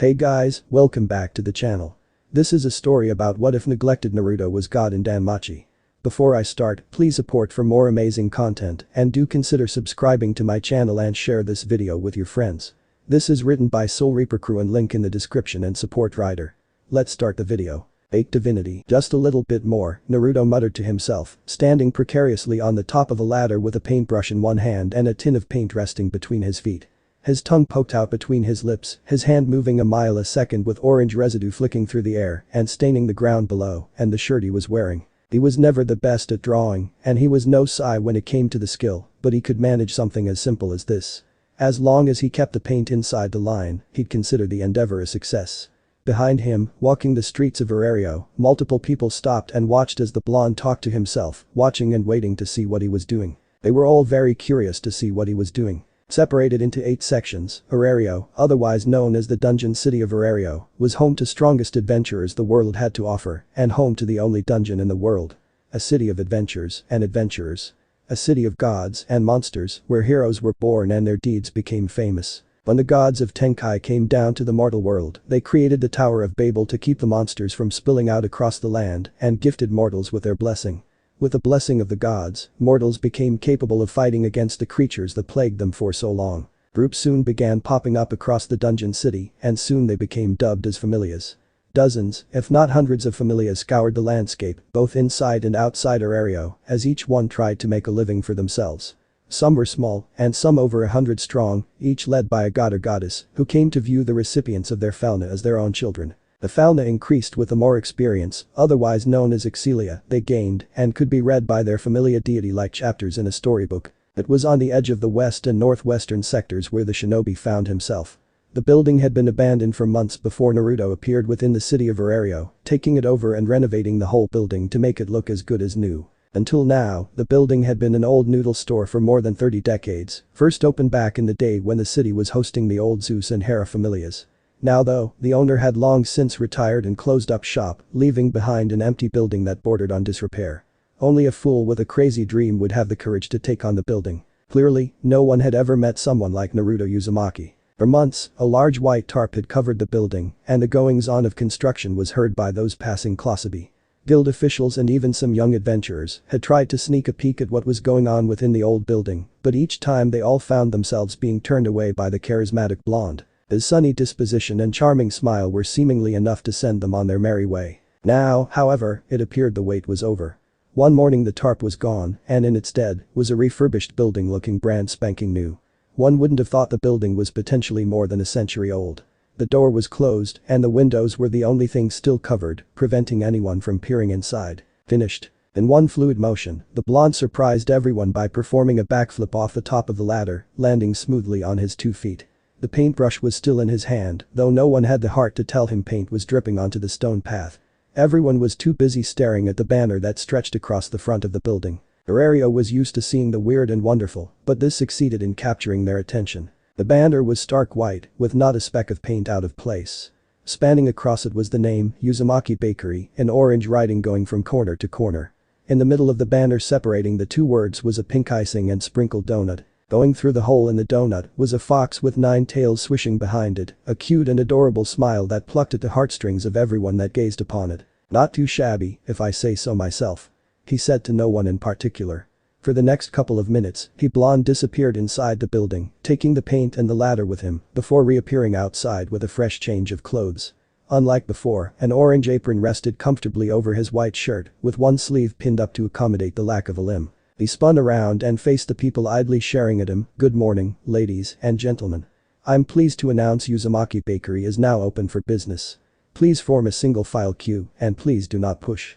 Hey guys, welcome back to the channel. This is a story about what if Neglected Naruto was God in danmachi. Before I start, please support for more amazing content and do consider subscribing to my channel and share this video with your friends. This is written by SoulReaperCrewe and link in the description and support writer. Let's start the video. Fake divinity. Just a little bit more, Naruto muttered to himself, standing precariously on the top of a ladder with a paintbrush in one hand and a tin of paint resting between his feet. His tongue poked out between his lips, his hand moving a mile a second with orange residue flicking through the air and staining the ground below and the shirt he was wearing. He was never the best at drawing, and he was no sai when it came to the skill, but he could manage something as simple as this. As long as he kept the paint inside the line, he'd consider the endeavor a success. Behind him, walking the streets of Arario, multiple people stopped and watched as the blonde talked to himself, watching and waiting to see what he was doing. They were all very curious to see what he was doing. Separated into 8 sections, Arario, otherwise known as the dungeon city of Arario, was home to strongest adventurers the world had to offer and home to the only dungeon in the world. A city of adventures and adventurers. A city of gods and monsters where heroes were born and their deeds became famous. When the gods of Tenkai came down to the mortal world, they created the Tower of Babel to keep the monsters from spilling out across the land and gifted mortals with their blessing. With the blessing of the gods, mortals became capable of fighting against the creatures that plagued them for so long. Groups soon began popping up across the dungeon city and soon they became dubbed as familias. Dozens, if not hundreds of familias scoured the landscape, both inside and outside Arario, as each one tried to make a living for themselves. Some were small, and some over 100 strong, each led by a god or goddess, who came to view the recipients of their fauna as their own children. The fauna increased with the more experience, otherwise known as excelia, they gained and could be read by their familia deity-like chapters in a storybook. It was on the edge of the west and northwestern sectors where the shinobi found himself. The building had been abandoned for months before Naruto appeared within the city of Arario, taking it over and renovating the whole building to make it look as good as new. Until now, the building had been an old noodle store for more than 30 decades, first opened back in the day when the city was hosting the old Zeus and Hera familias. Now though, the owner had long since retired and closed up shop, leaving behind an empty building that bordered on disrepair. Only a fool with a crazy dream would have the courage to take on the building. Clearly, no one had ever met someone like Naruto Uzumaki. For months, a large white tarp had covered the building, and the goings-on of construction was heard by those passing Klosabi. Guild officials and even some young adventurers had tried to sneak a peek at what was going on within the old building, but each time they all found themselves being turned away by the charismatic blonde. His sunny disposition and charming smile were seemingly enough to send them on their merry way. Now, however, it appeared the wait was over. One morning the tarp was gone, and in its stead was a refurbished building looking brand spanking new. One wouldn't have thought the building was potentially more than a century old. The door was closed and the windows were the only thing still covered, preventing anyone from peering inside. Finished. In one fluid motion, the blonde surprised everyone by performing a backflip off the top of the ladder, landing smoothly on his 2 feet. The paintbrush was still in his hand, though no one had the heart to tell him paint was dripping onto the stone path. Everyone was too busy staring at the banner that stretched across the front of the building. Arario was used to seeing the weird and wonderful, but this succeeded in capturing their attention. The banner was stark white, with not a speck of paint out of place. Spanning across it was the name, Uzumaki Bakery, in orange writing going from corner to corner. In the middle of the banner separating the 2 words was a pink icing and sprinkled donut. Going through the hole in the donut was a fox with 9 tails swishing behind it, a cute and adorable smile that plucked at the heartstrings of everyone that gazed upon it. Not too shabby, if I say so myself. He said to no one in particular. For the next couple of minutes, he blonde disappeared inside the building, taking the paint and the ladder with him, before reappearing outside with a fresh change of clothes. Unlike before, an orange apron rested comfortably over his white shirt, with one sleeve pinned up to accommodate the lack of a limb. He spun around and faced the people idly staring at him. Good morning, ladies and gentlemen. I'm pleased to announce Uzumaki Bakery is now open for business. Please form a single file queue and please do not push.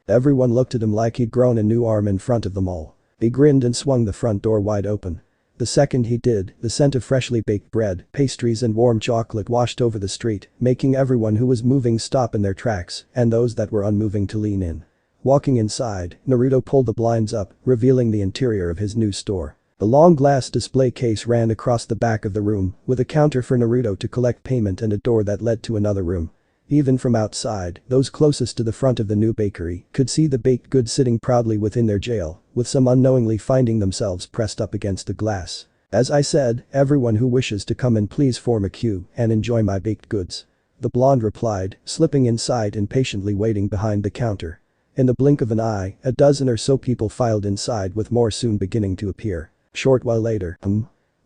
Everyone looked at him like he'd grown a new arm in front of them all. He grinned and swung the front door wide open. The second he did, the scent of freshly baked bread, pastries and warm chocolate washed over the street, making everyone who was moving stop in their tracks and those that were unmoving to lean in. Walking inside, Naruto pulled the blinds up, revealing the interior of his new store. The long glass display case ran across the back of the room, with a counter for Naruto to collect payment and a door that led to another room. Even from outside, those closest to the front of the new bakery could see the baked goods sitting proudly within their jail, with some unknowingly finding themselves pressed up against the glass. As I said, everyone who wishes to come in please form a queue and enjoy my baked goods. The blonde replied, slipping inside and patiently waiting behind the counter. In the blink of an eye, a dozen or so people filed inside with more soon beginning to appear. Short while later,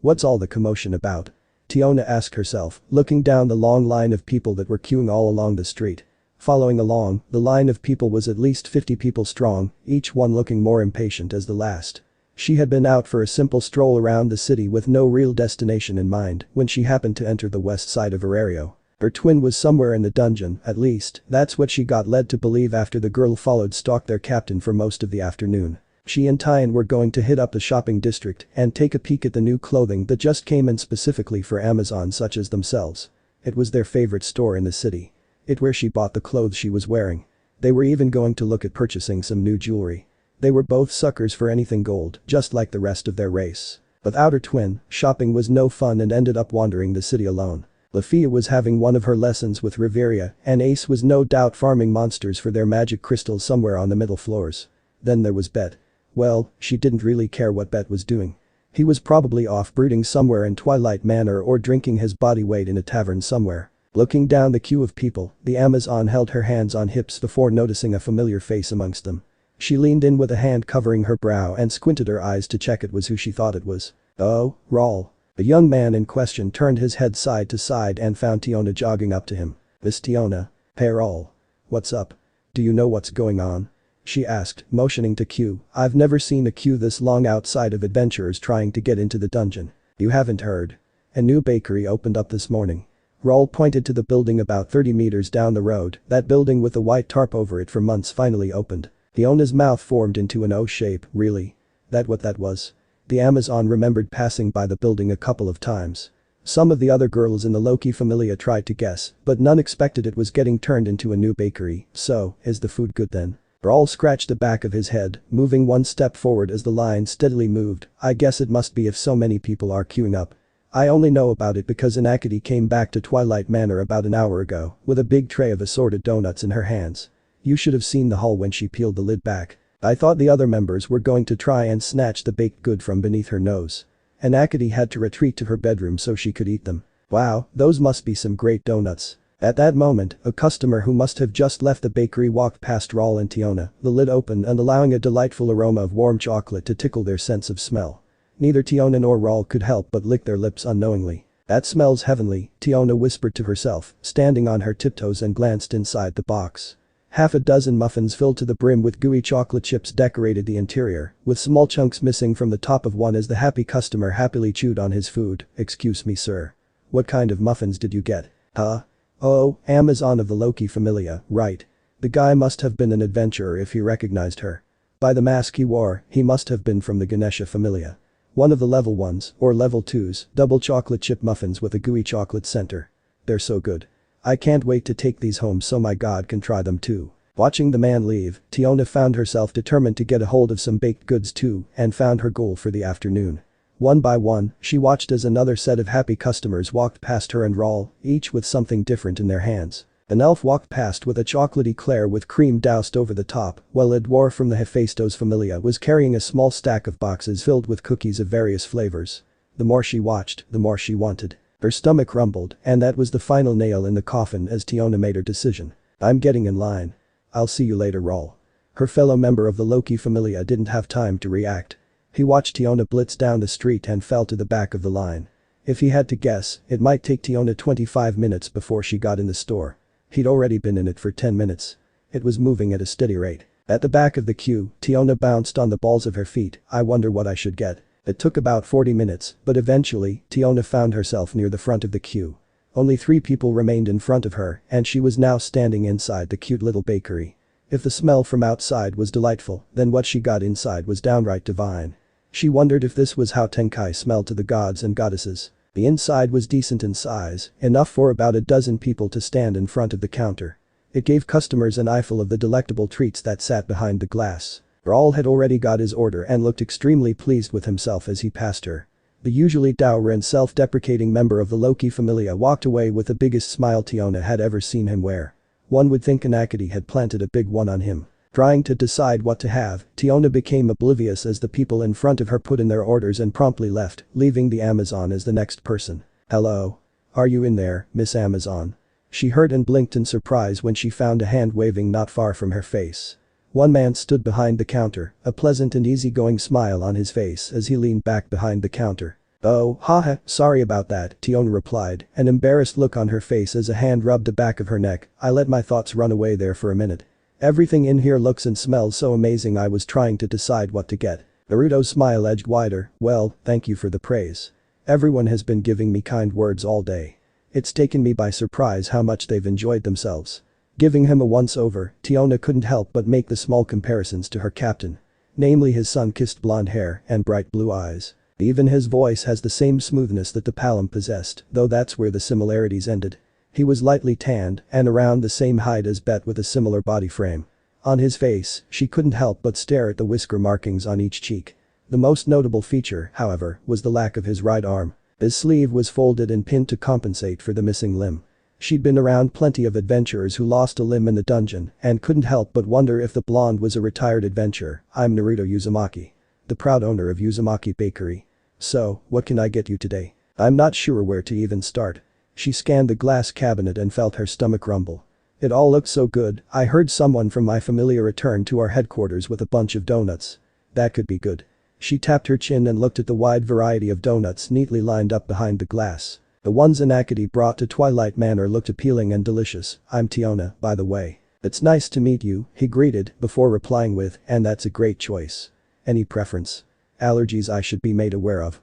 what's all the commotion about? Tiona asked herself, looking down the long line of people that were queuing all along the street. Following along, the line of people was at least 50 people strong, each one looking more impatient as the last. She had been out for a simple stroll around the city with no real destination in mind when she happened to enter the west side of Arario. Her twin was somewhere in the dungeon, at least, that's what she got led to believe after the girl followed stalked their captain for most of the afternoon. She and Tyan were going to hit up the shopping district and take a peek at the new clothing that just came in specifically for Amazon such as themselves. It was their favorite store in the city. It where she bought the clothes she was wearing. They were even going to look at purchasing some new jewelry. They were both suckers for anything gold, just like the rest of their race. Without her twin, shopping was no fun and ended up wandering the city alone. Lafia was having one of her lessons with Riveria, and Ace was no doubt farming monsters for their magic crystals somewhere on the middle floors. Then there was Bet. Well, she didn't really care what Bet was doing. He was probably off brooding somewhere in Twilight Manor or drinking his body weight in a tavern somewhere. Looking down the queue of people, the Amazon held her hands on hips before noticing a familiar face amongst them. She leaned in with a hand covering her brow and squinted her eyes to check it was who she thought it was. Oh, Raul. The young man in question turned his head side to side and found Tiona jogging up to him. Miss Tiona. Hey Raul. What's up? Do you know what's going on? She asked, motioning to Q. I've never seen a queue this long outside of adventurers trying to get into the dungeon. You haven't heard. A new bakery opened up this morning. Raul pointed to the building about 30 meters down the road, that building with a white tarp over it for months finally opened. Tiona's mouth formed into an O shape, really? That what that was? The Amazon remembered passing by the building a couple of times. Some of the other girls in the Loki Familia tried to guess, but none expected it was getting turned into a new bakery, so, is the food good then? Raul scratched the back of his head, moving one step forward as the line steadily moved. I guess it must be if so many people are queuing up. I only know about it because Inakity came back to Twilight Manor about an hour ago, with a big tray of assorted donuts in her hands. You should have seen the haul when she peeled the lid back. I thought the other members were going to try and snatch the baked good from beneath her nose. Inakity had to retreat to her bedroom so she could eat them. Wow, those must be some great donuts. At that moment, a customer who must have just left the bakery walked past Raul and Tiona, the lid open and allowing a delightful aroma of warm chocolate to tickle their sense of smell. Neither Tiona nor Raul could help but lick their lips unknowingly. That smells heavenly, Tiona whispered to herself, standing on her tiptoes and glanced inside the box. Half a dozen muffins filled to the brim with gooey chocolate chips decorated the interior, with small chunks missing from the top of one as the happy customer happily chewed on his food. Excuse me sir. What kind of muffins did you get? Huh? Oh, Amazon of the Loki Familia, right. The guy must have been an adventurer if he recognized her. By the mask he wore, he must have been from the Ganesha Familia. One of the level 1s, or level 2s, double chocolate chip muffins with a gooey chocolate center. They're so good. I can't wait to take these home so my god can try them too. Watching the man leave, Tiona found herself determined to get a hold of some baked goods too and found her goal for the afternoon. One by one, she watched as another set of happy customers walked past her and Raul, each with something different in their hands. An elf walked past with a chocolatey eclair with cream doused over the top, while a dwarf from the Hephaestos Familia was carrying a small stack of boxes filled with cookies of various flavors. The more she watched, the more she wanted. Her stomach rumbled, and that was the final nail in the coffin as Tiona made her decision. I'm getting in line. I'll see you later Raul. Her fellow member of the Loki Familia didn't have time to react. He watched Tiona blitz down the street and fell to the back of the line. If he had to guess, it might take Tiona 25 minutes before she got in the store. He'd already been in it for 10 minutes. It was moving at a steady rate. At the back of the queue, Tiona bounced on the balls of her feet. I wonder what I should get. It took about 40 minutes, but eventually, Tiona found herself near the front of the queue. Only 3 people remained in front of her, and she was now standing inside the cute little bakery. If the smell from outside was delightful, then what she got inside was downright divine. She wondered if this was how Tenkai smelled to the gods and goddesses. The inside was decent in size, enough for about a dozen people to stand in front of the counter. It gave customers an eyeful of the delectable treats that sat behind the glass. Raul had already got his order and looked extremely pleased with himself as he passed her. The usually dour and self-deprecating member of the Loki Familia walked away with the biggest smile Tiona had ever seen him wear. One would think Inakity had planted a big one on him. Trying to decide what to have, Tiona became oblivious as the people in front of her put in their orders and promptly left, leaving the Amazon as the next person. "Hello? Are you in there, Miss Amazon?" She heard and blinked in surprise when she found a hand waving not far from her face. One man stood behind the counter, a pleasant and easygoing smile on his face as he leaned back behind the counter. "Oh, haha, sorry about that," Tiona replied, an embarrassed look on her face as a hand rubbed the back of her neck. "I let my thoughts run away there for a minute. Everything in here looks and smells so amazing I was trying to decide what to get." Naruto's smile edged wider. "Well, thank you for the praise. Everyone has been giving me kind words all day. It's taken me by surprise how much they've enjoyed themselves." Giving him a once-over, Tiona couldn't help but make the small comparisons to her captain. Namely his sun-kissed blonde hair and bright blue eyes. Even his voice has the same smoothness that the Palom possessed, though that's where the similarities ended. He was lightly tanned and around the same height as Bet with a similar body frame. On his face, she couldn't help but stare at the whisker markings on each cheek. The most notable feature, however, was the lack of his right arm. His sleeve was folded and pinned to compensate for the missing limb. She'd been around plenty of adventurers who lost a limb in the dungeon and couldn't help but wonder if the blonde was a retired adventurer. "I'm Naruto Uzumaki, the proud owner of Uzumaki Bakery. So, what can I get you today?" "I'm not sure where to even start." She scanned the glass cabinet and felt her stomach rumble. "It all looked so good. I heard someone from my familia return to our headquarters with a bunch of donuts. That could be good." She tapped her chin and looked at the wide variety of donuts neatly lined up behind the glass. The ones Inakity brought to Twilight Manor looked appealing and delicious. "I'm Tiona, by the way." "It's nice to meet you," he greeted before replying with, "And that's a great choice. Any preference? Allergies I should be made aware of?"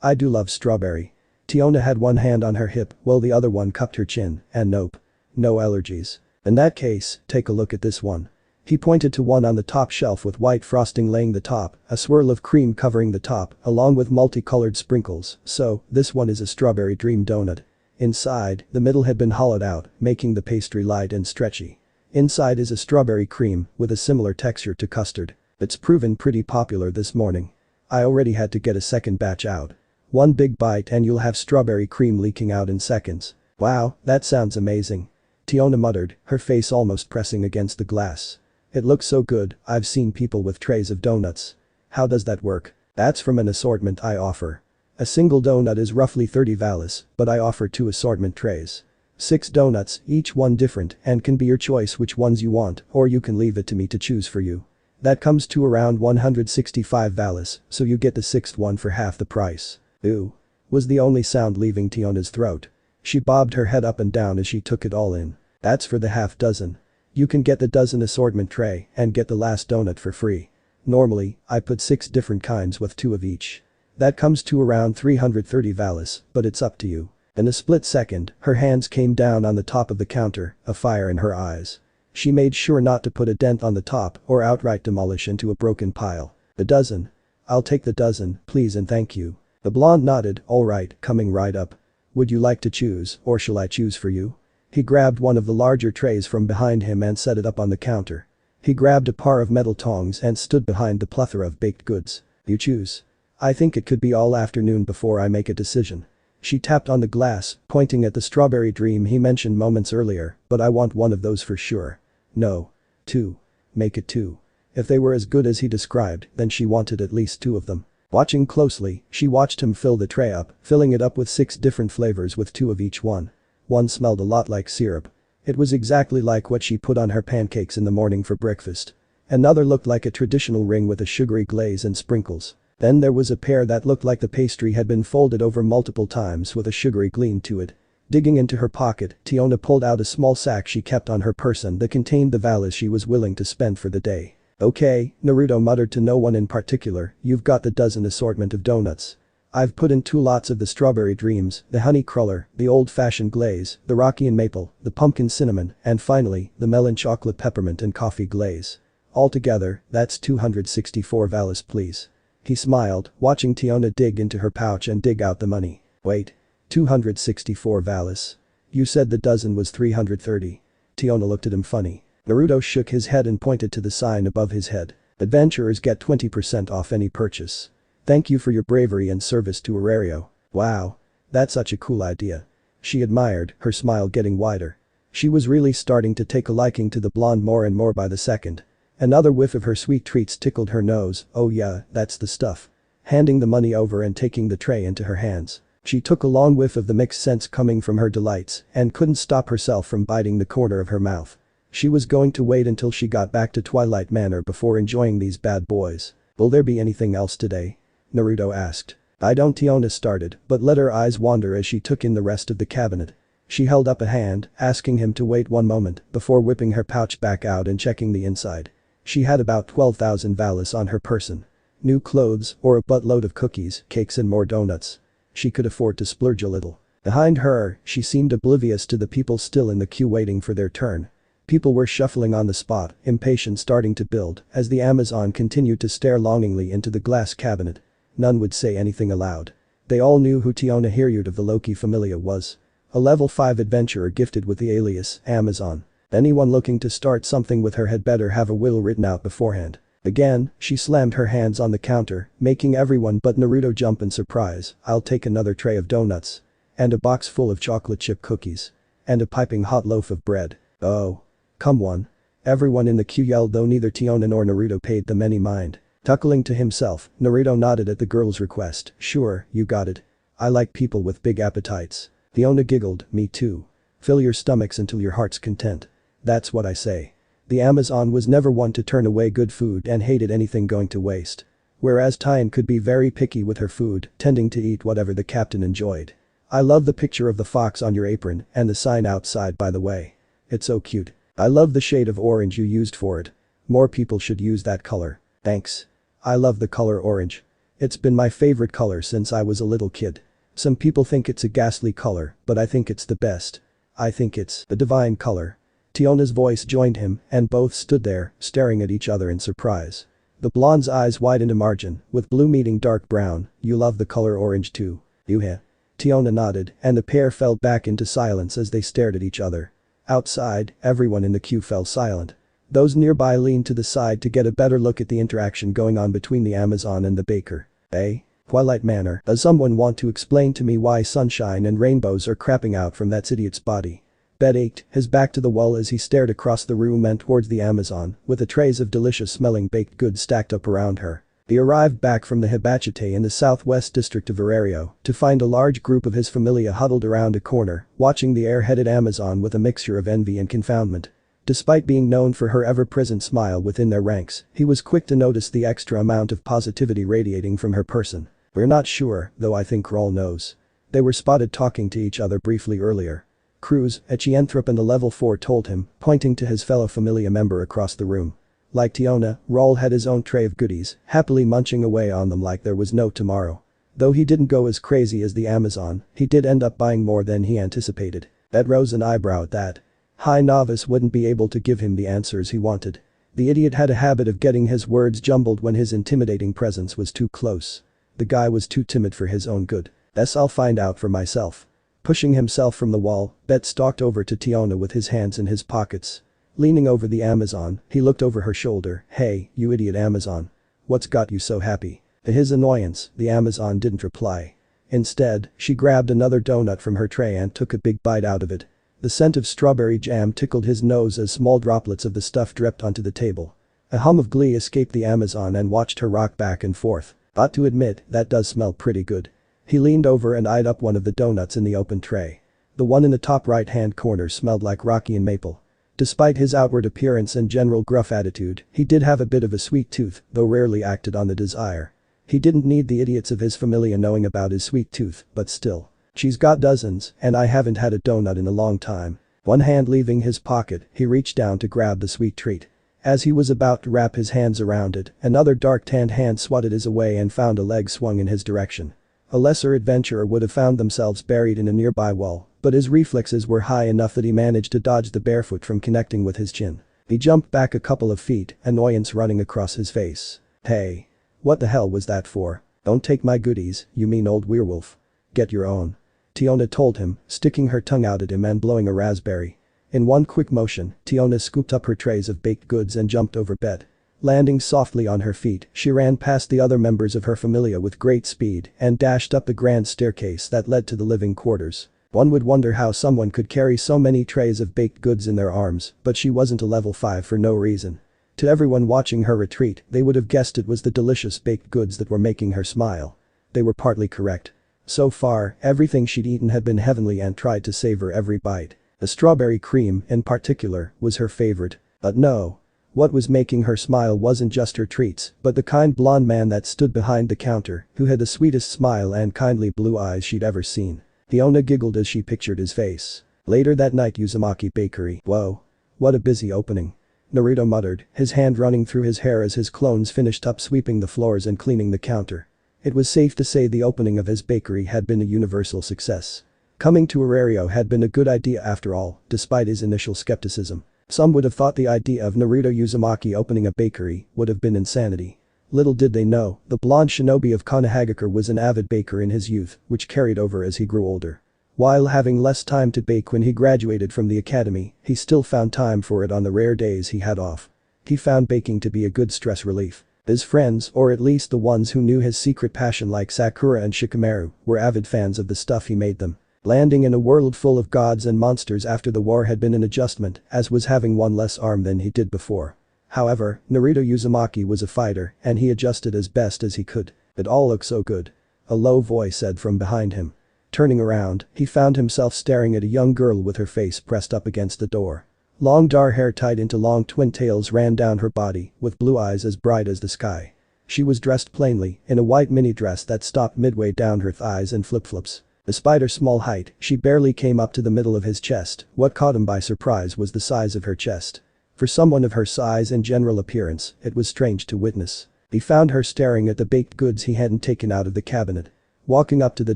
I do love strawberry." Tiona had one hand on her hip while the other one cupped her chin, and nope. No allergies. "In that case, take a look at this one." He pointed to one on the top shelf with white frosting laying the top, a swirl of cream covering the top, along with multicolored sprinkles. "So, this one is a strawberry dream donut. Inside, the middle had been hollowed out, making the pastry light and stretchy. Inside is a strawberry cream with a similar texture to custard. It's proven pretty popular this morning. I already had to get a second batch out. One big bite and you'll have strawberry cream leaking out in seconds." "Wow, that sounds amazing." Tiona muttered, her face almost pressing against the glass. "It looks so good. I've seen people with trays of donuts. How does that work?" "That's from an assortment I offer. A single donut is roughly 30 valis, but I offer 2 assortment trays. 6 donuts, each one different, and can be your choice which ones you want, or you can leave it to me to choose for you. That comes to around 165 valis, so you get the 6th one for half the price." "Ooh," was the only sound leaving Tiona's throat. She bobbed her head up and down as she took it all in. "That's for the half dozen. You can get the dozen assortment tray and get the last donut for free. Normally, I put 6 different kinds with 2 of each. That comes to around 330 valis, but it's up to you." In a split second, her hands came down on the top of the counter, a fire in her eyes. She made sure not to put a dent on the top or outright demolish into a broken pile. "A dozen. I'll take the dozen, please and thank you." The blonde nodded. "All right, coming right up. Would you like to choose, or shall I choose for you?" He grabbed one of the larger trays from behind him and set it up on the counter. He grabbed a pair of metal tongs and stood behind the plethora of baked goods. "You choose. I think it could be all afternoon before I make a decision." She tapped on the glass, pointing at the strawberry dream he mentioned moments earlier, "But I want one of those for sure." "No. 2. Make it 2. If they were as good as he described, then she wanted at least 2 of them. Watching closely, she watched him fill the tray up, filling it up with 6 different flavors with 2 of each one. One smelled a lot like syrup. It was exactly like what she put on her pancakes in the morning for breakfast. Another looked like a traditional ring with a sugary glaze and sprinkles. Then there was a pair that looked like the pastry had been folded over multiple times with a sugary gleam to it. Digging into her pocket, Tiona pulled out a small sack she kept on her person that contained the valis she was willing to spend for the day. "Okay," Naruto muttered to no one in particular, "you've got the dozen assortment of donuts. I've put in 2 lots of the strawberry dreams, the honey cruller, the old-fashioned glaze, the rocky and maple, the pumpkin cinnamon, and finally, the melon chocolate peppermint and coffee glaze. Altogether, that's 264 valis please." He smiled, watching Tiona dig into her pouch and dig out the money. "Wait. 264 valis. You said the dozen was 330. Tiona looked at him funny. Naruto shook his head and pointed to the sign above his head. "Adventurers get 20% off any purchase. Thank you for your bravery and service to Aurario." "Wow. That's such a cool idea." She admired, her smile getting wider. She was really starting to take a liking to the blonde more and more by the second. Another whiff of her sweet treats tickled her nose. Oh yeah, that's the stuff. Handing the money over and taking the tray into her hands. She took a long whiff of the mixed scents coming from her delights and couldn't stop herself from biting the corner of her mouth. She was going to wait until she got back to Twilight Manor before enjoying these bad boys. Will there be anything else today? Naruto asked. I don't. Tiona started, but let her eyes wander as she took in the rest of the cabinet. She held up a hand, asking him to wait one moment before whipping her pouch back out and checking the inside. She had about 12,000 valis on her person. New clothes or a buttload of cookies, cakes and more donuts. She could afford to splurge a little. Behind her, she seemed oblivious to the people still in the queue waiting for their turn. People were shuffling on the spot, impatience starting to build as the Amazon continued to stare longingly into the glass cabinet. None would say anything aloud. They all knew who Tiona Hiryut of the Loki Familia was. A level 5 adventurer gifted with the alias Amazon. Anyone looking to start something with her had better have a will written out beforehand. Again, she slammed her hands on the counter, making everyone but Naruto jump in surprise. I'll take another tray of donuts. And a box full of chocolate chip cookies. And a piping hot loaf of bread. Oh. Come on. Everyone in the queue yelled, though neither Tiona nor Naruto paid them any mind. Chuckling to himself, Naruto nodded at the girl's request. Sure, you got it. I like people with big appetites. Tiona giggled, me too. Fill your stomachs until your heart's content. That's what I say. The Amazon was never one to turn away good food and hated anything going to waste. Whereas Tien could be very picky with her food, tending to eat whatever the captain enjoyed. I love the picture of the fox on your apron and the sign outside, by the way. It's so cute. I love the shade of orange you used for it. More people should use that color. Thanks. I love the color orange. It's been my favorite color since I was a little kid. Some people think it's a ghastly color, but I think it's the best. I think it's the divine color. Tiona's voice joined him and both stood there, staring at each other in surprise. The blonde's eyes widened a margin, with blue meeting dark brown. You love the color orange too. You Tiona nodded and the pair fell back into silence as they stared at each other. Outside, everyone in the queue fell silent. Those nearby leaned to the side to get a better look at the interaction going on between the Amazon and the baker. Hey? Twilight Manor, does someone want to explain to me why sunshine and rainbows are crapping out from that idiot's body? Bed ached, his back to the wall as he stared across the room and towards the Amazon, with the trays of delicious-smelling baked goods stacked up around her. He arrived back from the Hibachite in the southwest district of Verario to find a large group of his familia huddled around a corner, watching the air-headed Amazon with a mixture of envy and confoundment. Despite being known for her ever-present smile within their ranks, he was quick to notice the extra amount of positivity radiating from her person. We're not sure, though I think Raul knows. They were spotted talking to each other briefly earlier. Cruz, Echienthrop and the level 4 told him, pointing to his fellow familia member across the room. Like Tiona, Raul had his own tray of goodies, happily munching away on them like there was no tomorrow. Though he didn't go as crazy as the Amazon, he did end up buying more than he anticipated. Ed rose an eyebrow at that. High Novice wouldn't be able to give him the answers he wanted. The idiot had a habit of getting his words jumbled when his intimidating presence was too close. The guy was too timid for his own good. I'll find out for myself. Pushing himself from the wall, Bet stalked over to Tiona with his hands in his pockets. Leaning over the Amazon, he looked over her shoulder. Hey, you idiot Amazon. What's got you so happy? To his annoyance, the Amazon didn't reply. Instead, she grabbed another donut from her tray and took a big bite out of it. The scent of strawberry jam tickled his nose as small droplets of the stuff dripped onto the table. A hum of glee escaped the Amazon and watched her rock back and forth. Ought to admit, that does smell pretty good. He leaned over and eyed up one of the donuts in the open tray. The one in the top right-hand corner smelled like Rocky and maple. Despite his outward appearance and general gruff attitude, he did have a bit of a sweet tooth, though rarely acted on the desire. He didn't need the idiots of his familia knowing about his sweet tooth, but still. She's got dozens, and I haven't had a donut in a long time. One hand leaving his pocket, he reached down to grab the sweet treat. As he was about to wrap his hands around it, another dark-tanned hand swatted his away and found a leg swung in his direction. A lesser adventurer would have found themselves buried in a nearby wall, but his reflexes were high enough that he managed to dodge the barefoot from connecting with his chin. He jumped back a couple of feet, annoyance running across his face. Hey. What the hell was that for? Don't take my goodies, you mean old werewolf. Get your own. Tiona told him, sticking her tongue out at him and blowing a raspberry. In one quick motion, Tiona scooped up her trays of baked goods and jumped over Bet. Landing softly on her feet, she ran past the other members of her familia with great speed and dashed up the grand staircase that led to the living quarters. One would wonder how someone could carry so many trays of baked goods in their arms, but she wasn't a level 5 for no reason. To everyone watching her retreat, they would have guessed it was the delicious baked goods that were making her smile. They were partly correct. So far, everything she'd eaten had been heavenly and tried to savor every bite. The strawberry cream, in particular, was her favorite. But no. What was making her smile wasn't just her treats, but the kind blonde man that stood behind the counter, who had the sweetest smile and kindly blue eyes she'd ever seen. Fiona giggled as she pictured his face. Later that night, Uzumaki Bakery. Whoa. What a busy opening. Naruto muttered, his hand running through his hair as his clones finished up sweeping the floors and cleaning the counter. It was safe to say the opening of his bakery had been a universal success. Coming to Arario had been a good idea after all, despite his initial skepticism. Some would have thought the idea of Naruto Uzumaki opening a bakery would have been insanity. Little did they know, the blonde shinobi of Konohagakure was an avid baker in his youth, which carried over as he grew older. While having less time to bake when he graduated from the academy, he still found time for it on the rare days he had off. He found baking to be a good stress relief. His friends, or at least the ones who knew his secret passion like Sakura and Shikamaru, were avid fans of the stuff he made them. Landing in a world full of gods and monsters after the war had been an adjustment, as was having one less arm than he did before. However, Naruto Uzumaki was a fighter, and he adjusted as best as he could. It all looked so good. A low voice said from behind him. Turning around, he found himself staring at a young girl with her face pressed up against the door. Long dark hair tied into long twin tails ran down her body, with blue eyes as bright as the sky. She was dressed plainly, in a white mini dress that stopped midway down her thighs and flip-flops. Despite her small height, she barely came up to the middle of his chest. What caught him by surprise was the size of her chest. For someone of her size and general appearance, it was strange to witness. He found her staring at the baked goods he hadn't taken out of the cabinet. Walking up to the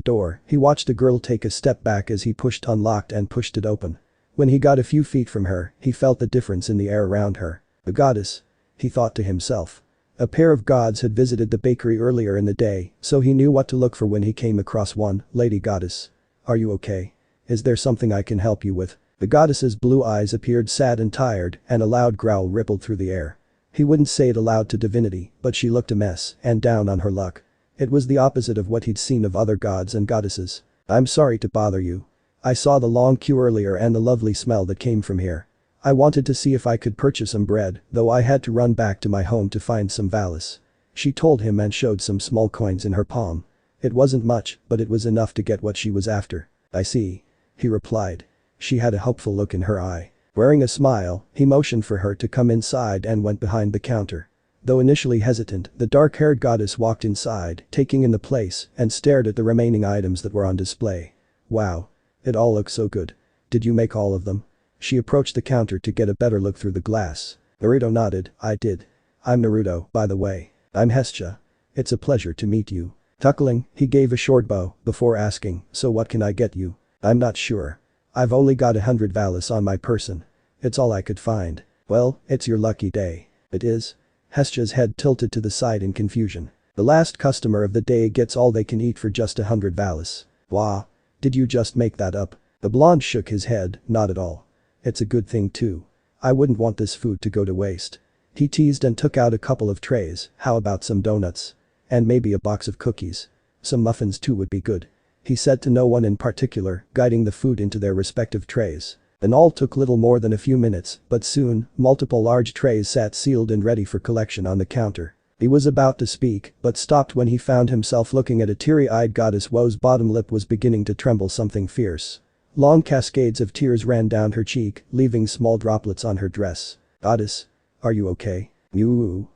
door, he watched the girl take a step back as he unlocked and pushed it open. When he got a few feet from her, he felt the difference in the air around her. A goddess. He thought to himself. A pair of gods had visited the bakery earlier in the day, so he knew what to look for when he came across one. Lady Goddess. Are you okay? Is there something I can help you with? The goddess's blue eyes appeared sad and tired, and a loud growl rippled through the air. He wouldn't say it aloud to divinity, but she looked a mess and down on her luck. It was the opposite of what he'd seen of other gods and goddesses. I'm sorry to bother you. I saw the long queue earlier and the lovely smell that came from here. I wanted to see if I could purchase some bread, though I had to run back to my home to find some valis. She told him and showed some small coins in her palm. It wasn't much, but it was enough to get what she was after. I see. He replied. She had a hopeful look in her eye. Wearing a smile, he motioned for her to come inside and went behind the counter. Though initially hesitant, the dark-haired goddess walked inside, taking in the place, and stared at the remaining items that were on display. Wow. It all looks so good. Did you make all of them? She approached the counter to get a better look through the glass. Naruto nodded. I did. I'm Naruto, by the way. I'm Hestia. It's a pleasure to meet you. Chuckling, he gave a short bow, before asking, so what can I get you? I'm not sure. I've only got 100 valis on my person. It's all I could find. Well, it's your lucky day. It is? Hestia's head tilted to the side in confusion. The last customer of the day gets all they can eat for just 100 valis. Wah. Did you just make that up? The blonde shook his head. Not at all. It's a good thing too. I wouldn't want this food to go to waste. He teased and took out a couple of trays. How about some donuts? And maybe a box of cookies. Some muffins too would be good. He said to no one in particular, guiding the food into their respective trays. It all took little more than a few minutes, but soon, multiple large trays sat sealed and ready for collection on the counter. He was about to speak, but stopped when he found himself looking at a teary-eyed goddess whose bottom lip was beginning to tremble something fierce. Long cascades of tears ran down her cheek, leaving small droplets on her dress. Goddess. Are you okay? You're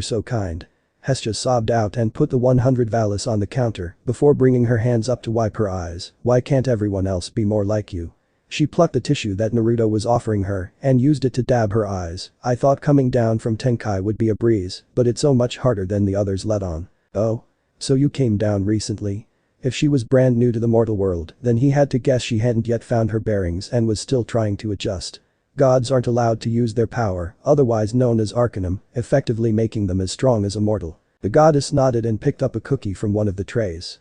so kind. Hestia sobbed out and put the 100 valis on the counter, before bringing her hands up to wipe her eyes. Why can't everyone else be more like you? She plucked the tissue that Naruto was offering her, and used it to dab her eyes. I thought coming down from Tenkai would be a breeze, but it's so much harder than the others let on. Oh? So you came down recently? If she was brand new to the mortal world, then he had to guess she hadn't yet found her bearings and was still trying to adjust. Gods aren't allowed to use their power, otherwise known as arcanum, effectively making them as strong as a mortal. The goddess nodded and picked up a cookie from one of the trays.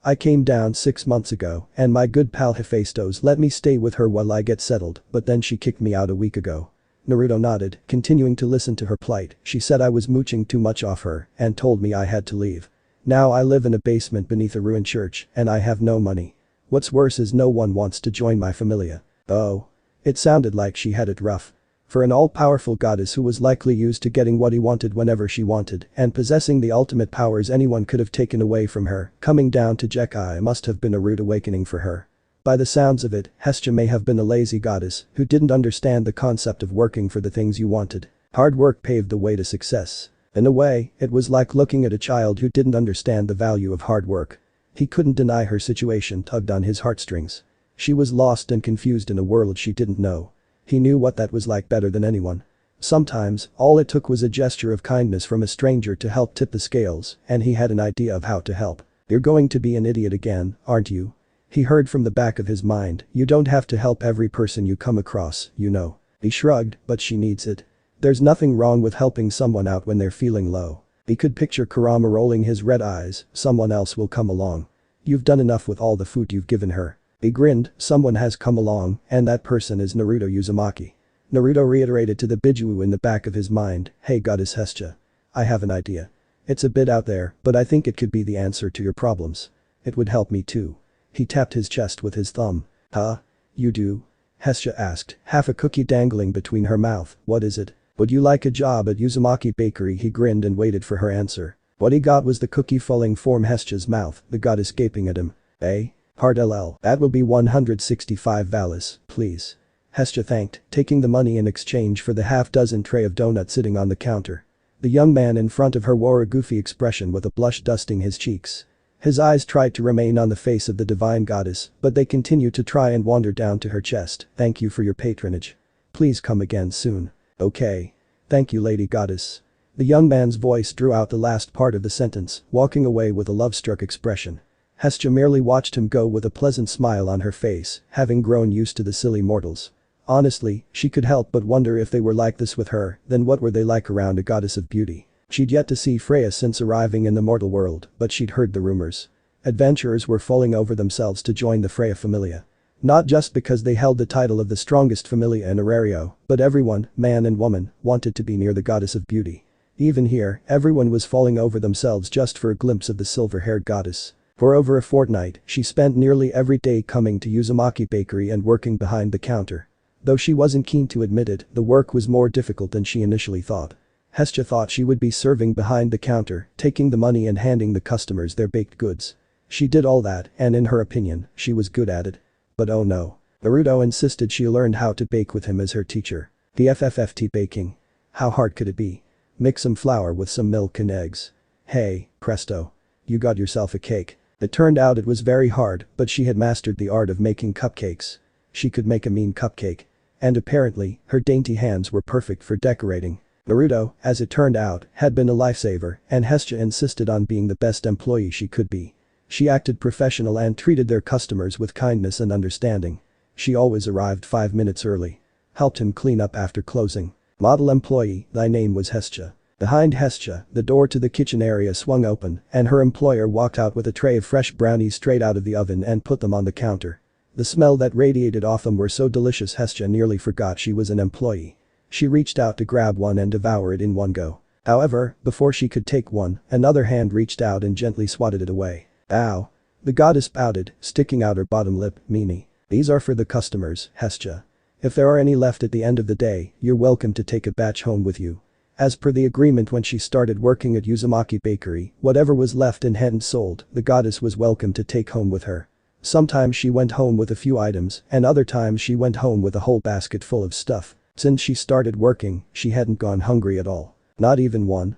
I came down 6 months ago, and my good pal Hephaestos let me stay with her while I get settled, but then she kicked me out a week ago. Naruto nodded, continuing to listen to her plight. She said I was mooching too much off her, and told me I had to leave. Now I live in a basement beneath a ruined church, and I have no money. What's worse is no one wants to join my familia. Oh. It sounded like she had it rough. For an all-powerful goddess who was likely used to getting what he wanted whenever she wanted and possessing the ultimate powers anyone could have taken away from her, coming down to Jekai must have been a rude awakening for her. By the sounds of it, Hestia may have been a lazy goddess who didn't understand the concept of working for the things you wanted. Hard work paved the way to success. In a way, it was like looking at a child who didn't understand the value of hard work. He couldn't deny her situation tugged on his heartstrings. She was lost and confused in a world she didn't know. He knew what that was like better than anyone. Sometimes, all it took was a gesture of kindness from a stranger to help tip the scales, and he had an idea of how to help. "You're going to be an idiot again, aren't you?" He heard from the back of his mind, "You don't have to help every person you come across, you know." He shrugged, "But she needs it." There's nothing wrong with helping someone out when they're feeling low. He could picture Kurama rolling his red eyes, "Someone else will come along. You've done enough with all the food you've given her." He grinned, "Someone has come along, and that person is Naruto Uzumaki." Naruto reiterated to the Biju in the back of his mind, "Hey goddess Hestia. I have an idea. It's a bit out there, but I think it could be the answer to your problems. It would help me too." He tapped his chest with his thumb. "Huh? You do?" Hestia asked, half a cookie dangling between her mouth. "What is it? Would you like a job at Uzumaki Bakery?" He grinned and waited for her answer. What he got was the cookie falling from Hestia's mouth, the goddess gaping at him. "Eh? Hard LL. That will be 165 valis, please." Hestia thanked, taking the money in exchange for the half-dozen tray of donuts sitting on the counter. The young man in front of her wore a goofy expression with a blush dusting his cheeks. His eyes tried to remain on the face of the divine goddess, but they continued to try and wander down to her chest. "Thank you for your patronage. Please come again soon." "Okay. Thank you, lady goddess." The young man's voice drew out the last part of the sentence, walking away with a love-struck expression. Hestia merely watched him go with a pleasant smile on her face, having grown used to the silly mortals. Honestly, she could help but wonder if they were like this with her, then what were they like around a goddess of beauty? She'd yet to see Freya since arriving in the mortal world, but she'd heard the rumors. Adventurers were falling over themselves to join the Freya Familia. Not just because they held the title of the strongest familia in Arario, but everyone, man and woman, wanted to be near the goddess of beauty. Even here, everyone was falling over themselves just for a glimpse of the silver-haired goddess. For over a fortnight, she spent nearly every day coming to Uzumaki Bakery and working behind the counter. Though she wasn't keen to admit it, the work was more difficult than she initially thought. Hestia thought she would be serving behind the counter, taking the money and handing the customers their baked goods. She did all that, and in her opinion, she was good at it. But oh no. Naruto insisted she learned how to bake with him as her teacher. The FFFT baking. How hard could it be? Mix some flour with some milk and eggs. Hey, presto. You got yourself a cake. It turned out it was very hard, but she had mastered the art of making cupcakes. She could make a mean cupcake. And apparently, her dainty hands were perfect for decorating. Naruto, as it turned out, had been a lifesaver, and Hestia insisted on being the best employee she could be. She acted professional and treated their customers with kindness and understanding. She always arrived 5 minutes early. Helped him clean up after closing. Model employee, thy name was Hestia. Behind Hestia, the door to the kitchen area swung open, and her employer walked out with a tray of fresh brownies straight out of the oven and put them on the counter. The smell that radiated off them were so delicious Hestia nearly forgot she was an employee. She reached out to grab one and devour it in one go. However, before she could take one, another hand reached out and gently swatted it away. "Ow." The goddess pouted, sticking out her bottom lip, "Meanie. These are for the customers, Hestia. If there are any left at the end of the day, you're welcome to take a batch home with you." As per the agreement when she started working at Uzumaki Bakery, whatever was left and hadn't sold, the goddess was welcome to take home with her. Sometimes she went home with a few items, and other times she went home with a whole basket full of stuff. Since she started working, she hadn't gone hungry at all. Not even one.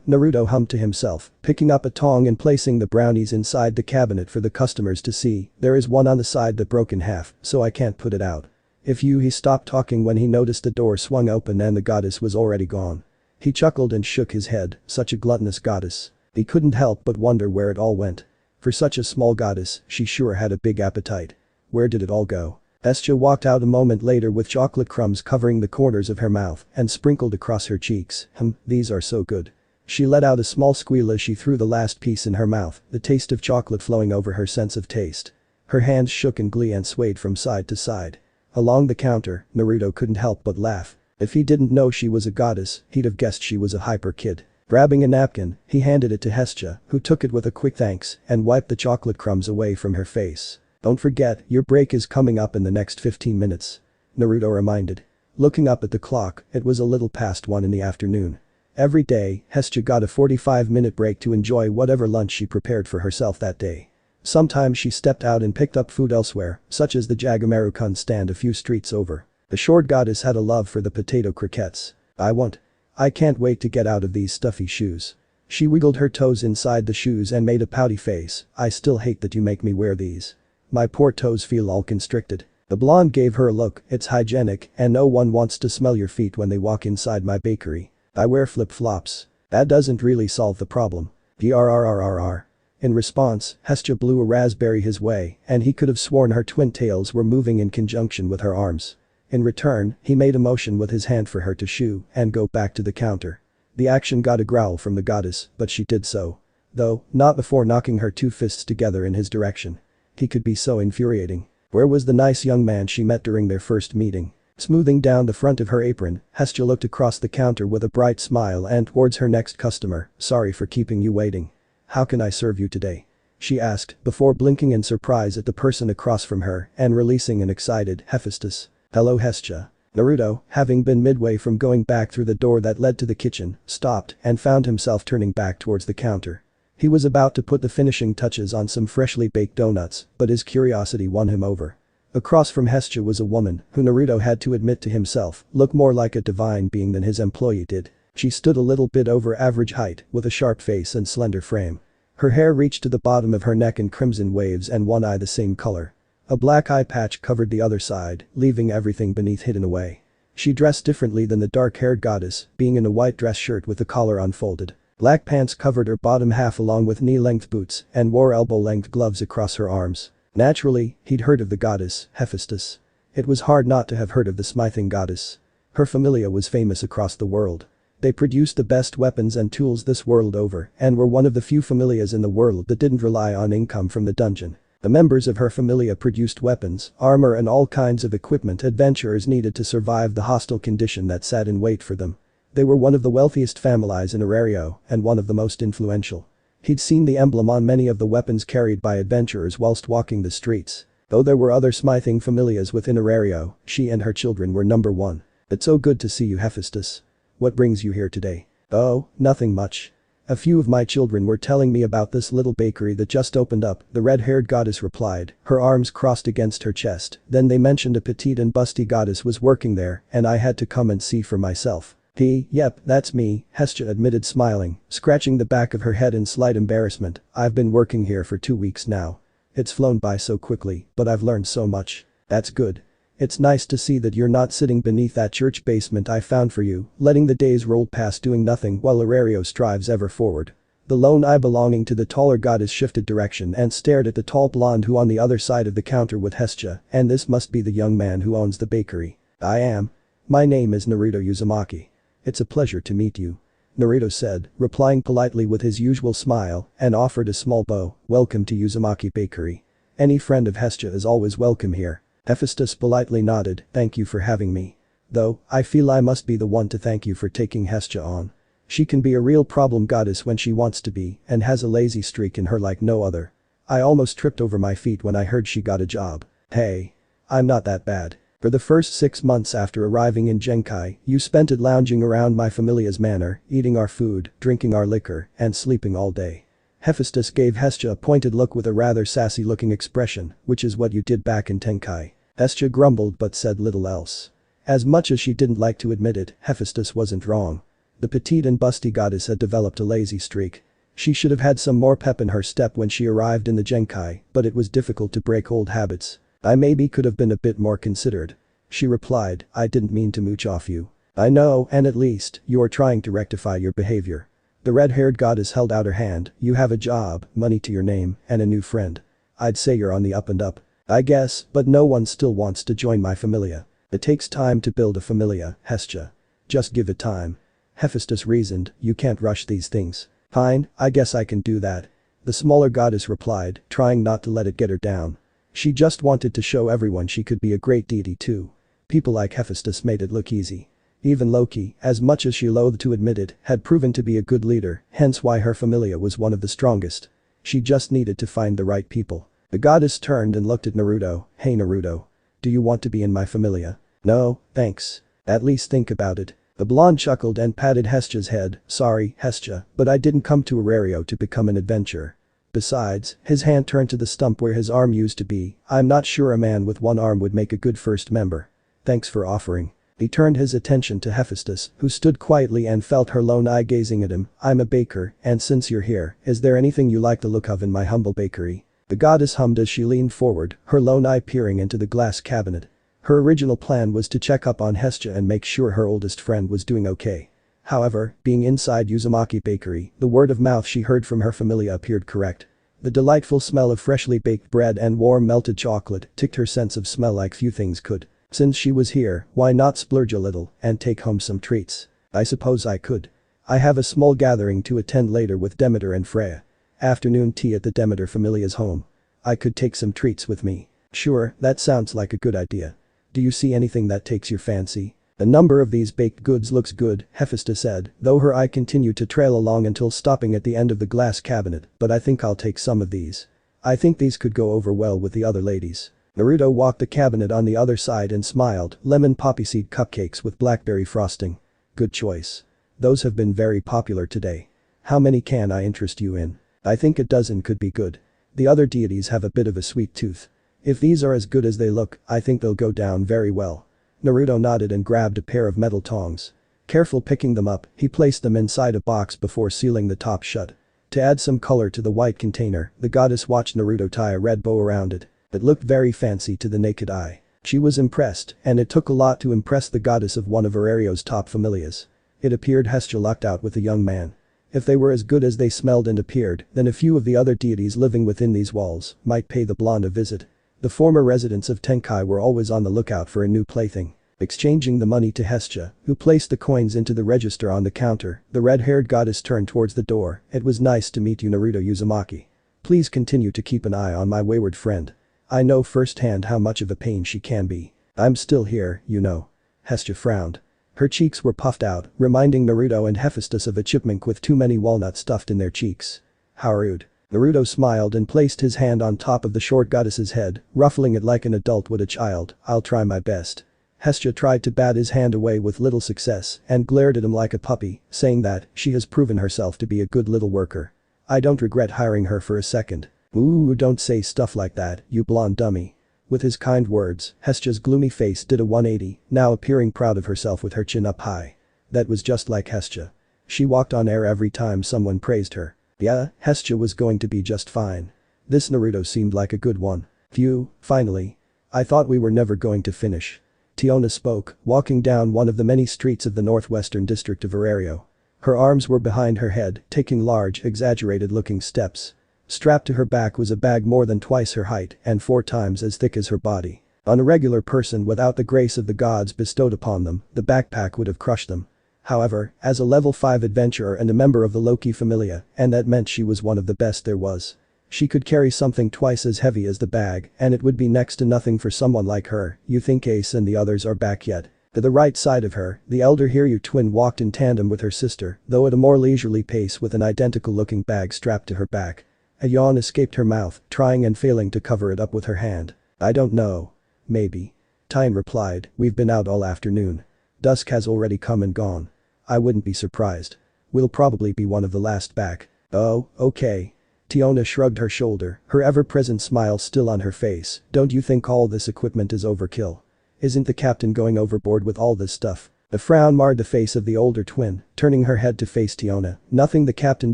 Naruto hummed to himself, picking up a tong and placing the brownies inside the cabinet for the customers to see. "There is one on the side that broke in half, so I can't put it out." He stopped talking when he noticed the door swung open and the goddess was already gone. He chuckled and shook his head, such a gluttonous goddess. He couldn't help but wonder where it all went. For such a small goddess, she sure had a big appetite. Where did it all go? Hestia walked out a moment later with chocolate crumbs covering the corners of her mouth and sprinkled across her cheeks. These are so good." She let out a small squeal as she threw the last piece in her mouth, the taste of chocolate flowing over her sense of taste. Her hands shook in glee and swayed from side to side. Along the counter, Naruto couldn't help but laugh. If he didn't know she was a goddess, he'd have guessed she was a hyper kid. Grabbing a napkin, he handed it to Hestia, who took it with a quick thanks and wiped the chocolate crumbs away from her face. "Don't forget, your break is coming up in the next 15 minutes. Naruto reminded. Looking up at the clock, it was a little past 1 in the afternoon. Every day, Hestia got a 45-minute break to enjoy whatever lunch she prepared for herself that day. Sometimes she stepped out and picked up food elsewhere, such as the Jagamaru-kun stand a few streets over. The short goddess had a love for the potato croquettes. I can't wait to get out of these stuffy shoes. She wiggled her toes inside the shoes and made a pouty face. I still hate that you make me wear these. My poor toes feel all constricted. The blonde gave her a look. It's hygienic and no one wants to smell your feet when they walk inside my bakery. I wear flip-flops. That doesn't really solve the problem. Grrrrrrr. In response, Hestia blew a raspberry his way and he could have sworn her twin tails were moving in conjunction with her arms. In return, he made a motion with his hand for her to shoo and go back to the counter. The action got a growl from the goddess, but she did so. Though, not before knocking her two fists together in his direction. He could be so infuriating. Where was the nice young man she met during their first meeting? Smoothing down the front of her apron, Hestia looked across the counter with a bright smile and towards her next customer. Sorry for keeping you waiting. How can I serve you today? She asked, before blinking in surprise at the person across from her and releasing an excited Hephaestus. Hello Hestia. Naruto, having been midway from going back through the door that led to the kitchen, stopped and found himself turning back towards the counter. He was about to put the finishing touches on some freshly baked donuts, but his curiosity won him over. Across from Hestia was a woman, who Naruto had to admit to himself, looked more like a divine being than his employee did. She stood a little bit over average height, with a sharp face and slender frame. Her hair reached to the bottom of her neck in crimson waves and one eye the same color. A black eye patch covered the other side, leaving everything beneath hidden away. She dressed differently than the dark-haired goddess, being in a white dress shirt with the collar unfolded. Black pants covered her bottom half along with knee-length boots and wore elbow-length gloves across her arms. Naturally, he'd heard of the goddess, Hephaestus. It was hard not to have heard of the smithing goddess. Her familia was famous across the world. They produced the best weapons and tools this world over and were one of the few familias in the world that didn't rely on income from the dungeon. The members of her familia produced weapons, armor and all kinds of equipment adventurers needed to survive the hostile condition that sat in wait for them. They were one of the wealthiest families in Arario and one of the most influential. He'd seen the emblem on many of the weapons carried by adventurers whilst walking the streets. Though there were other smithing familias within Arario, she and her children were number one. It's so good to see you Hephaestus. What brings you here today? Oh, nothing much. A few of my children were telling me about this little bakery that just opened up, the red-haired goddess replied, her arms crossed against her chest. Then they mentioned a petite and busty goddess was working there and I had to come and see for myself. Yep, that's me, Hestia admitted smiling, scratching the back of her head in slight embarrassment. I've been working here for 2 weeks now. It's flown by so quickly, but I've learned so much. That's good. It's nice to see that you're not sitting beneath that church basement I found for you, letting the days roll past doing nothing while Arario strives ever forward. The lone eye belonging to the taller goddess shifted direction and stared at the tall blonde who on the other side of the counter with Hestia, and this must be the young man who owns the bakery. I am. My name is Naruto Uzumaki. It's a pleasure to meet you. Naruto said, replying politely with his usual smile and offered a small bow. Welcome to Uzumaki Bakery. Any friend of Hestia is always welcome here. Hephaestus politely nodded, thank you for having me. Though, I feel I must be the one to thank you for taking Hestia on. She can be a real problem goddess when she wants to be and has a lazy streak in her like no other. I almost tripped over my feet when I heard she got a job. Hey. I'm not that bad. For the first 6 months after arriving in Genkai, you spent it lounging around my familia's manor, eating our food, drinking our liquor, and sleeping all day. Hephaestus gave Hestia a pointed look with a rather sassy-looking expression, which is what you did back in Tenkai. Hestia grumbled but said little else. As much as she didn't like to admit it, Hephaestus wasn't wrong. The petite and busty goddess had developed a lazy streak. She should have had some more pep in her step when she arrived in the Genkai, but it was difficult to break old habits. I maybe could have been a bit more considerate. She replied, I didn't mean to mooch off you. I know, and at least, you're trying to rectify your behavior. The red-haired goddess held out her hand, you have a job, money to your name, and a new friend. I'd say you're on the up and up. I guess, but no one still wants to join my familia. It takes time to build a familia, Hestia. Just give it time. Hephaestus reasoned, you can't rush these things. Fine, I guess I can do that. The smaller goddess replied, trying not to let it get her down. She just wanted to show everyone she could be a great deity too. People like Hephaestus made it look easy. Even Loki, as much as she loathed to admit it, had proven to be a good leader, hence why her familia was one of the strongest. She just needed to find the right people. The goddess turned and looked at Naruto, hey Naruto. Do you want to be in my familia? No, thanks. At least think about it. The blonde chuckled and patted Hesja's head. Sorry, Hesja, but I didn't come to Arario to become an adventurer. Besides, his hand turned to the stump where his arm used to be. I'm not sure a man with one arm would make a good first member. Thanks for offering. He turned his attention to Hephaestus, who stood quietly and felt her lone eye gazing at him. I'm a baker, and since you're here, is there anything you like the look of in my humble bakery? The goddess hummed as she leaned forward, her lone eye peering into the glass cabinet. Her original plan was to check up on Hesja and make sure her oldest friend was doing okay. However, being inside Uzumaki Bakery, the word of mouth she heard from her familia appeared correct. The delightful smell of freshly baked bread and warm melted chocolate ticked her sense of smell like few things could. Since she was here, why not splurge a little and take home some treats? I suppose I could. I have a small gathering to attend later with Demeter and Freya. Afternoon tea at the Demeter familia's home. I could take some treats with me. Sure, that sounds like a good idea. Do you see anything that takes your fancy? A number of these baked goods looks good, Hephaestus said, though her eye continued to trail along until stopping at the end of the glass cabinet, but I think I'll take some of these. I think these could go over well with the other ladies. Naruto walked the cabinet on the other side and smiled. Lemon poppy seed cupcakes with blackberry frosting. Good choice. Those have been very popular today. How many can I interest you in? I think a dozen could be good. The other deities have a bit of a sweet tooth. If these are as good as they look, I think they'll go down very well. Naruto nodded and grabbed a pair of metal tongs. Careful picking them up, he placed them inside a box before sealing the top shut. To add some color to the white container, the goddess watched Naruto tie a red bow around it. It looked very fancy to the naked eye. She was impressed, and it took a lot to impress the goddess of one of Arario's top familias. It appeared Hesja lucked out with a young man. If they were as good as they smelled and appeared, then a few of the other deities living within these walls might pay the blonde a visit. The former residents of Tenkai were always on the lookout for a new plaything. Exchanging the money to Hesja, who placed the coins into the register on the counter, the red-haired goddess turned towards the door. It was nice to meet you, Naruto Uzumaki. Please continue to keep an eye on my wayward friend. I know firsthand how much of a pain she can be. I'm still here, you know. Hesja frowned. Her cheeks were puffed out, reminding Naruto and Hephaestus of a chipmunk with too many walnuts stuffed in their cheeks. How rude. Naruto smiled and placed his hand on top of the short goddess's head, ruffling it like an adult would a child. I'll try my best. Hesja tried to bat his hand away with little success and glared at him like a puppy, saying that she has proven herself to be a good little worker. I don't regret hiring her for a second. Ooh, don't say stuff like that, you blonde dummy. With his kind words, Hesja's gloomy face did a 180, now appearing proud of herself with her chin up high. That was just like Hesja. She walked on air every time someone praised her. Yeah, Hesja was going to be just fine. This Naruto seemed like a good one. Phew, finally. I thought we were never going to finish. Tiona spoke, walking down one of the many streets of the northwestern district of Arario. Her arms were behind her head, taking large, exaggerated-looking steps. Strapped to her back was a bag more than twice her height and 4 times as thick as her body. On a regular person without the grace of the gods bestowed upon them, the backpack would have crushed them. However, as a level 5 adventurer and a member of the Loki familia, and that meant she was one of the best there was. She could carry something twice as heavy as the bag, and it would be next to nothing for someone like her. You think Ace and the others are back yet? To the right side of her, the elder Hiryu twin walked in tandem with her sister, though at a more leisurely pace with an identical-looking bag strapped to her back. A yawn escaped her mouth, trying and failing to cover it up with her hand. I don't know. Maybe. Tyne replied, we've been out all afternoon. Dusk has already come and gone. I wouldn't be surprised. We'll probably be one of the last back. Oh, okay. Tiona shrugged her shoulder, her ever-present smile still on her face. Don't you think all this equipment is overkill? Isn't the captain going overboard with all this stuff? A frown marred the face of the older twin, turning her head to face Tiona. Nothing the captain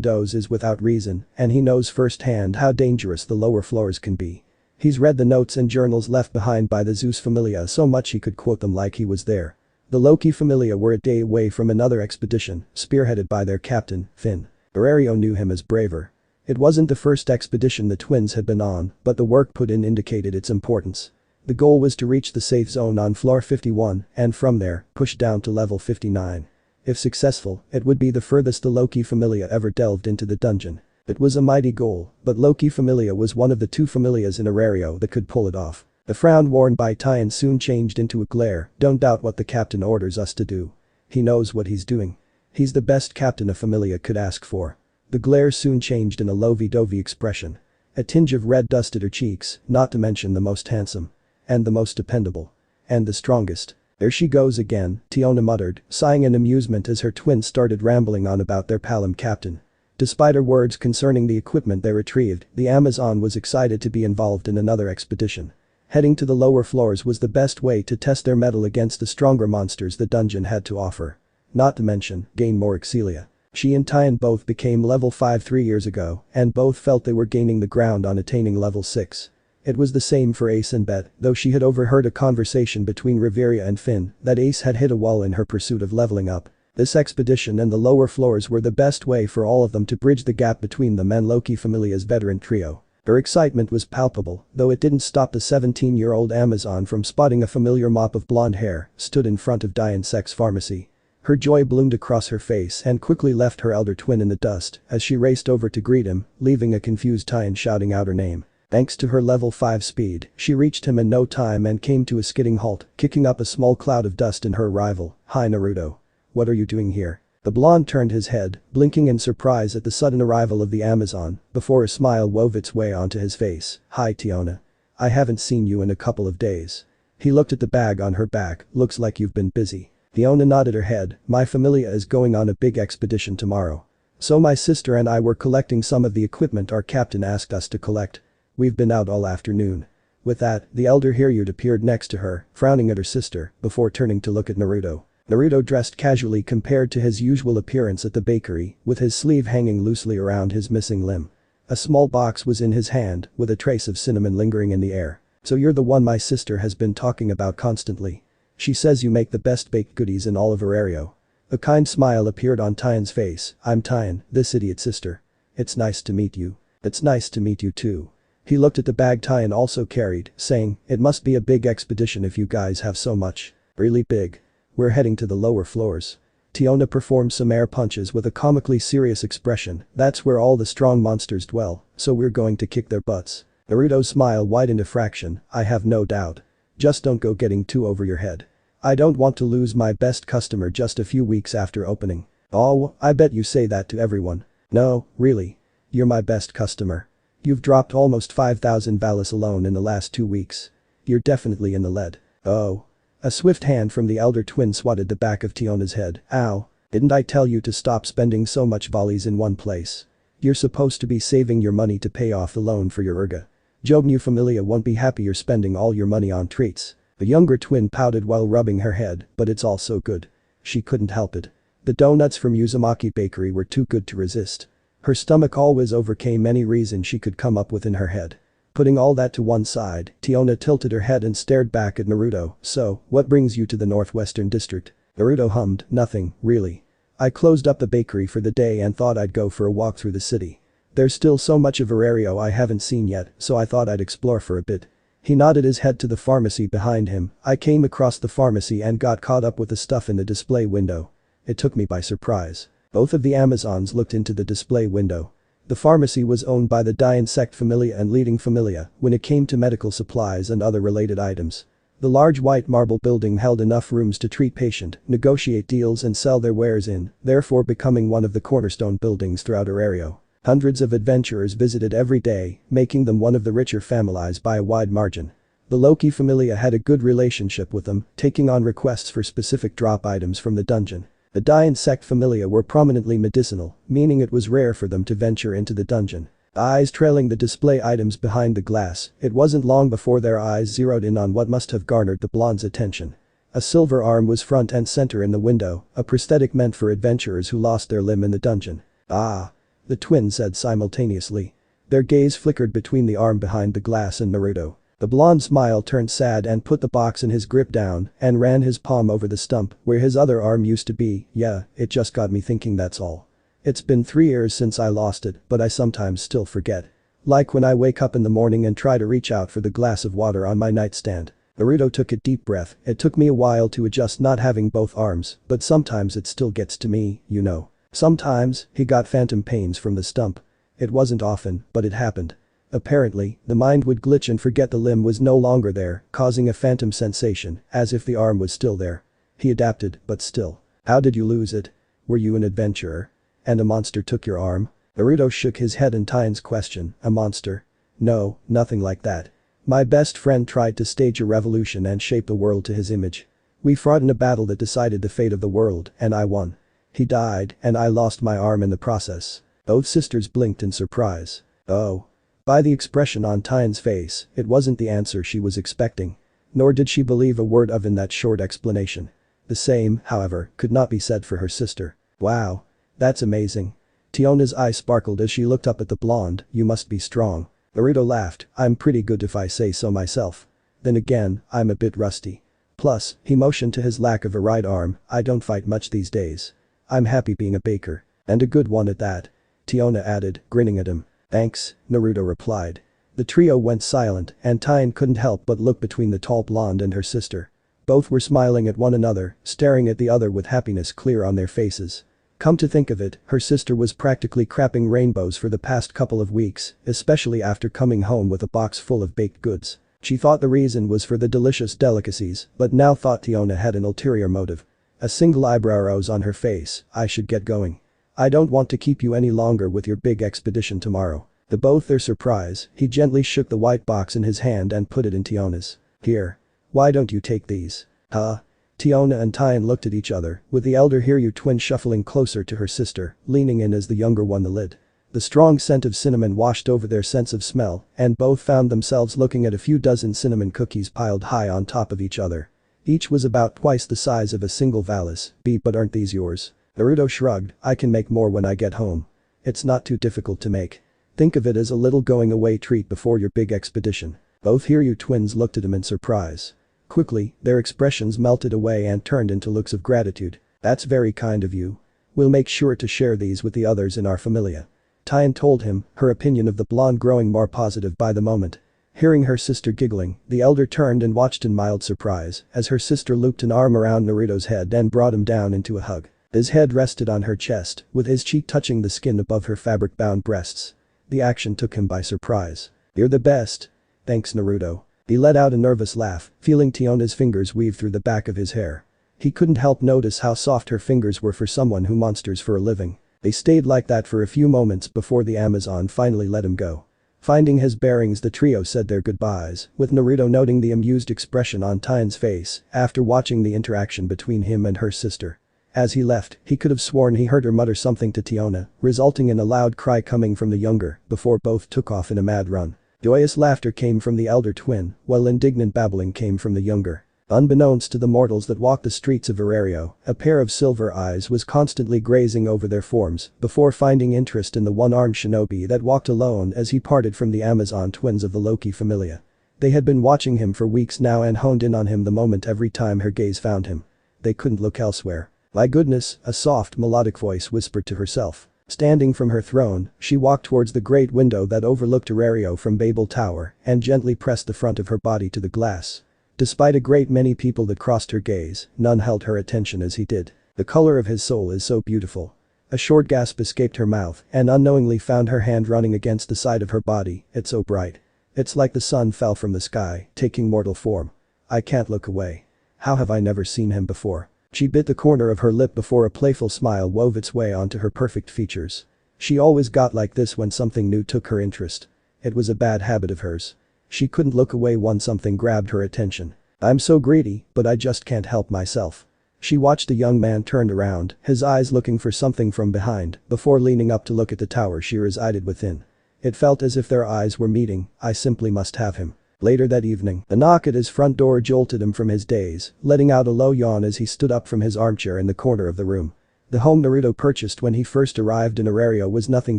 does is without reason, and he knows firsthand how dangerous the lower floors can be. He's read the notes and journals left behind by the Zeus familia so much he could quote them like he was there. The Loki familia were a day away from another expedition, spearheaded by their captain, Finn. Arario knew him as braver. It wasn't the first expedition the twins had been on, but the work put in indicated its importance. The goal was to reach the safe zone on floor 51 and from there, push down to level 59. If successful, it would be the furthest the Loki familia ever delved into the dungeon. It was a mighty goal, but Loki familia was one of the 2 familias in Arario that could pull it off. The frown worn by Tyan soon changed into a glare. Don't doubt what the captain orders us to do. He knows what he's doing. He's the best captain a familia could ask for. The glare soon changed in a lovey-dovey expression. A tinge of red dusted her cheeks, not to mention the most handsome. And the most dependable. And the strongest. "There she goes again," Tiona muttered, sighing in amusement as her twin started rambling on about their Palom captain. Despite her words concerning the equipment they retrieved, the Amazon was excited to be involved in another expedition. Heading to the lower floors was the best way to test their mettle against the stronger monsters the dungeon had to offer. Not to mention, gain more Excelia. She and Tyan both became level 5 3 years ago, and both felt they were gaining the ground on attaining level 6. It was the same for Ace and Bet, though she had overheard a conversation between Riveria and Finn that Ace had hit a wall in her pursuit of leveling up. This expedition and the lower floors were the best way for all of them to bridge the gap between them and Loki Familia's veteran trio. Her excitement was palpable, though it didn't stop the 17-year-old Amazon from spotting a familiar mop of blonde hair stood in front of Diane Sek's pharmacy. Her joy bloomed across her face and quickly left her elder twin in the dust as she raced over to greet him, leaving a confused Tyan shouting out her name. Thanks to her level 5 speed, she reached him in no time and came to a skidding halt, kicking up a small cloud of dust in her arrival. "Hi Naruto. What are you doing here?" The blonde turned his head, blinking in surprise at the sudden arrival of the Amazon, before a smile wove its way onto his face. "Hi Tiona. I haven't seen you in a couple of days." He looked at the bag on her back. "Looks like you've been busy." Tiona nodded her head. "My familia is going on a big expedition tomorrow. So my sister and I were collecting some of the equipment our captain asked us to collect. We've been out all afternoon." With that, the elder Hiryude appeared next to her, frowning at her sister, before turning to look at Naruto. Naruto dressed casually compared to his usual appearance at the bakery, with his sleeve hanging loosely around his missing limb. A small box was in his hand, with a trace of cinnamon lingering in the air. "So you're the one my sister has been talking about constantly. She says you make the best baked goodies in all of Arario." A kind smile appeared on Tyan's face. "I'm Tyan, this idiot sister. It's nice to meet you." "It's nice to meet you too." He looked at the bag Tyan also carried, saying, "It must be a big expedition if you guys have so much." "Really big. We're heading to the lower floors." Tiona performed some air punches with a comically serious expression. "That's where all the strong monsters dwell, so we're going to kick their butts." Naruto's smile widened a fraction. "I have no doubt. Just don't go getting too over your head. I don't want to lose my best customer just a few weeks after opening." "Oh, I bet you say that to everyone." "No, really. You're my best customer. You've dropped almost 5,000 Valis alone in the last 2 weeks. You're definitely in the lead." "Oh." A swift hand from the elder twin swatted the back of Tiona's head. "Ow. Didn't I tell you to stop spending so much volleys in one place? You're supposed to be saving your money to pay off the loan for your Urga. Job new familia won't be happy you're spending all your money on treats." The younger twin pouted while rubbing her head, "But it's all so good." She couldn't help it. The donuts from Uzumaki Bakery were too good to resist. Her stomach always overcame any reason she could come up with in her head. Putting all that to one side, Tiona tilted her head and stared back at Naruto. "So, what brings you to the Northwestern District?" Naruto hummed. "Nothing, really. I closed up the bakery for the day and thought I'd go for a walk through the city. There's still so much of Arario I haven't seen yet, so I thought I'd explore for a bit." He nodded his head to the pharmacy behind him. "I came across the pharmacy and got caught up with the stuff in the display window. It took me by surprise." Both of the Amazons looked into the display window. The pharmacy was owned by the Dian sect familia and leading familia when it came to medical supplies and other related items. The large white marble building held enough rooms to treat patients, negotiate deals and sell their wares in, therefore becoming one of the cornerstone buildings throughout Arario. Hundreds of adventurers visited every day, making them one of the richer families by a wide margin. The Loki familia had a good relationship with them, taking on requests for specific drop items from the dungeon. The Dian sect familia were prominently medicinal, meaning it was rare for them to venture into the dungeon. Eyes trailing the display items behind the glass, it wasn't long before their eyes zeroed in on what must have garnered the blonde's attention. A silver arm was front and center in the window, a prosthetic meant for adventurers who lost their limb in the dungeon. "Ah." The twins said simultaneously. Their gaze flickered between the arm behind the glass and Naruto. The blonde smile turned sad and put the box in his grip down and ran his palm over the stump where his other arm used to be. "Yeah, it just got me thinking, that's all. It's been 3 years since I lost it, but I sometimes still forget. Like when I wake up in the morning and try to reach out for the glass of water on my nightstand." Naruto took a deep breath. "It took me a while to adjust not having both arms, but sometimes it still gets to me, you know." Sometimes, he got phantom pains from the stump. It wasn't often, but it happened. Apparently, the mind would glitch and forget the limb was no longer there, causing a phantom sensation, as if the arm was still there. He adapted, but still. "How did you lose it? Were you an adventurer? And a monster took your arm?" Naruto shook his head in Tyan's question. "A monster? No, nothing like that. My best friend tried to stage a revolution and shape the world to his image. We fought in a battle that decided the fate of the world, and I won. He died, and I lost my arm in the process." Both sisters blinked in surprise. Oh. By the expression on Tyne's face, it wasn't the answer she was expecting. Nor did she believe a word of in that short explanation. The same, however, could not be said for her sister. "Wow. That's amazing." Tiona's eyes sparkled as she looked up at the blonde. "You must be strong." Naruto laughed. "I'm pretty good if I say so myself. Then again, I'm a bit rusty. Plus," he motioned to his lack of a right arm, "I don't fight much these days. I'm happy being a baker. And a good one at that." Tiona added, grinning at him. "Thanks," Naruto replied. The trio went silent, and Tyne couldn't help but look between the tall blonde and her sister. Both were smiling at one another, staring at the other with happiness clear on their faces. Come to think of it, her sister was practically crapping rainbows for the past couple of weeks, especially after coming home with a box full of baked goods. She thought the reason was for the delicious delicacies, but now thought Tiona had an ulterior motive. A single eyebrow rose on her face. "I should get going. I don't want to keep you any longer with your big expedition tomorrow." To both their surprise, he gently shook the white box in his hand and put it in Tiona's. "Here. Why don't you take these?" "Huh?" Tiona and Tyne looked at each other, with the elder Hiryu twin shuffling closer to her sister, leaning in as the younger won the lid. The strong scent of cinnamon washed over their sense of smell, and both found themselves looking at a few dozen cinnamon cookies piled high on top of each other. Each was about twice the size of a single vase. "But aren't these yours?" Naruto shrugged. "I can make more when I get home. It's not too difficult to make. Think of it as a little going-away treat before your big expedition." Both Hiryu twins looked at him in surprise. Quickly, their expressions melted away and turned into looks of gratitude. "That's very kind of you. We'll make sure to share these with the others in our familia." Tyne told him, her opinion of the blonde growing more positive by the moment. Hearing her sister giggling, the elder turned and watched in mild surprise as her sister looped an arm around Naruto's head and brought him down into a hug. His head rested on her chest, with his cheek touching the skin above her fabric-bound breasts. The action took him by surprise. "You're the best." "Thanks, Naruto." He let out a nervous laugh, feeling Tiona's fingers weave through the back of his hair. He couldn't help notice how soft her fingers were for someone who monsters for a living. They stayed like that for a few moments before the Amazon finally let him go. Finding his bearings, the trio said their goodbyes, with Naruto noting the amused expression on Tyne's face after watching the interaction between him and her sister. As he left, he could have sworn he heard her mutter something to Tiona, resulting in a loud cry coming from the younger, before both took off in a mad run. Joyous laughter came from the elder twin, while indignant babbling came from the younger. Unbeknownst to the mortals that walked the streets of Arario, a pair of silver eyes was constantly grazing over their forms before finding interest in the one-armed shinobi that walked alone as he parted from the Amazon twins of the Loki familia. They had been watching him for weeks now and honed in on him the moment every time her gaze found him. They couldn't look elsewhere. "My goodness," a soft melodic voice whispered to herself. Standing from her throne, she walked towards the great window that overlooked Arario from Babel Tower and gently pressed the front of her body to the glass. Despite a great many people that crossed her gaze, none held her attention as he did. "The color of his soul is so beautiful." A short gasp escaped her mouth and unknowingly found her hand running against the side of her body. "It's so bright. It's like the sun fell from the sky, taking mortal form. I can't look away. How have I never seen him before?" She bit the corner of her lip before a playful smile wove its way onto her perfect features. She always got like this when something new took her interest. It was a bad habit of hers. She couldn't look away once something grabbed her attention. "I'm so greedy, but I just can't help myself." She watched the young man turn around, his eyes looking for something from behind, before leaning up to look at the tower she resided within. It felt as if their eyes were meeting. "I simply must have him." Later that evening, a knock at his front door jolted him from his daze, letting out a low yawn as he stood up from his armchair in the corner of the room. The home Naruto purchased when he first arrived in Arario was nothing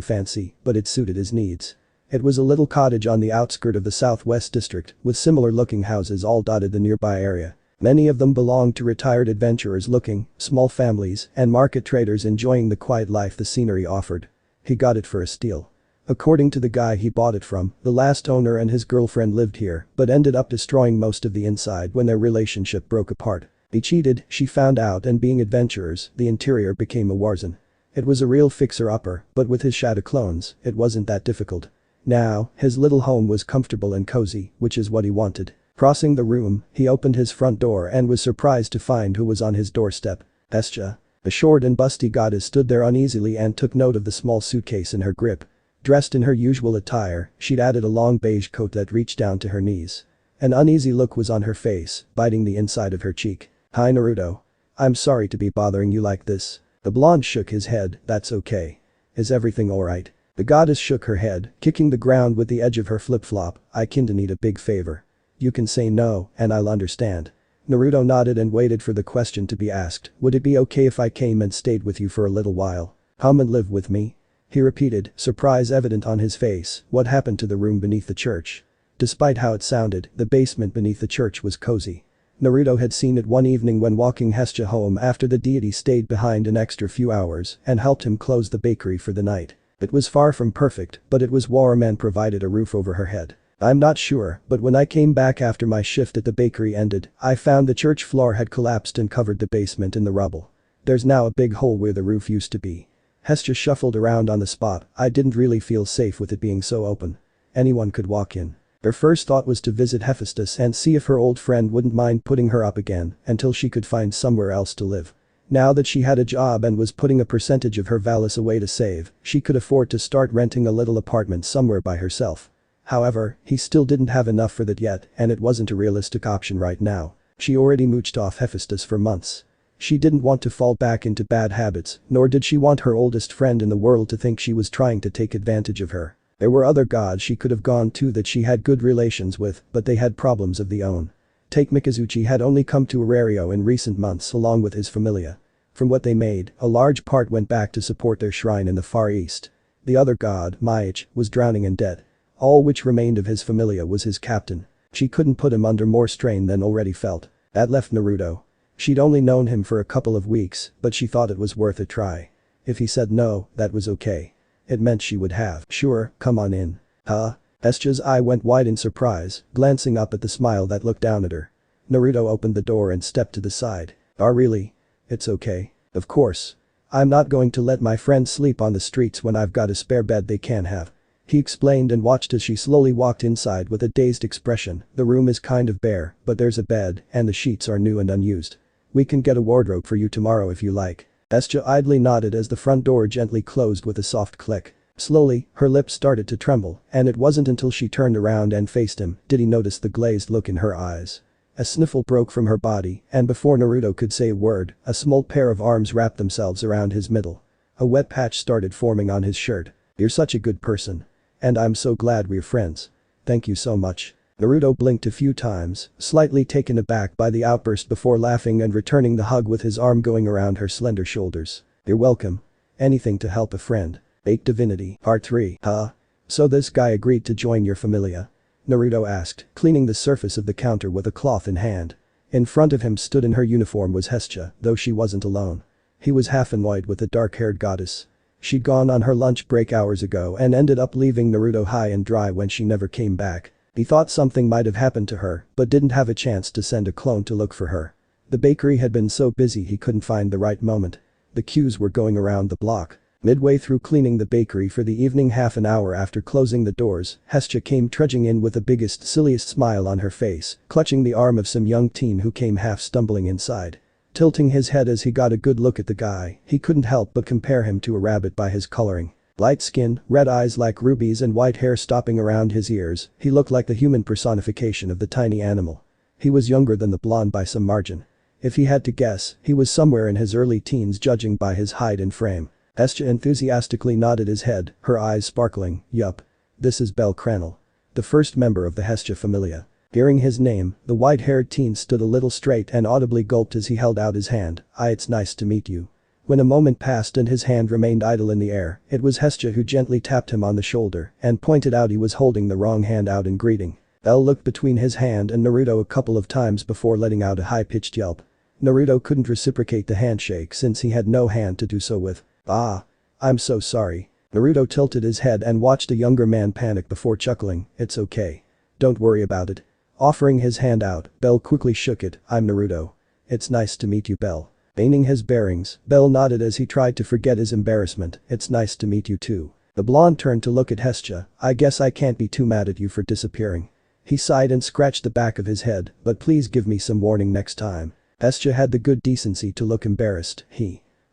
fancy, but it suited his needs. It was a little cottage on the outskirt of the southwest district, with similar-looking houses all dotted the nearby area. Many of them belonged to retired adventurers looking, small families, and market traders enjoying the quiet life the scenery offered. He got it for a steal. According to the guy he bought it from, the last owner and his girlfriend lived here, but ended up destroying most of the inside when their relationship broke apart. He cheated, she found out, and being adventurers, the interior became a warzone. It was a real fixer-upper, but with his shadow clones, it wasn't that difficult. Now, his little home was comfortable and cozy, which is what he wanted. Crossing the room, he opened his front door and was surprised to find who was on his doorstep. Hestia. The short and busty goddess stood there uneasily and took note of the small suitcase in her grip. Dressed in her usual attire, she'd added a long beige coat that reached down to her knees. An uneasy look was on her face, biting the inside of her cheek. Hi Naruto. I'm sorry to be bothering you like this. The blonde shook his head, that's okay. Is everything alright? The goddess shook her head, kicking the ground with the edge of her flip-flop. I kinda need a big favor. You can say no, and I'll understand. Naruto nodded and waited for the question to be asked. Would it be okay if I came and stayed with you for a little while? Come and live with me? He repeated, surprise evident on his face. What happened to the room beneath the church? Despite how it sounded, the basement beneath the church was cozy. Naruto had seen it one evening when walking Hestia home after the deity stayed behind an extra few hours and helped him close the bakery for the night. It was far from perfect, but it was warm and provided a roof over her head. I'm not sure, but when I came back after my shift at the bakery ended, I found the church floor had collapsed and covered the basement in the rubble. There's now a big hole where the roof used to be. Hestia shuffled around on the spot. I didn't really feel safe with it being so open. Anyone could walk in. Her first thought was to visit Hephaestus and see if her old friend wouldn't mind putting her up again until she could find somewhere else to live. Now that she had a job and was putting a percentage of her valus away to save, she could afford to start renting a little apartment somewhere by herself. However, he still didn't have enough for that yet, and it wasn't a realistic option right now. She already mooched off Hephaestus for months. She didn't want to fall back into bad habits, nor did she want her oldest friend in the world to think she was trying to take advantage of her. There were other gods she could have gone to that she had good relations with, but they had problems of their own. Take Mikazuchi had only come to Arario in recent months along with his familia. From what they made, a large part went back to support their shrine in the Far East. The other god, Maich, was drowning in debt. All which remained of his familia was his captain. She couldn't put him under more strain than already felt. That left Naruto. She'd only known him for a couple of weeks, but she thought it was worth a try. If he said no, that was okay. It meant she would have. Sure, come on in. Huh? Hestia's eye went wide in surprise, glancing up at the smile that looked down at her. Naruto opened the door and stepped to the side. Oh really? It's okay. Of course. I'm not going to let my friends sleep on the streets when I've got a spare bed they can have. He explained and watched as she slowly walked inside with a dazed expression. The room is kind of bare, but there's a bed and the sheets are new and unused. We can get a wardrobe for you tomorrow if you like. Hestia idly nodded as the front door gently closed with a soft click. Slowly, her lips started to tremble, and it wasn't until she turned around and faced him did he notice the glazed look in her eyes. A sniffle broke from her body, and before Naruto could say a word, a small pair of arms wrapped themselves around his middle. A wet patch started forming on his shirt. You're such a good person. And I'm so glad we're friends. Thank you so much. Naruto blinked a few times, slightly taken aback by the outburst before laughing and returning the hug with his arm going around her slender shoulders. You're welcome. Anything to help a friend. Baked Divinity. Part 3. Huh? So this guy agreed to join your familia? Naruto asked, cleaning the surface of the counter with a cloth in hand. In front of him stood in her uniform was Hestia, though she wasn't alone. He was half annoyed with the dark-haired goddess. She'd gone on her lunch break hours ago and ended up leaving Naruto high and dry when she never came back. He thought something might have happened to her, but didn't have a chance to send a clone to look for her. The bakery had been so busy he couldn't find the right moment. The queues were going around the block. Midway through cleaning the bakery for the evening half an hour after closing the doors, Hestia came trudging in with the biggest silliest smile on her face, clutching the arm of some young teen who came half stumbling inside. Tilting his head as he got a good look at the guy, he couldn't help but compare him to a rabbit by his coloring. Light skin, red eyes like rubies and white hair stopping around his ears, he looked like the human personification of the tiny animal. He was younger than the blonde by some margin. If he had to guess, he was somewhere in his early teens judging by his height and frame. Hestia enthusiastically nodded his head, her eyes sparkling. Yup. This is Bel Cranel. The first member of the Hestia familia. Hearing his name, the white-haired teen stood a little straight and audibly gulped as he held out his hand. It's nice to meet you. When a moment passed and his hand remained idle in the air, it was Hestia who gently tapped him on the shoulder and pointed out he was holding the wrong hand out in greeting. Bel looked between his hand and Naruto a couple of times before letting out a high-pitched yelp. Naruto couldn't reciprocate the handshake since he had no hand to do so with. I'm so sorry. Naruto tilted his head and watched a younger man panic before chuckling. It's okay. Don't worry about it. Offering his hand out, Bel quickly shook it. I'm Naruto. It's nice to meet you, Bel. Gaining his bearings, Bel nodded as he tried to forget his embarrassment. It's nice to meet you too. The blonde turned to look at Hestia. I guess I can't be too mad at you for disappearing. He sighed and scratched the back of his head, but please give me some warning next time. Hestia had the good decency to look embarrassed.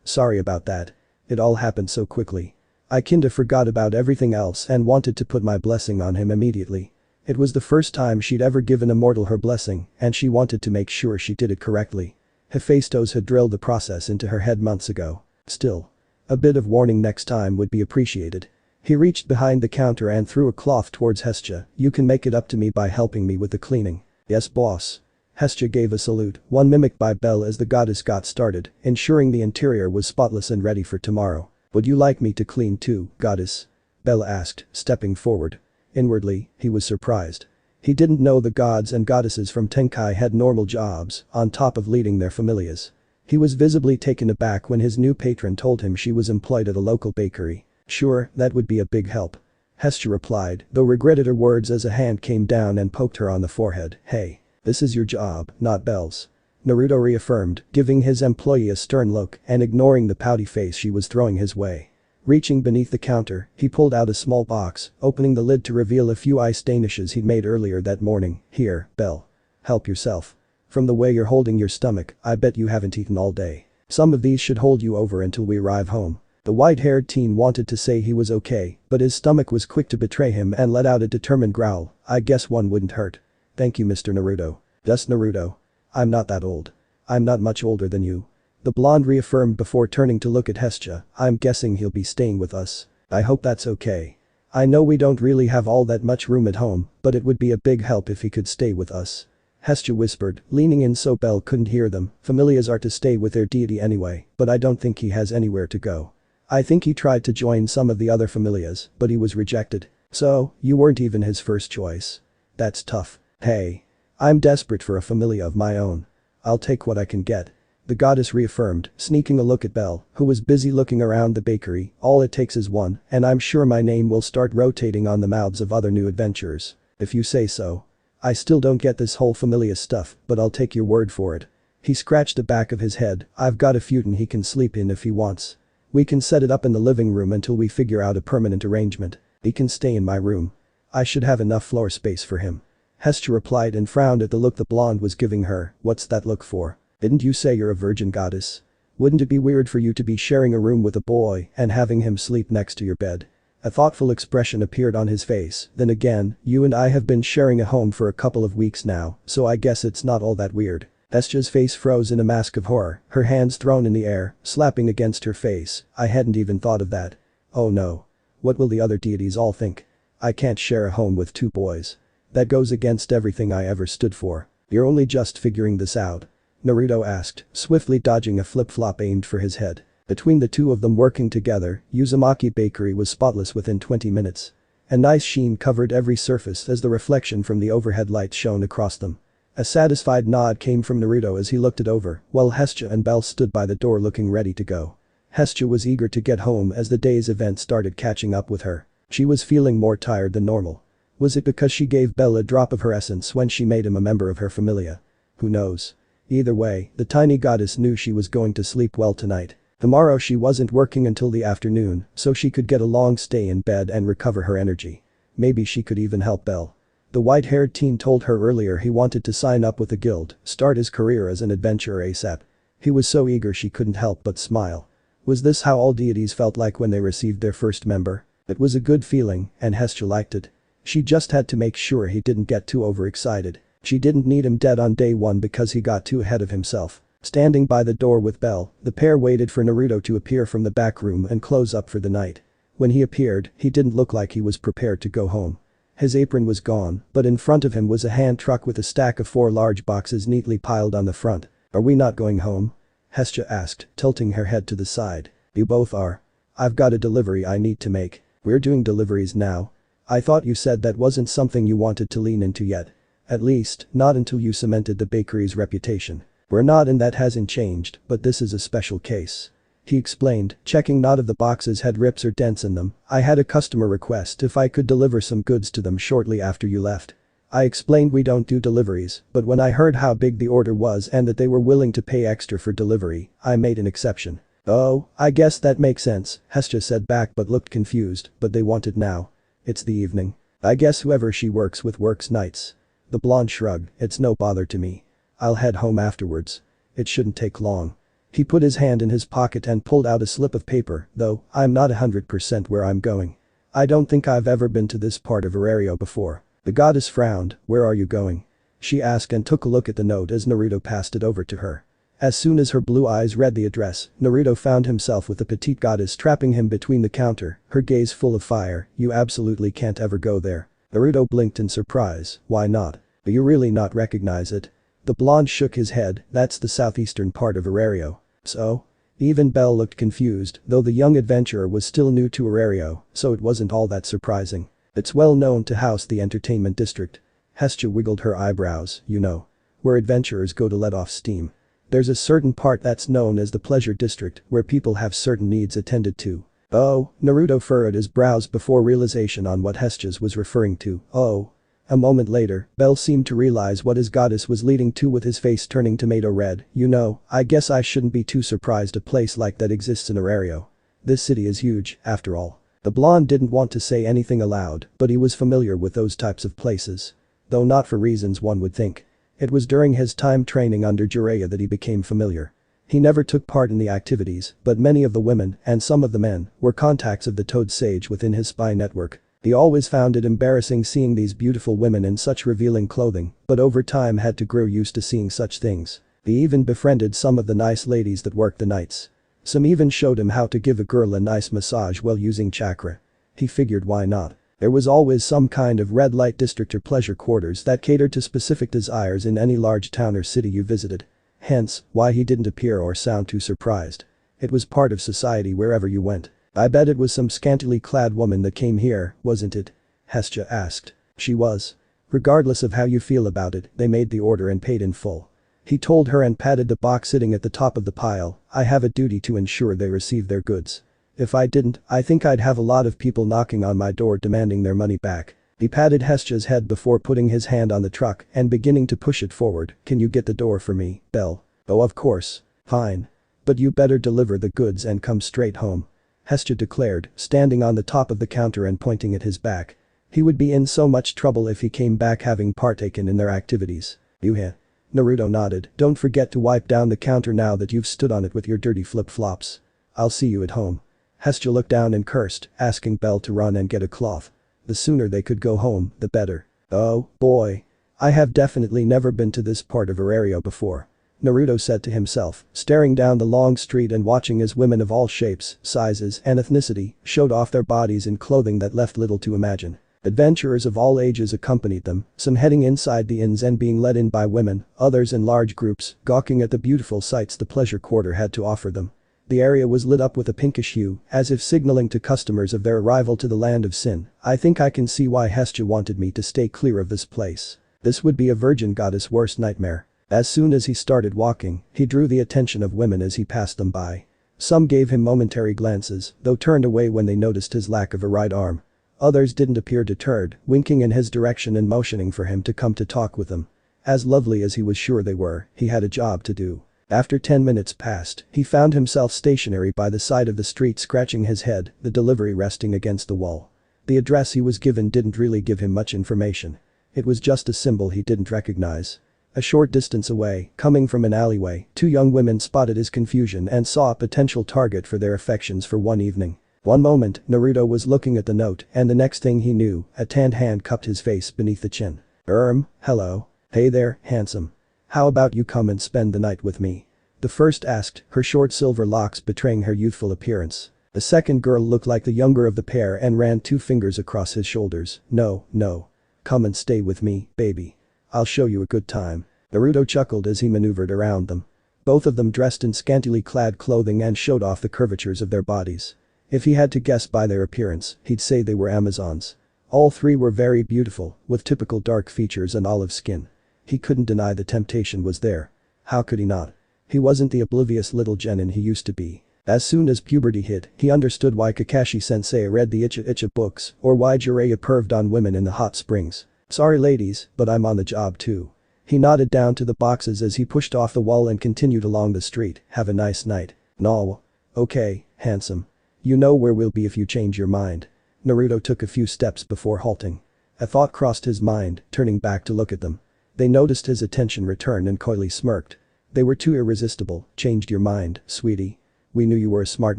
Sorry about that. It all happened so quickly. I kinda forgot about everything else and wanted to put my blessing on him immediately. It was the first time she'd ever given a mortal her blessing, and she wanted to make sure she did it correctly. Hephaestus had drilled the process into her head months ago. Still. A bit of warning next time would be appreciated. He reached behind the counter and threw a cloth towards Hestia. You can make it up to me by helping me with the cleaning. Yes, boss. Hestia gave a salute, one mimicked by Belle as the goddess got started, ensuring the interior was spotless and ready for tomorrow. Would you like me to clean too, goddess? Belle asked, stepping forward. Inwardly, he was surprised. He didn't know the gods and goddesses from Tenkai had normal jobs, on top of leading their familias. He was visibly taken aback when his new patron told him she was employed at a local bakery. Sure, that would be a big help. Hestia replied, though regretted her words as a hand came down and poked her on the forehead. Hey. This is your job, not Belle's. Naruto reaffirmed, giving his employee a stern look and ignoring the pouty face she was throwing his way. Reaching beneath the counter, he pulled out a small box, opening the lid to reveal a few ice danishes he'd made earlier that morning. Here, Belle. Help yourself. From the way you're holding your stomach, I bet you haven't eaten all day. Some of these should hold you over until we arrive home. The white-haired teen wanted to say he was okay, but his stomach was quick to betray him and let out a determined growl. I guess one wouldn't hurt. Thank you, Mr. Naruto. Just Naruto. I'm not that old. I'm not much older than you. The blonde reaffirmed before turning to look at Hestia. I'm guessing he'll be staying with us. I hope that's okay. I know we don't really have all that much room at home, but it would be a big help if he could stay with us. Hestia whispered, leaning in so Belle couldn't hear them. Familiars are to stay with their deity anyway, but I don't think he has anywhere to go. I think he tried to join some of the other familiars, but he was rejected. So, you weren't even his first choice. That's tough. Hey. I'm desperate for a familia of my own. I'll take what I can get. The goddess reaffirmed, sneaking a look at Belle, who was busy looking around the bakery. All it takes is one, and I'm sure my name will start rotating on the mouths of other new adventurers. If you say so. I still don't get this whole familia stuff, but I'll take your word for it. He scratched the back of his head. I've got a futon he can sleep in if he wants. We can set it up in the living room until we figure out a permanent arrangement. He can stay in my room. I should have enough floor space for him. Hestia replied and frowned at the look the blonde was giving her. What's that look for? Didn't you say you're a virgin goddess? Wouldn't it be weird for you to be sharing a room with a boy and having him sleep next to your bed? A thoughtful expression appeared on his face. Then again, you and I have been sharing a home for a couple of weeks now, so I guess it's not all that weird. Hestia's face froze in a mask of horror, her hands thrown in the air, slapping against her face. I hadn't even thought of that. Oh no. What will the other deities all think? I can't share a home with two boys. That goes against everything I ever stood for. You're only just figuring this out? Naruto asked, swiftly dodging a flip-flop aimed for his head. Between the two of them working together, Uzumaki Bakery was spotless within 20 minutes. A nice sheen covered every surface as the reflection from the overhead lights shone across them. A satisfied nod came from Naruto as he looked it over, while Hestia and Belle stood by the door looking ready to go. Hestia was eager to get home as the day's events started catching up with her. She was feeling more tired than normal. Was it because she gave Belle a drop of her essence when she made him a member of her familia? Who knows? Either way, the tiny goddess knew she was going to sleep well tonight. Tomorrow she wasn't working until the afternoon, so she could get a long stay in bed and recover her energy. Maybe she could even help Belle. The white-haired teen told her earlier he wanted to sign up with a guild, start his career as an adventurer ASAP. He was so eager she couldn't help but smile. Was this how all deities felt like when they received their first member? It was a good feeling, and Hestia liked it. She just had to make sure he didn't get too overexcited. She didn't need him dead on day one because he got too ahead of himself. Standing by the door with Belle, the pair waited for Naruto to appear from the back room and close up for the night. When he appeared, he didn't look like he was prepared to go home. His apron was gone, but in front of him was a hand truck with a stack of 4 large boxes neatly piled on the front. Are we not going home? Hestia asked, tilting her head to the side. You both are. I've got a delivery I need to make. We're doing deliveries now. I thought you said that wasn't something you wanted to lean into yet. At least, not until you cemented the bakery's reputation. We're not, and that hasn't changed, but this is a special case. He explained, checking none of the boxes had rips or dents in them. I had a customer request if I could deliver some goods to them shortly after you left. I explained we don't do deliveries, but when I heard how big the order was and that they were willing to pay extra for delivery, I made an exception. Oh, I guess that makes sense, Hestia said back but looked confused, but they want it now. It's the evening. I guess whoever she works with works nights. The blonde shrugged, it's no bother to me. I'll head home afterwards. It shouldn't take long. He put his hand in his pocket and pulled out a slip of paper, though I'm not 100% where I'm going. I don't think I've ever been to this part of Arario before. The goddess frowned. Where are you going? She asked and took a look at the note as Naruto passed it over to her. As soon as her blue eyes read the address, Naruto found himself with the petite goddess trapping him between the counter, her gaze full of fire. "You absolutely can't ever go there." Naruto blinked in surprise. "Why not? Do you really not recognize it?" The blonde shook his head. "That's the southeastern part of Arario." "So?" Even Bell looked confused, though the young adventurer was still new to Arario, so it wasn't all that surprising. "It's well known to house the entertainment district." Hestia wiggled her eyebrows. "You know. Where adventurers go to let off steam. There's a certain part that's known as the pleasure district, where people have certain needs attended to." "Oh," Naruto furrowed his brows before realization on what Hestia's was referring to. "Oh." A moment later, Bell seemed to realize what his goddess was leading to with his face turning tomato red. "You know, I guess I shouldn't be too surprised a place like that exists in Arario. This city is huge, after all." The blonde didn't want to say anything aloud, but he was familiar with those types of places. Though not for reasons one would think. It was during his time training under Jiraiya that he became familiar. He never took part in the activities, but many of the women, and some of the men, were contacts of the Toad Sage within his spy network. He always found it embarrassing seeing these beautiful women in such revealing clothing, but over time had to grow used to seeing such things. He even befriended some of the nice ladies that worked the nights. Some even showed him how to give a girl a nice massage while using chakra. He figured why not. There was always some kind of red light district or pleasure quarters that catered to specific desires in any large town or city you visited. Hence, why he didn't appear or sound too surprised. It was part of society wherever you went. "I bet it was some scantily clad woman that came here, wasn't it?" Hestia asked. "She was. Regardless of how you feel about it, they made the order and paid in full." He told her and patted the box sitting at the top of the pile. "I have a duty to ensure they receive their goods. If I didn't, I think I'd have a lot of people knocking on my door demanding their money back." He patted Hestia's head before putting his hand on the truck and beginning to push it forward. "Can you get the door for me, Bell?" "Oh, of course." "Fine. But you better deliver the goods and come straight home," Hestia declared, standing on the top of the counter and pointing at his back. He would be in so much trouble if he came back having partaken in their activities. "You Naruto nodded. "Don't forget to wipe down the counter now that you've stood on it with your dirty flip-flops. I'll see you at home." Hestia looked down and cursed, asking Bell to run and get a cloth. The sooner they could go home, the better. "Oh, boy. I have definitely never been to this part of Arario before," Naruto said to himself, staring down the long street and watching as women of all shapes, sizes, and ethnicity showed off their bodies in clothing that left little to imagine. Adventurers of all ages accompanied them, some heading inside the inns and being led in by women, others in large groups, gawking at the beautiful sights the pleasure quarter had to offer them. The area was lit up with a pinkish hue, as if signaling to customers of their arrival to the land of sin. "I think I can see why Hestia wanted me to stay clear of this place. This would be a virgin goddess' worst nightmare." As soon as he started walking, he drew the attention of women as he passed them by. Some gave him momentary glances, though turned away when they noticed his lack of a right arm. Others didn't appear deterred, winking in his direction and motioning for him to come to talk with them. As lovely as he was sure they were, he had a job to do. After 10 minutes passed, he found himself stationary by the side of the street scratching his head, the delivery resting against the wall. The address he was given didn't really give him much information. It was just a symbol he didn't recognize. A short distance away, coming from an alleyway, 2 young women spotted his confusion and saw a potential target for their affections for one evening. One moment, Naruto was looking at the note, and the next thing he knew, a tanned hand cupped his face beneath the chin. Hello. Hey there, handsome. How about you come and spend the night with me?" The first asked, her short silver locks betraying her youthful appearance. The second girl looked like the younger of the pair and ran 2 fingers across his shoulders. No. Come and stay with me, baby. I'll show you a good time." Naruto chuckled as he maneuvered around them. Both of them dressed in scantily clad clothing and showed off the curvatures of their bodies. If he had to guess by their appearance, he'd say they were Amazons. All 3 were very beautiful, with typical dark features and olive skin. He couldn't deny the temptation was there. How could he not? He wasn't the oblivious little genin he used to be. As soon as puberty hit, he understood why Kakashi-sensei read the Icha books, or why Jiraiya perved on women in the hot springs. "Sorry ladies, but I'm on the job too." He nodded down to the boxes as he pushed off the wall and continued along the street. "Have a nice night." "No. Okay, handsome. You know where we'll be if you change your mind." Naruto took a few steps before halting. A thought crossed his mind, turning back to look at them. They noticed his attention return and coyly smirked. They were too irresistible. "Changed your mind, sweetie? We knew you were a smart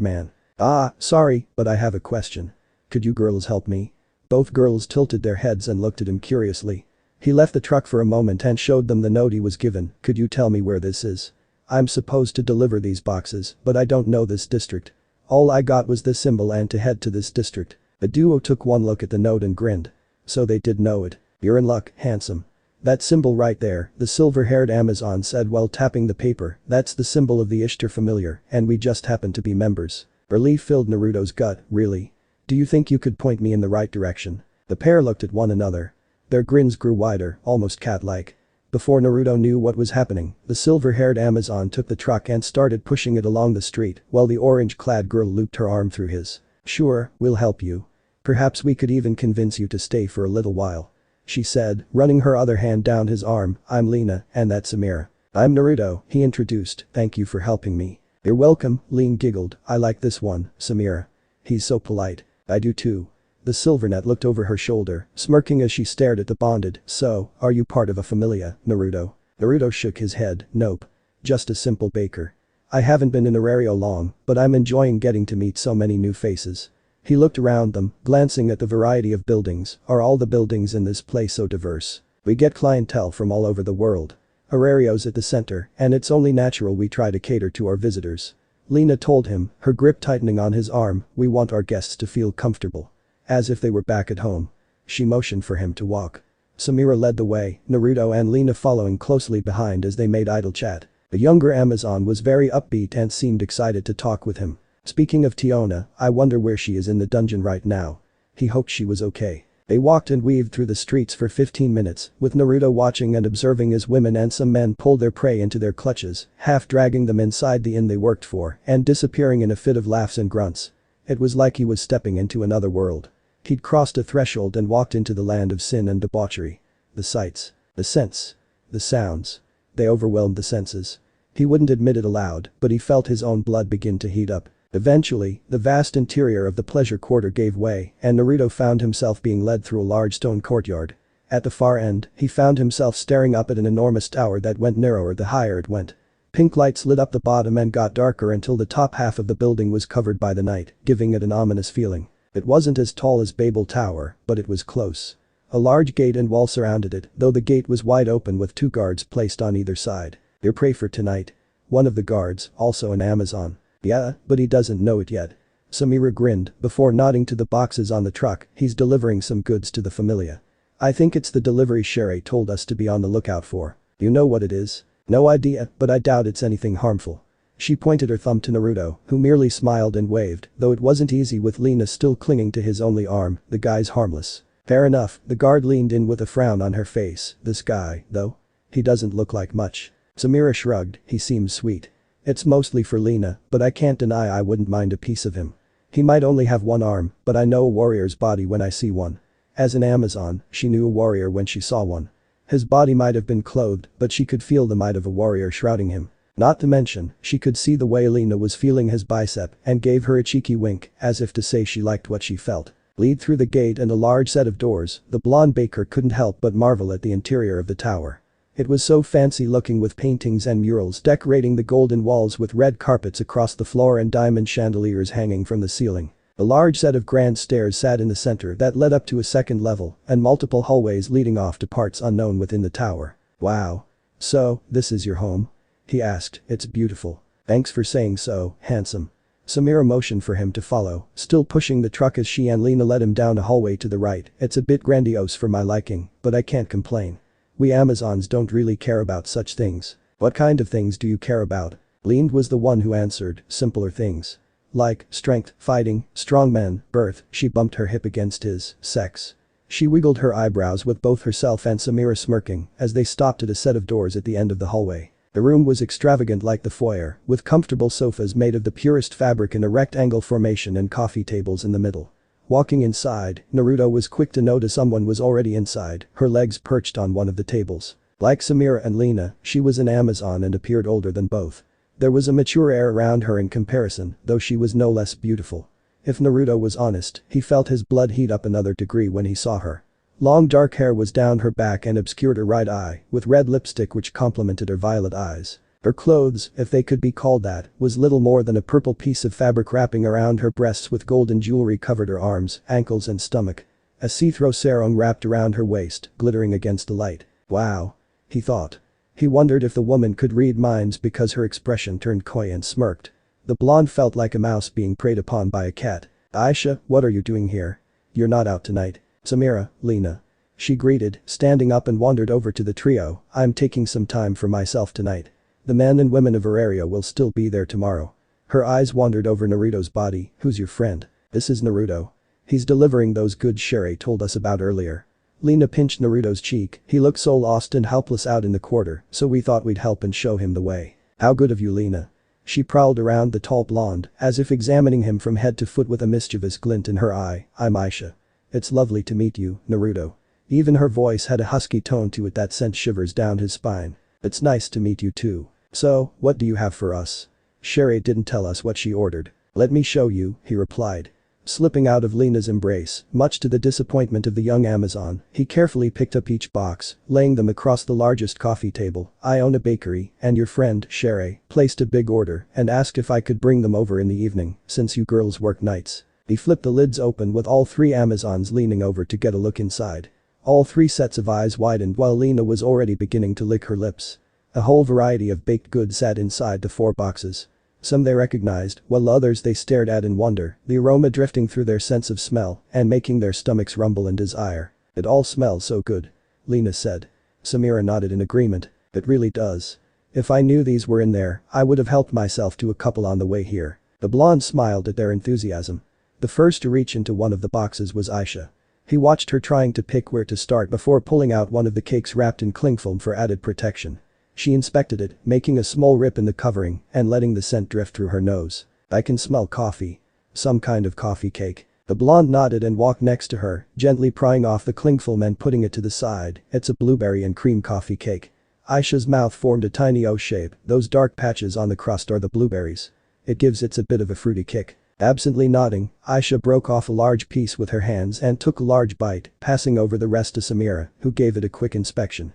man." "Ah, sorry, but I have a question. Could you girls help me?" Both girls tilted their heads and looked at him curiously. He left the truck for a moment and showed them the note he was given. "Could you tell me where this is?" I'm supposed to deliver these boxes, but I don't know this district. All I got was this symbol and to head to this district. The duo took one look at the note and grinned. So they did know it. You're in luck, handsome. That symbol right there, the silver-haired Amazon said while tapping the paper, that's the symbol of the Ishtar familiar, and we just happen to be members. Relief filled Naruto's gut, really? Do you think you could point me in the right direction? The pair looked at one another. Their grins grew wider, almost cat-like. Before Naruto knew what was happening, the silver-haired Amazon took the truck and started pushing it along the street while the orange-clad girl looped her arm through his. Sure, we'll help you. Perhaps we could even convince you to stay for a little while. She said, running her other hand down his arm. I'm Lena, and that's Samira. I'm Naruto, he introduced, thank you for helping me. You're welcome, Lena giggled, I like this one, Samira. He's so polite. I do too. The Silvernet looked over her shoulder, smirking as she stared at the bonded. So, are you part of a familia, Naruto? Naruto shook his head, nope. Just a simple baker. I haven't been in Arario long, but I'm enjoying getting to meet so many new faces. He looked around them, glancing at the variety of buildings. Are all the buildings in this place so diverse? We get clientele from all over the world. Arario's at the center, and it's only natural we try to cater to our visitors. Lena told him, her grip tightening on his arm, we want our guests to feel comfortable. As if they were back at home. She motioned for him to walk. Samira led the way, Naruto and Lena following closely behind as they made idle chat. The younger Amazon was very upbeat and seemed excited to talk with him. Speaking of Tiona, I wonder where she is in the dungeon right now. He hoped she was okay. They walked and weaved through the streets for 15 minutes, with Naruto watching and observing as women and some men pulled their prey into their clutches, half dragging them inside the inn they worked for and disappearing in a fit of laughs and grunts. It was like he was stepping into another world. He'd crossed a threshold and walked into the land of sin and debauchery. The sights. The scents. The sounds. They overwhelmed the senses. He wouldn't admit it aloud, but he felt his own blood begin to heat up. Eventually, the vast interior of the pleasure quarter gave way, and Naruto found himself being led through a large stone courtyard. At the far end, he found himself staring up at an enormous tower that went narrower the higher it went. Pink lights lit up the bottom and got darker until the top half of the building was covered by the night, giving it an ominous feeling. It wasn't as tall as Babel Tower, but it was close. A large gate and wall surrounded it, though the gate was wide open with 2 guards placed on either side. Your prey for tonight. One of the guards, also an Amazon. Yeah, but he doesn't know it yet. Samira grinned before nodding to the boxes on the truck. He's delivering some goods to the familia. I think it's the delivery Sherry told us to be on the lookout for. You know what it is? No idea, but I doubt it's anything harmful. She pointed her thumb to Naruto, who merely smiled and waved, though it wasn't easy with Lena still clinging to his only arm. The guy's harmless. Fair enough, the guard leaned in with a frown on her face. This guy, though? He doesn't look like much. Samira shrugged, he seems sweet. It's mostly for Lena, but I can't deny I wouldn't mind a piece of him. He might only have one arm, but I know a warrior's body when I see one. As an Amazon, she knew a warrior when she saw one. His body might have been clothed, but she could feel the might of a warrior shrouding him. Not to mention, she could see the way Lena was feeling his bicep and gave her a cheeky wink, as if to say she liked what she felt. Lead through the gate and a large set of doors, the blonde baker couldn't help but marvel at the interior of the tower. It was so fancy looking with paintings and murals decorating the golden walls with red carpets across the floor and diamond chandeliers hanging from the ceiling. A large set of grand stairs sat in the center that led up to a second level and multiple hallways leading off to parts unknown within the tower. Wow. So, this is your home? He asked, it's beautiful. Thanks for saying so, handsome. Samira motioned for him to follow, still pushing the truck as she and Lena led him down a hallway to the right. It's a bit grandiose for my liking, but I can't complain. We Amazons don't really care about such things. What kind of things do you care about? Lena was the one who answered, simpler things. Like, strength, fighting, strong men, birth. She bumped her hip against his, sex. She wiggled her eyebrows with both herself and Samira smirking as they stopped at a set of doors at the end of the hallway. The room was extravagant like the foyer, with comfortable sofas made of the purest fabric in a rectangle formation and coffee tables in the middle. Walking inside, Naruto was quick to notice someone was already inside, her legs perched on one of the tables. Like Samira and Lena, she was an Amazon and appeared older than both. There was a mature air around her in comparison, though she was no less beautiful. If Naruto was honest, he felt his blood heat up another degree when he saw her. Long dark hair was down her back and obscured her right eye, with red lipstick which complemented her violet eyes. Her clothes, if they could be called that, was little more than a purple piece of fabric wrapping around her breasts with golden jewelry covered her arms, ankles and stomach. A see-through sarong wrapped around her waist, glittering against the light. Wow. He thought. He wondered if the woman could read minds because her expression turned coy and smirked. The blonde felt like a mouse being preyed upon by a cat. "Aisha, what are you doing here? You're not out tonight." "Samira, Lena." She greeted, standing up and wandered over to the trio. "I'm taking some time for myself tonight. The men and women of our area will still be there tomorrow." Her eyes wandered over Naruto's body. "Who's your friend?" "This is Naruto. He's delivering those goods Sherry told us about earlier." Lena pinched Naruto's cheek. "He looked so lost and helpless out in the quarter, so we thought we'd help and show him the way." "How good of you, Lena." She prowled around the tall blonde, as if examining him from head to foot with a mischievous glint in her eye. "I'm Aisha. It's lovely to meet you, Naruto." Even her voice had a husky tone to it that sent shivers down his spine. "It's nice to meet you too. So, what do you have for us?" Sherry didn't tell us what she ordered. "Let me show you," he replied. Slipping out of Lena's embrace, much to the disappointment of the young Amazon, he carefully picked up each box, laying them across the largest coffee table. "I own a bakery, and your friend, Sherry, placed a big order and asked if I could bring them over in the evening, since you girls work nights." He flipped the lids open with all three Amazons leaning over to get a look inside. All three sets of eyes widened while Lena was already beginning to lick her lips. A whole variety of baked goods sat inside the 4 boxes. Some they recognized, while others they stared at in wonder, the aroma drifting through their sense of smell and making their stomachs rumble in desire. "It all smells so good," Lena said. Samira nodded in agreement. "It really does. If I knew these were in there, I would have helped myself to a couple on the way here." The blonde smiled at their enthusiasm. The first to reach into one of the boxes was Aisha. He watched her trying to pick where to start before pulling out one of the cakes wrapped in cling film for added protection. She inspected it, making a small rip in the covering and letting the scent drift through her nose. "I can smell coffee. Some kind of coffee cake." The blonde nodded and walked next to her, gently prying off the cling film and putting it to the side. "It's a blueberry and cream coffee cake." Aisha's mouth formed a tiny O shape. "Those dark patches on the crust are the blueberries. It gives it a bit of a fruity kick." Absently nodding, Aisha broke off a large piece with her hands and took a large bite, passing over the rest to Samira, who gave it a quick inspection.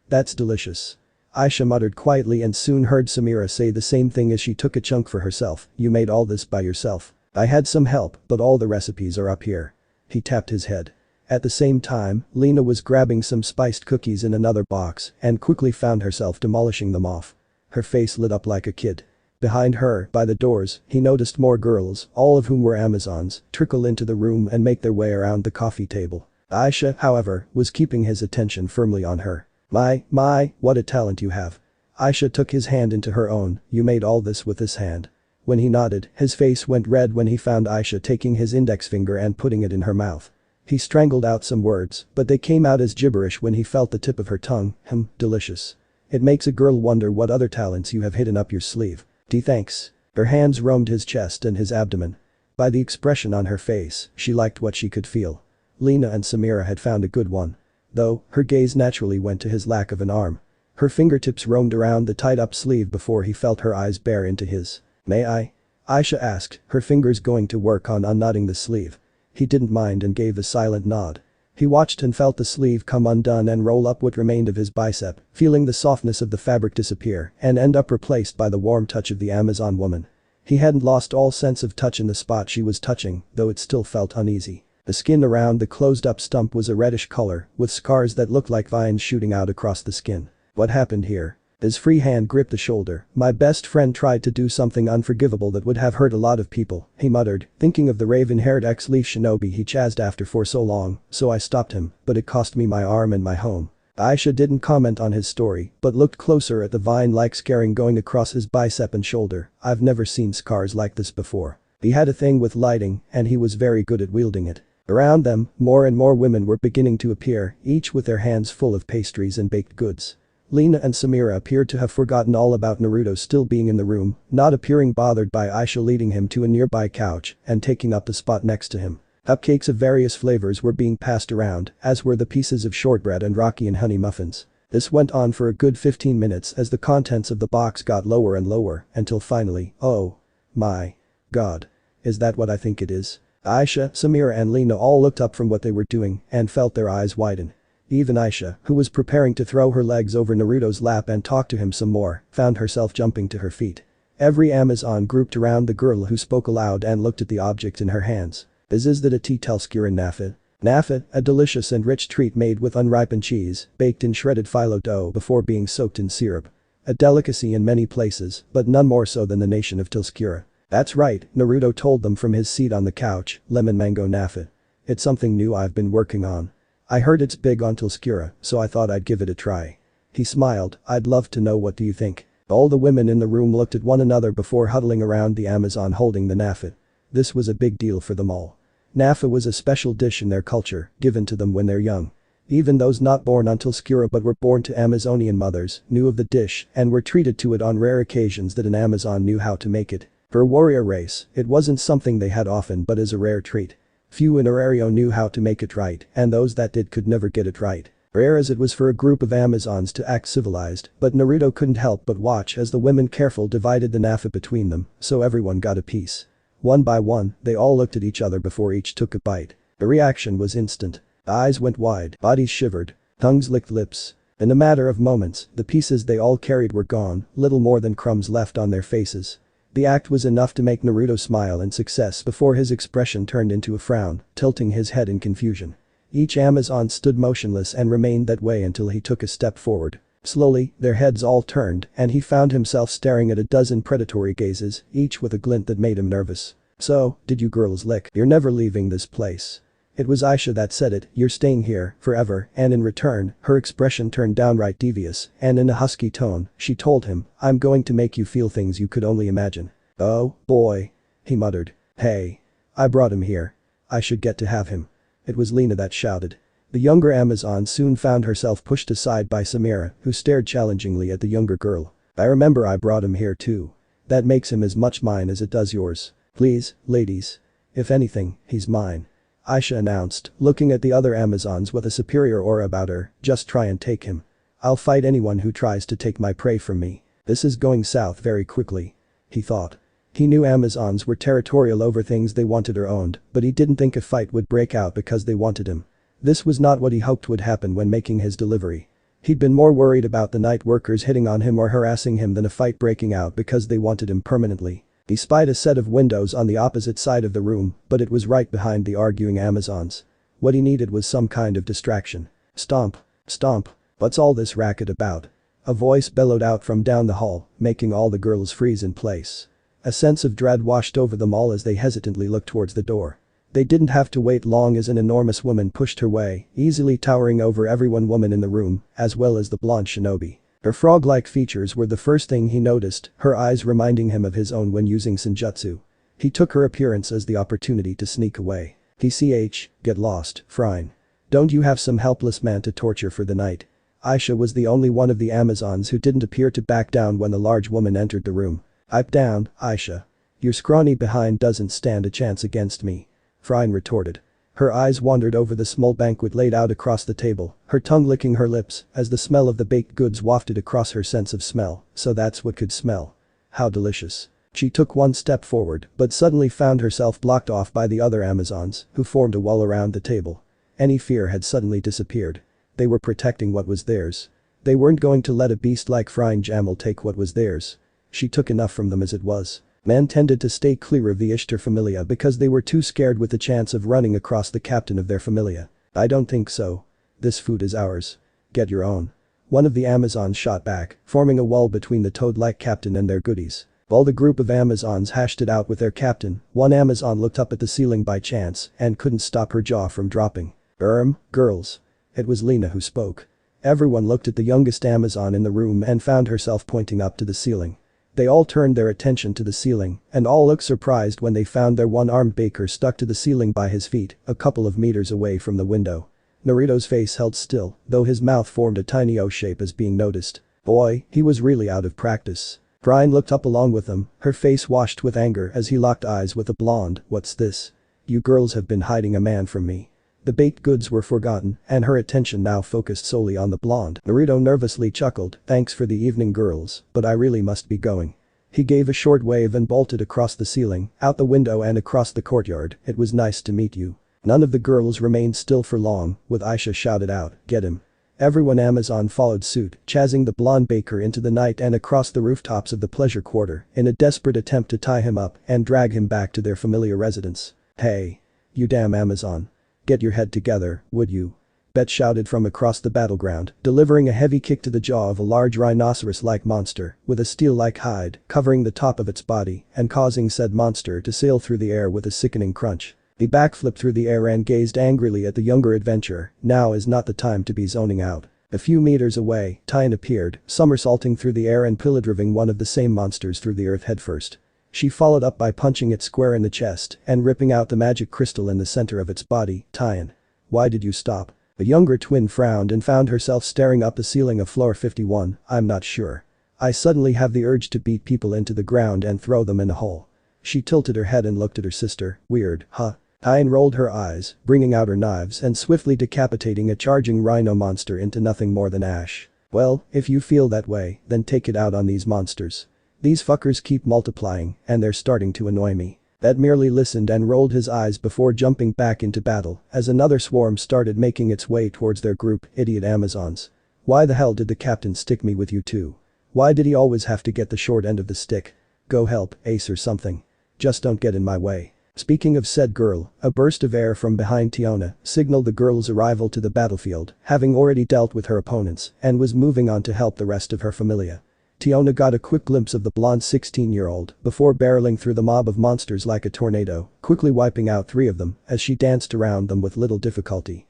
That's delicious." Aisha muttered quietly and soon heard Samira say the same thing as she took a chunk for herself. "You made all this by yourself." "I had some help, but all the recipes are up here." He tapped his head. At the same time, Lena was grabbing some spiced cookies in another box and quickly found herself demolishing them off. Her face lit up like a kid. Behind her, by the doors, he noticed more girls, all of whom were Amazons, trickle into the room and make their way around the coffee table. Aisha, however, was keeping his attention firmly on her. My, what a talent you have." Aisha took his hand into her own. "You made all this with this hand." When he nodded, his face went red when he found Aisha taking his index finger and putting it in her mouth. He strangled out some words, but they came out as gibberish when he felt the tip of her tongue. Delicious. It makes a girl wonder what other talents you have hidden up your sleeve." Thanks." Her hands roamed his chest and his abdomen. By the expression on her face, she liked what she could feel. Lena and Samira had found a good one. Though, her gaze naturally went to his lack of an arm. Her fingertips roamed around the tied-up sleeve before he felt her eyes bare into his. "May I?" Aisha asked, her fingers going to work on unknotting the sleeve. He didn't mind and gave a silent nod. He watched and felt the sleeve come undone and roll up what remained of his bicep, feeling the softness of the fabric disappear and end up replaced by the warm touch of the Amazon woman. He hadn't lost all sense of touch in the spot she was touching, though it still felt uneasy. The skin around the closed-up stump was a reddish color, with scars that looked like vines shooting out across the skin. "What happened here?" His free hand gripped the shoulder. "My best friend tried to do something unforgivable that would have hurt a lot of people," he muttered, thinking of the raven-haired ex-Leaf shinobi he chased after for so long. "So I stopped him, but it cost me my arm and my home." Aisha didn't comment on his story, but looked closer at the vine-like scarring going across his bicep and shoulder. "I've never seen scars like this before." He had a thing with lighting, and he was very good at wielding it. Around them, more and more women were beginning to appear, each with their hands full of pastries and baked goods. Lena and Samira appeared to have forgotten all about Naruto still being in the room, not appearing bothered by Aisha leading him to a nearby couch and taking up the spot next to him. Cupcakes of various flavors were being passed around, as were the pieces of shortbread and Rocky and honey muffins. This went on for a good 15 minutes as the contents of the box got lower and lower, until finally, "Oh my God. Is that what I think it is?" Aisha, Samira and Lena all looked up from what they were doing and felt their eyes widen. Even Aisha, who was preparing to throw her legs over Naruto's lap and talk to him some more, found herself jumping to her feet. Every Amazon grouped around the girl who spoke aloud and looked at the object in her hands. "Is that a tea Telskirin Nafit?" Nafa, a delicious and rich treat made with unripened cheese, baked in shredded phyllo dough before being soaked in syrup. A delicacy in many places, but none more so than the nation of Tilskura. That's right, Naruto told them from his seat on the couch, lemon mango Nafa. It's something new I've been working on. I heard it's big on Tilskura, so I thought I'd give it a try. He smiled, I'd love to know what do you think. All the women in the room looked at one another before huddling around the Amazon holding the Nafa. This was a big deal for them all. Nafa was a special dish in their culture, given to them when they're young. Even those not born on Tilskura but were born to Amazonian mothers knew of the dish and were treated to it on rare occasions that an Amazon knew how to make it. For a warrior race, it wasn't something they had often but as a rare treat. Few in Arario knew how to make it right, and those that did could never get it right. Rare as it was for a group of Amazons to act civilized, but Naruto couldn't help but watch as the women careful divided the Nafa between them, so everyone got a piece. One by one, they all looked at each other before each took a bite. The reaction was instant. Eyes went wide, bodies shivered, tongues licked lips. In a matter of moments, the pieces they all carried were gone, little more than crumbs left on their faces. The act was enough to make Naruto smile in success before his expression turned into a frown, tilting his head in confusion. Each Amazon stood motionless and remained that way until he took a step forward. Slowly, their heads all turned, and he found himself staring at a dozen predatory gazes, each with a glint that made him nervous. So, did you girls lick? You're never leaving this place. It was Aisha that said it, you're staying here, forever, and in return, her expression turned downright devious, and in a husky tone, she told him, I'm going to make you feel things you could only imagine. Oh, boy. He muttered. Hey. I brought him here. I should get to have him. It was Lena that shouted. The younger Amazon soon found herself pushed aside by Samira, who stared challengingly at the younger girl. I remember I brought him here too. That makes him as much mine as it does yours. Please, ladies. If anything, he's mine. Aisha announced, looking at the other Amazons with a superior aura about her, just try and take him. I'll fight anyone who tries to take my prey from me. This is going south very quickly. He thought. He knew Amazons were territorial over things they wanted or owned, but he didn't think a fight would break out because they wanted him. This was not what he hoped would happen when making his delivery. He'd been more worried about the night workers hitting on him or harassing him than a fight breaking out because they wanted him permanently. He spied a set of windows on the opposite side of the room, but it was right behind the arguing Amazons. What he needed was some kind of distraction. Stomp. Stomp. What's all this racket about? A voice bellowed out from down the hall, making all the girls freeze in place. A sense of dread washed over them all as they hesitantly looked towards the door. They didn't have to wait long as an enormous woman pushed her way, easily towering over every woman in the room, as well as the blonde shinobi. Her frog-like features were the first thing he noticed, her eyes reminding him of his own when using senjutsu. He took her appearance as the opportunity to sneak away. Get lost, Frine. Don't you have some helpless man to torture for the night? Aisha was the only one of the Amazons who didn't appear to back down when the large woman entered the room. Pipe down, Aisha. Your scrawny behind doesn't stand a chance against me. Frine retorted. Her eyes wandered over the small banquet laid out across the table, her tongue licking her lips as the smell of the baked goods wafted across her sense of smell, so that's what could smell. How delicious. She took one step forward but suddenly found herself blocked off by the other Amazons, who formed a wall around the table. Any fear had suddenly disappeared. They were protecting what was theirs. They weren't going to let a beast like Frine Jamal take what was theirs. She took enough from them as it was. Men tended to stay clear of the Ishtar familia because they were too scared with the chance of running across the captain of their familia. I don't think so. This food is ours. Get your own. One of the Amazons shot back, forming a wall between the toad-like captain and their goodies. While the group of Amazons hashed it out with their captain, one Amazon looked up at the ceiling by chance and couldn't stop her jaw from dropping. Girls. It was Lena who spoke. Everyone looked at the youngest Amazon in the room and found herself pointing up to the ceiling. They all turned their attention to the ceiling, and all looked surprised when they found their one-armed baker stuck to the ceiling by his feet, a couple of meters away from the window. Naruto's face held still, though his mouth formed a tiny O shape as being noticed. Boy, he was really out of practice. Brian looked up along with them, her face washed with anger as he locked eyes with the blonde. What's this? You girls have been hiding a man from me. The baked goods were forgotten, and her attention now focused solely on the blonde. Naruto nervously chuckled, thanks for the evening girls, but I really must be going. He gave a short wave and bolted across the ceiling, out the window and across the courtyard. It was nice to meet you. None of the girls remained still for long, with Aisha shouted out, get him. Everyone Amazon followed suit, chasing the blonde baker into the night and across the rooftops of the pleasure quarter in a desperate attempt to tie him up and drag him back to their familiar residence. Hey. You damn Amazon. Get your head together, would you? Bet shouted from across the battleground, delivering a heavy kick to the jaw of a large rhinoceros-like monster, with a steel-like hide, covering the top of its body, and causing said monster to sail through the air with a sickening crunch. He backflipped through the air and gazed angrily at the younger adventurer. Now is not the time to be zoning out. A few meters away, Tyan appeared, somersaulting through the air and pillar-driving one of the same monsters through the earth headfirst. She followed up by punching it square in the chest and ripping out the magic crystal in the center of its body. Tyan. Why did you stop? The younger twin frowned and found herself staring up the ceiling of floor 51. I'm not sure. I suddenly have the urge to beat people into the ground and throw them in a hole. She tilted her head and looked at her sister. Weird, huh? Tyan rolled her eyes, bringing out her knives and swiftly decapitating a charging rhino monster into nothing more than ash. Well, if you feel that way, then take it out on these monsters. These fuckers keep multiplying, and they're starting to annoy me. That merely listened and rolled his eyes before jumping back into battle as another swarm started making its way towards their group. Idiot Amazons. Why the hell did the captain stick me with you two? Why did he always have to get the short end of the stick? Go help, Ace or something. Just don't get in my way. Speaking of said girl, a burst of air from behind Tiona signaled the girl's arrival to the battlefield, having already dealt with her opponents and was moving on to help the rest of her familia. Tiona got a quick glimpse of the blonde 16-year-old before barreling through the mob of monsters like a tornado, quickly wiping out 3 of them as she danced around them with little difficulty.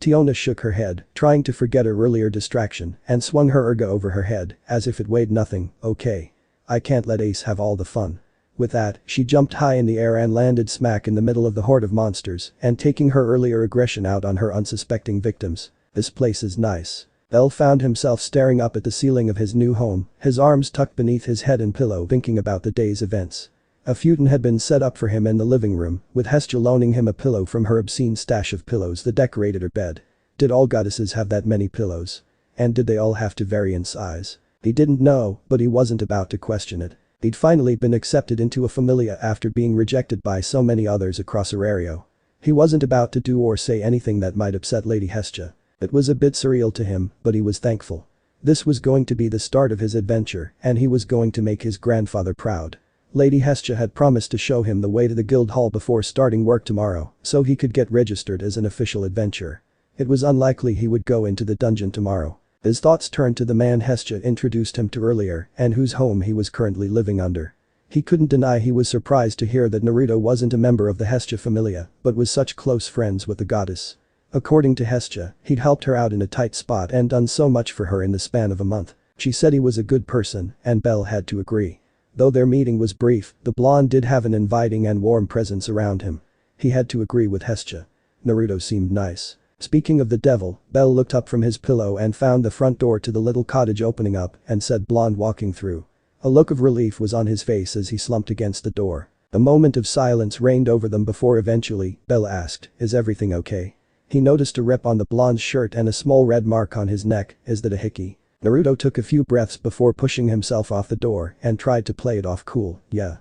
Tiona shook her head, trying to forget her earlier distraction, and swung her urga over her head as if it weighed nothing. Okay. I can't let Ace have all the fun. With that, she jumped high in the air and landed smack in the middle of the horde of monsters and taking her earlier aggression out on her unsuspecting victims. This place is nice. Bell found himself staring up at the ceiling of his new home, his arms tucked beneath his head and pillow thinking about the day's events. A futon had been set up for him in the living room, with Hestia loaning him a pillow from her obscene stash of pillows that decorated her bed. Did all goddesses have that many pillows? And did they all have to vary in size? He didn't know, but he wasn't about to question it. He'd finally been accepted into a familia after being rejected by so many others across Aurario. He wasn't about to do or say anything that might upset Lady Hestia. It was a bit surreal to him, but he was thankful. This was going to be the start of his adventure, and he was going to make his grandfather proud. Lady Hestia had promised to show him the way to the guild hall before starting work tomorrow, so he could get registered as an official adventurer. It was unlikely he would go into the dungeon tomorrow. His thoughts turned to the man Hestia introduced him to earlier and whose home he was currently living under. He couldn't deny he was surprised to hear that Naruto wasn't a member of the Hestia familia, but was such close friends with the goddess. According to Hestia, he'd helped her out in a tight spot and done so much for her in the span of a month. She said he was a good person, and Bell had to agree. Though their meeting was brief, the blonde did have an inviting and warm presence around him. He had to agree with Hestia. Naruto seemed nice. Speaking of the devil, Bell looked up from his pillow and found the front door to the little cottage opening up and said blonde walking through. A look of relief was on his face as he slumped against the door. A moment of silence reigned over them before eventually, Bell asked, "Is everything okay?" He noticed a rip on the blonde's shirt and a small red mark on his neck. Is that a hickey? Naruto took a few breaths before pushing himself off the door and tried to play it off cool. Yeah,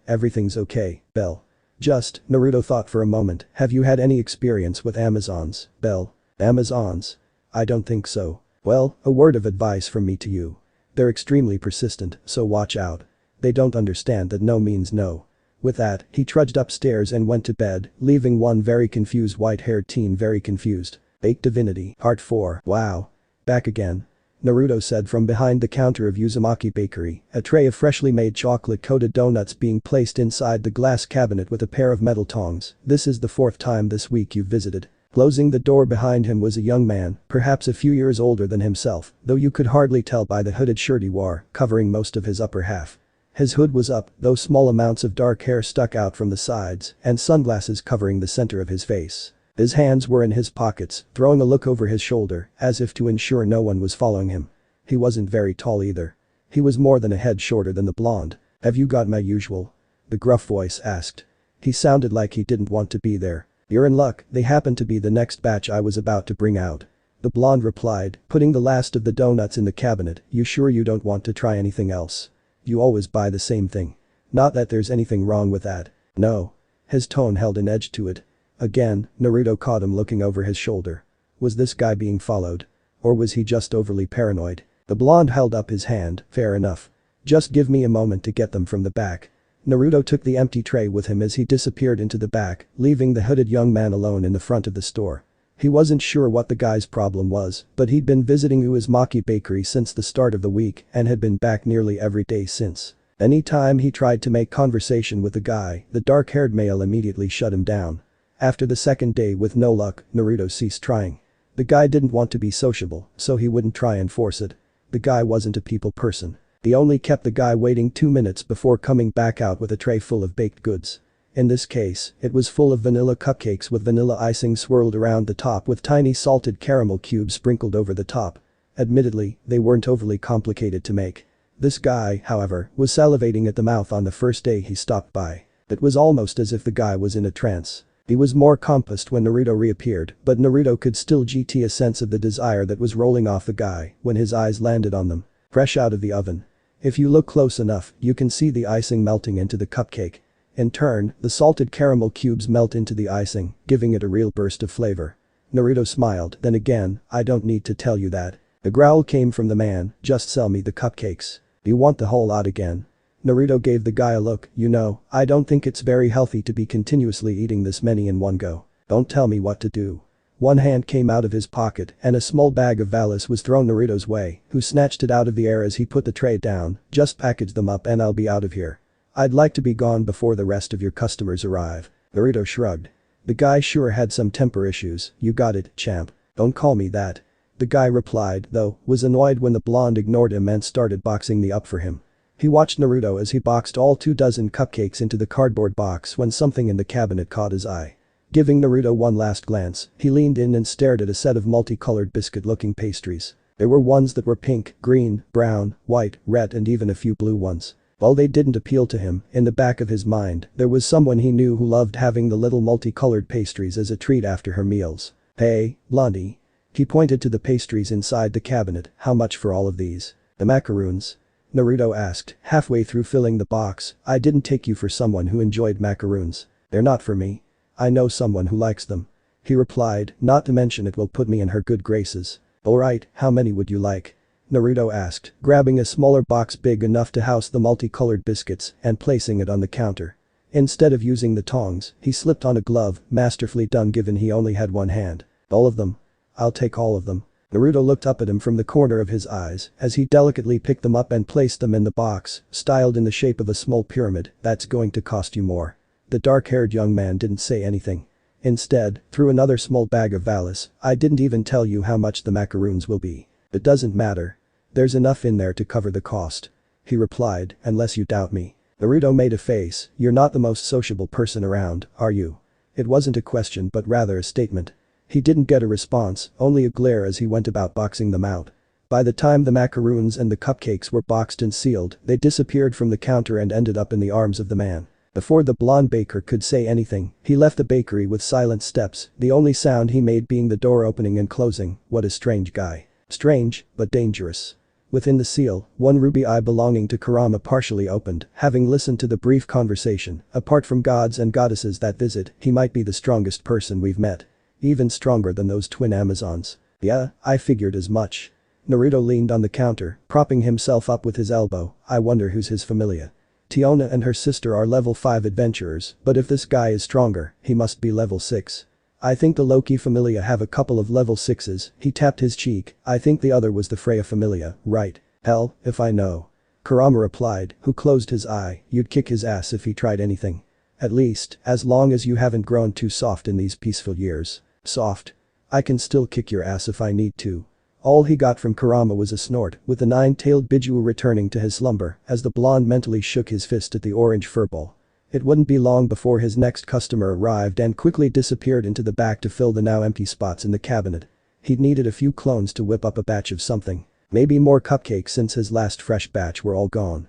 everything's okay, Bell. Just, Naruto thought for a moment, have you had any experience with Amazons, Bell? Amazons? I don't think so. Well, a word of advice from me to you. They're extremely persistent, so watch out. They don't understand that no means no. With that, he trudged upstairs and went to bed, leaving one very confused white-haired teen very confused. Baked Divinity, Part 4. Wow. Back again. Naruto said from behind the counter of Uzumaki Bakery, a tray of freshly made chocolate-coated donuts being placed inside the glass cabinet with a pair of metal tongs. This is the 4th time this week you've visited. Closing the door behind him was a young man, perhaps a few years older than himself, though you could hardly tell by the hooded shirt he wore, covering most of his upper half. His hood was up, though small amounts of dark hair stuck out from the sides, and sunglasses covering the center of his face. His hands were in his pockets, throwing a look over his shoulder, as if to ensure no one was following him. He wasn't very tall either. He was more than a head shorter than the blonde. Have you got my usual? The gruff voice asked. He sounded like he didn't want to be there. You're in luck, they happen to be the next batch I was about to bring out. The blonde replied, putting the last of the donuts in the cabinet. You sure you don't want to try anything else? You always buy the same thing. Not that there's anything wrong with that. No. His tone held an edge to it. Again, Naruto caught him looking over his shoulder. Was this guy being followed? Or was he just overly paranoid? The blonde held up his hand. Fair enough. Just give me a moment to get them from the back. Naruto took the empty tray with him as he disappeared into the back, leaving the hooded young man alone in the front of the store. He wasn't sure what the guy's problem was, but he'd been visiting Uzumaki Bakery since the start of the week and had been back nearly every day since. Any time he tried to make conversation with the guy, the dark-haired male immediately shut him down. After the second day with no luck, Naruto ceased trying. The guy didn't want to be sociable, so he wouldn't try and force it. The guy wasn't a people person. He only kept the guy waiting 2 minutes before coming back out with a tray full of baked goods. In this case, it was full of vanilla cupcakes with vanilla icing swirled around the top with tiny salted caramel cubes sprinkled over the top. Admittedly, they weren't overly complicated to make. This guy, however, was salivating at the mouth on the first day he stopped by. It was almost as if the guy was in a trance. He was more composed when Naruto reappeared, but Naruto could still get a sense of the desire that was rolling off the guy when his eyes landed on them. Fresh out of the oven. If you look close enough, you can see the icing melting into the cupcake. In turn, the salted caramel cubes melt into the icing, giving it a real burst of flavor. Naruto smiled, then again, I don't need to tell you that. The growl came from the man, just sell me the cupcakes. You want the whole lot again? Naruto gave the guy a look, you know, I don't think it's very healthy to be continuously eating this many in one go. Don't tell me what to do. One hand came out of his pocket and a small bag of Valis was thrown Naruto's way, who snatched it out of the air as he put the tray down, just package them up and I'll be out of here. I'd like to be gone before the rest of your customers arrive. Naruto shrugged. The guy sure had some temper issues, you got it, champ. Don't call me that. The guy replied, though, was annoyed when the blonde ignored him and started boxing me up for him. He watched Naruto as he boxed all 24 cupcakes into the cardboard box when something in the cabinet caught his eye. Giving Naruto one last glance, he leaned in and stared at a set of multicolored biscuit-looking pastries. There were ones that were pink, green, brown, white, red and even a few blue ones. While they didn't appeal to him, in the back of his mind, there was someone he knew who loved having the little multicolored pastries as a treat after her meals. Hey, Blondie. He pointed to the pastries inside the cabinet, how much for all of these? The macaroons? Naruto asked, halfway through filling the box, I didn't take you for someone who enjoyed macaroons. They're not for me. I know someone who likes them. He replied, not to mention it will put me in her good graces. Alright, how many would you like? Naruto asked, grabbing a smaller box big enough to house the multicolored biscuits and placing it on the counter. Instead of using the tongs, he slipped on a glove, masterfully done given he only had one hand. All of them. I'll take all of them. Naruto looked up at him from the corner of his eyes as he delicately picked them up and placed them in the box, styled in the shape of a small pyramid. That's going to cost you more. The dark-haired young man didn't say anything. Instead, threw another small bag of Valis. I didn't even tell you how much the macaroons will be. It doesn't matter. There's enough in there to cover the cost. He replied, unless you doubt me. Naruto made a face, you're not the most sociable person around, are you? It wasn't a question but rather a statement. He didn't get a response, only a glare as he went about boxing them out. By the time the macaroons and the cupcakes were boxed and sealed, they disappeared from the counter and ended up in the arms of the man. Before the blonde baker could say anything, he left the bakery with silent steps, the only sound he made being the door opening and closing. What a strange guy. Strange, but dangerous. Within the seal, one ruby eye belonging to Kurama partially opened, having listened to the brief conversation. Apart from gods and goddesses that visit, he might be the strongest person we've met. Even stronger than those twin Amazons. Yeah, I figured as much. Naruto leaned on the counter, propping himself up with his elbow. I wonder who's his familia. Tiona and her sister are level 5 adventurers, but if this guy is stronger, he must be level 6. I think the Loki familia have a couple of level 6s, he tapped his cheek, I think the other was the Freya familia, right? Hell, if I know. Kurama replied, who closed his eye, you'd kick his ass if he tried anything. At least, as long as you haven't grown too soft in these peaceful years. Soft? I can still kick your ass if I need to. All he got from Kurama was a snort, with the nine-tailed Biju returning to his slumber as the blonde mentally shook his fist at the orange furball. It wouldn't be long before his next customer arrived and quickly disappeared into the back to fill the now empty spots in the cabinet. He'd needed a few clones to whip up a batch of something. Maybe more cupcakes since his last fresh batch were all gone.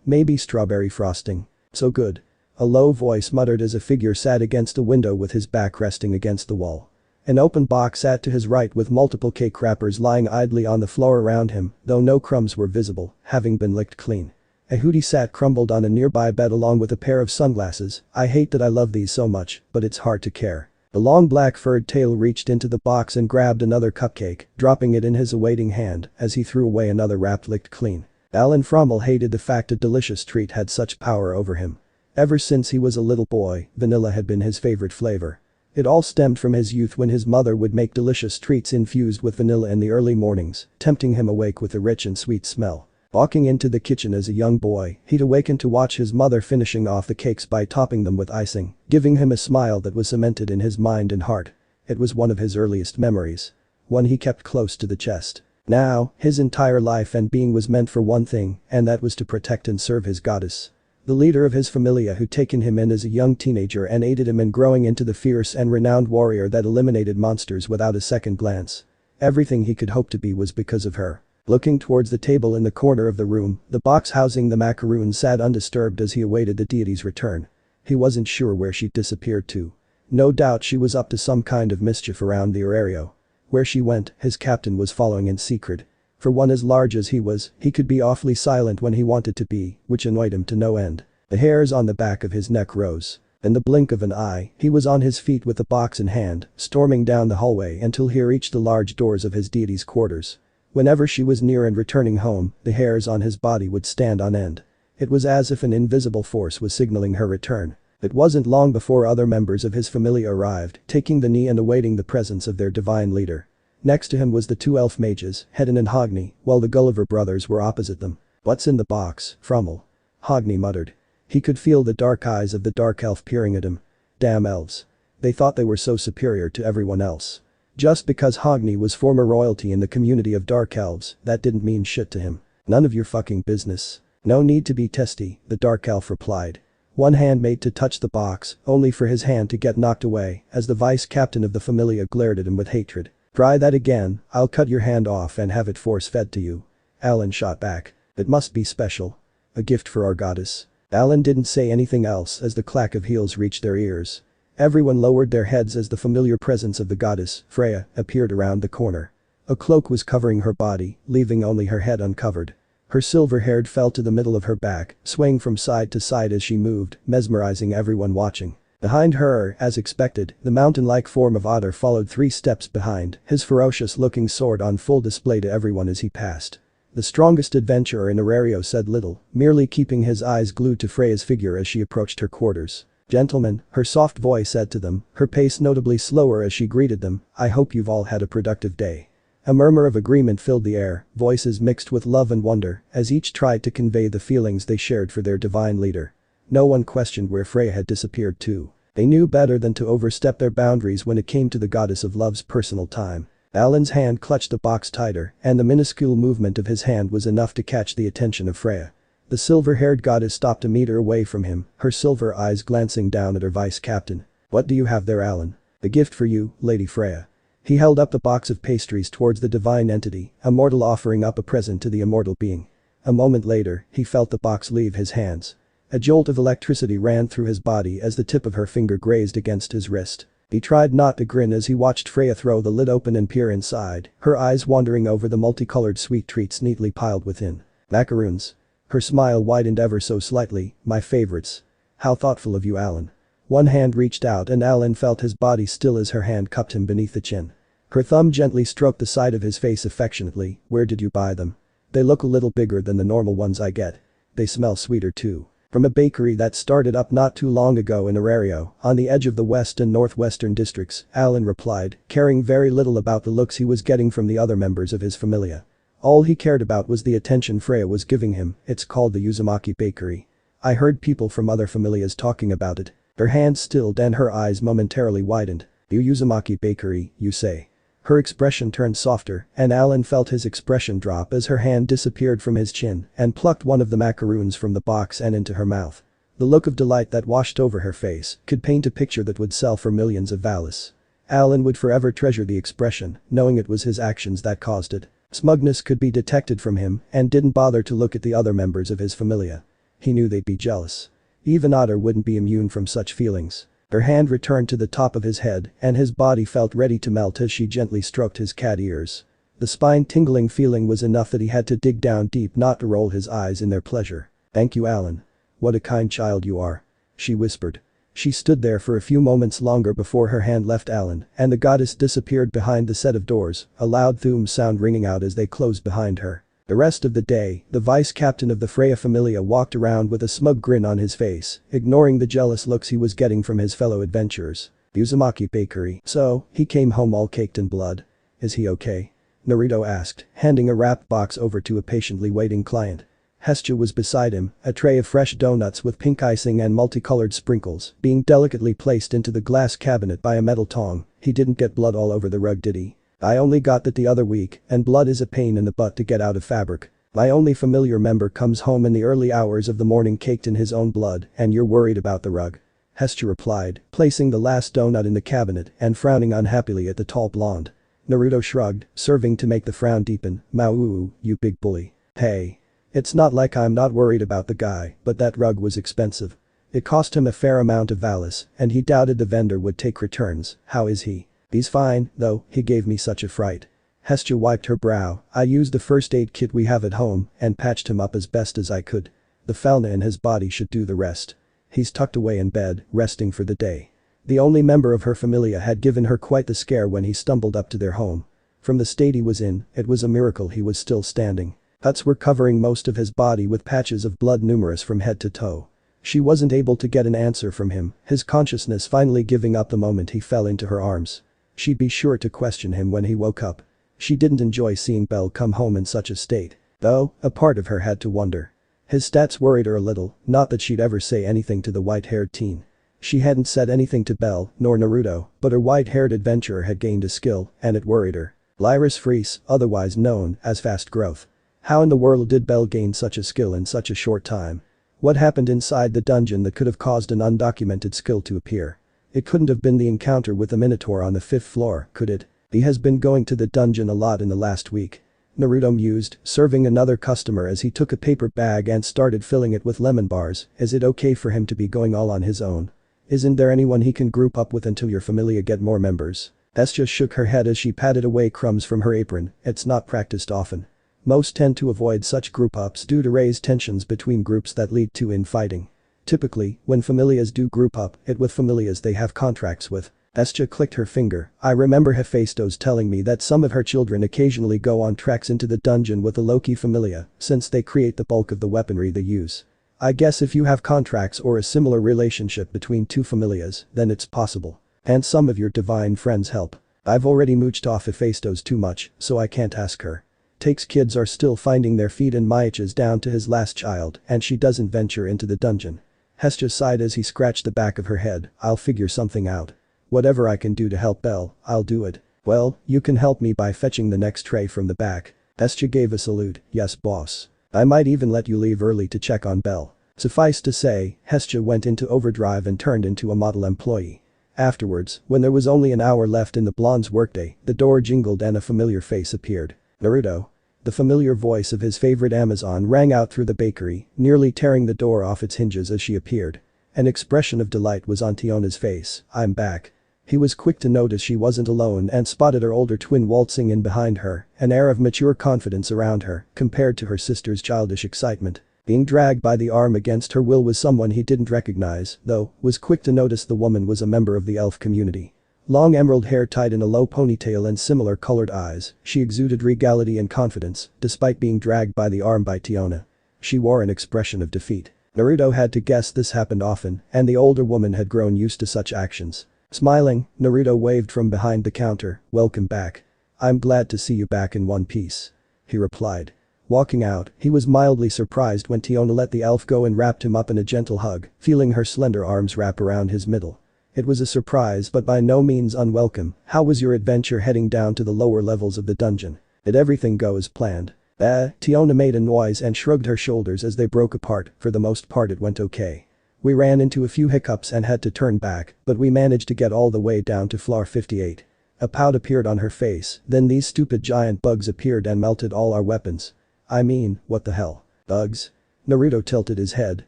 Maybe strawberry frosting. So good. A low voice muttered as a figure sat against a window with his back resting against the wall. An open box sat to his right with multiple cake wrappers lying idly on the floor around him, though no crumbs were visible, having been licked clean. A hoodie sat crumbled on a nearby bed along with a pair of sunglasses. I hate that I love these so much, but it's hard to care. The long black furred tail reached into the box and grabbed another cupcake, dropping it in his awaiting hand as he threw away another wrapped licked clean. Alan Frommel hated the fact a delicious treat had such power over him. Ever since he was a little boy, vanilla had been his favorite flavor. It all stemmed from his youth when his mother would make delicious treats infused with vanilla in the early mornings, tempting him awake with a rich and sweet smell. Walking into the kitchen as a young boy, he'd awaken to watch his mother finishing off the cakes by topping them with icing, giving him a smile that was cemented in his mind and heart. It was one of his earliest memories. One he kept close to the chest. Now, his entire life and being was meant for one thing, and that was to protect and serve his goddess. The leader of his familia who'd taken him in as a young teenager and aided him in growing into the fierce and renowned warrior that eliminated monsters without a second glance. Everything he could hope to be was because of her. Looking towards the table in the corner of the room, the box housing the macaroon sat undisturbed as he awaited the deity's return. He wasn't sure where she'd disappeared to. No doubt she was up to some kind of mischief around the area. Where she went, his captain was following in secret. For one as large as he was, he could be awfully silent when he wanted to be, which annoyed him to no end. The hairs on the back of his neck rose. In the blink of an eye, he was on his feet with the box in hand, storming down the hallway until he reached the large doors of his deity's quarters. Whenever she was near and returning home, the hairs on his body would stand on end. It was as if an invisible force was signaling her return. It wasn't long before other members of his familia arrived, taking the knee and awaiting the presence of their divine leader. Next to him was the two elf mages, Hedon and Hogni, while the Gulliver brothers were opposite them. "What's in the box, Frummel?" Hogni muttered. He could feel the dark eyes of the dark elf peering at him. Damn elves. They thought they were so superior to everyone else. Just because Hogni was former royalty in the community of dark elves, that didn't mean shit to him. "None of your fucking business." "No need to be testy," the dark elf replied. One hand made to touch the box, only for his hand to get knocked away as the vice captain of the familia glared at him with hatred. "Try that again, I'll cut your hand off and have it force-fed to you." Alan shot back. "It must be special. A gift for our goddess." Alan didn't say anything else as the clack of heels reached their ears. Everyone lowered their heads as the familiar presence of the goddess, Freya, appeared around the corner. A cloak was covering her body, leaving only her head uncovered. Her silver hair fell to the middle of her back, swaying from side to side as she moved, mesmerizing everyone watching. Behind her, as expected, the mountain-like form of Otter followed 3 steps behind, his ferocious-looking sword on full display to everyone as he passed. The strongest adventurer in Arario said little, merely keeping his eyes glued to Freya's figure as she approached her quarters. "Gentlemen," her soft voice said to them, her pace notably slower as she greeted them, "I hope you've all had a productive day." A murmur of agreement filled the air, voices mixed with love and wonder, as each tried to convey the feelings they shared for their divine leader. No one questioned where Freya had disappeared to. They knew better than to overstep their boundaries when it came to the goddess of love's personal time. Alan's hand clutched the box tighter, and the minuscule movement of his hand was enough to catch the attention of Freya. The silver-haired goddess stopped a meter away from him, her silver eyes glancing down at her vice-captain. "What do you have there, Alan?" "The gift for you, Lady Freya." He held up the box of pastries towards the divine entity, a mortal offering up a present to the immortal being. A moment later, he felt the box leave his hands. A jolt of electricity ran through his body as the tip of her finger grazed against his wrist. He tried not to grin as he watched Freya throw the lid open and peer inside, her eyes wandering over the multicolored sweet treats neatly piled within. "Macaroons." Her smile widened ever so slightly, "My favorites." "How thoughtful of you, Alan." One hand reached out and Alan felt his body still as her hand cupped him beneath the chin. Her thumb gently stroked the side of his face affectionately. "Where did you buy them?" "They look a little bigger than the normal ones I get. They smell sweeter too." "From a bakery that started up not too long ago in Arario, on the edge of the west and northwestern districts," Alan replied, caring very little about the looks he was getting from the other members of his familia. All he cared about was the attention Freya was giving him. "It's called the Uzumaki Bakery. I heard people from other familias talking about it." Her hand stilled and her eyes momentarily widened. "The Uzumaki Bakery, you say?" Her expression turned softer, and Alan felt his expression drop as her hand disappeared from his chin and plucked one of the macaroons from the box and into her mouth. The look of delight that washed over her face could paint a picture that would sell for millions of valis. Alan would forever treasure the expression, knowing it was his actions that caused it. Smugness could be detected from him and didn't bother to look at the other members of his familia. He knew they'd be jealous. Even Otter wouldn't be immune from such feelings. Her hand returned to the top of his head and his body felt ready to melt as she gently stroked his cat ears. The spine-tingling feeling was enough that he had to dig down deep not to roll his eyes in their pleasure. "Thank you, Alan. What a kind child you are," she whispered. She stood there for a few moments longer before her hand left Alan and the goddess disappeared behind the set of doors, a loud thoom sound ringing out as they closed behind her. The rest of the day, the vice captain of the Freya Familia walked around with a smug grin on his face, ignoring the jealous looks he was getting from his fellow adventurers. Uzumaki Bakery. So, he came home all caked in blood. Is he okay? Naruto asked, handing a wrapped box over to a patiently waiting client. Hestia was beside him, a tray of fresh donuts with pink icing and multicolored sprinkles being delicately placed into the glass cabinet by a metal tong. He didn't get blood all over the rug, did he? I only got that the other week, and blood is a pain in the butt to get out of fabric. My only familiar member comes home in the early hours of the morning caked in his own blood, and you're worried about the rug. Hestia replied, placing the last donut in the cabinet and frowning unhappily at the tall blonde. Naruto shrugged, serving to make the frown deepen. Mau, you big bully. Hey. It's not like I'm not worried about the guy, but that rug was expensive. It cost him a fair amount of valis, and he doubted the vendor would take returns. How is he? He's fine, though, he gave me such a fright. Hestia wiped her brow. I used the first aid kit we have at home and patched him up as best as I could. The fauna in his body should do the rest. He's tucked away in bed, resting for the day. The only member of her familia had given her quite the scare when he stumbled up to their home. From the state he was in, it was a miracle he was still standing. Cuts were covering most of his body with patches of blood numerous from head to toe. She wasn't able to get an answer from him, his consciousness finally giving up the moment he fell into her arms. She'd be sure to question him when he woke up. She didn't enjoy seeing Belle come home in such a state. Though, a part of her had to wonder. His stats worried her a little, not that she'd ever say anything to the white-haired teen. She hadn't said anything to Belle, nor Naruto, but her white-haired adventurer had gained a skill, and it worried her. Lyris Freeze, otherwise known as Fast Growth. How in the world did Belle gain such a skill in such a short time? What happened inside the dungeon that could have caused an undocumented skill to appear? It couldn't have been the encounter with the Minotaur on the 5th floor, could it? He has been going to the dungeon a lot in the last week. Naruto mused, serving another customer as he took a paper bag and started filling it with lemon bars. Is it okay for him to be going all on his own? Isn't there anyone he can group up with until your familia get more members? Hestia shook her head as she patted away crumbs from her apron. It's not practiced often. Most tend to avoid such group ups due to raised tensions between groups that lead to infighting. Typically, when familias do group up, it with familias they have contracts with. Hestia clicked her finger. I remember Hephaestos telling me that some of her children occasionally go on treks into the dungeon with the Loki familia, since they create the bulk of the weaponry they use. I guess if you have contracts or a similar relationship between two familias, then it's possible. And some of your divine friends help. I've already mooched off Hephaestos too much, so I can't ask her. Takes kids are still finding their feet in Maia's down to his last child, and she doesn't venture into the dungeon. Hestia sighed as he scratched the back of her head. I'll figure something out. Whatever I can do to help Belle, I'll do it. Well, you can help me by fetching the next tray from the back. Hestia gave a salute. Yes, boss. I might even let you leave early to check on Belle. Suffice to say, Hestia went into overdrive and turned into a model employee. Afterwards, when there was only an hour left in the blonde's workday, the door jingled and a familiar face appeared. Naruto. The familiar voice of his favorite Amazon rang out through the bakery, nearly tearing the door off its hinges as she appeared. An expression of delight was on Tiona's face. I'm back. He was quick to notice she wasn't alone and spotted her older twin waltzing in behind her, an air of mature confidence around her, compared to her sister's childish excitement. Being dragged by the arm against her will was someone he didn't recognize, though, was quick to notice the woman was a member of the elf community. Long emerald hair tied in a low ponytail and similar colored eyes, she exuded regality and confidence, despite being dragged by the arm by Tiona. She wore an expression of defeat. Naruto had to guess this happened often, and the older woman had grown used to such actions. Smiling, Naruto waved from behind the counter. Welcome back. I'm glad to see you back in one piece. He replied. Walking out, he was mildly surprised when Tiona let the elf go and wrapped him up in a gentle hug, feeling her slender arms wrap around his middle. It was a surprise but by no means unwelcome. How was your adventure heading down to the lower levels of the dungeon? Did everything go as planned? Tiona made a noise and shrugged her shoulders as they broke apart. For the most part it went okay. We ran into a few hiccups and had to turn back, but we managed to get all the way down to floor 58. A pout appeared on her face, then these stupid giant bugs appeared and melted all our weapons. I mean, what the hell? Bugs? Naruto tilted his head.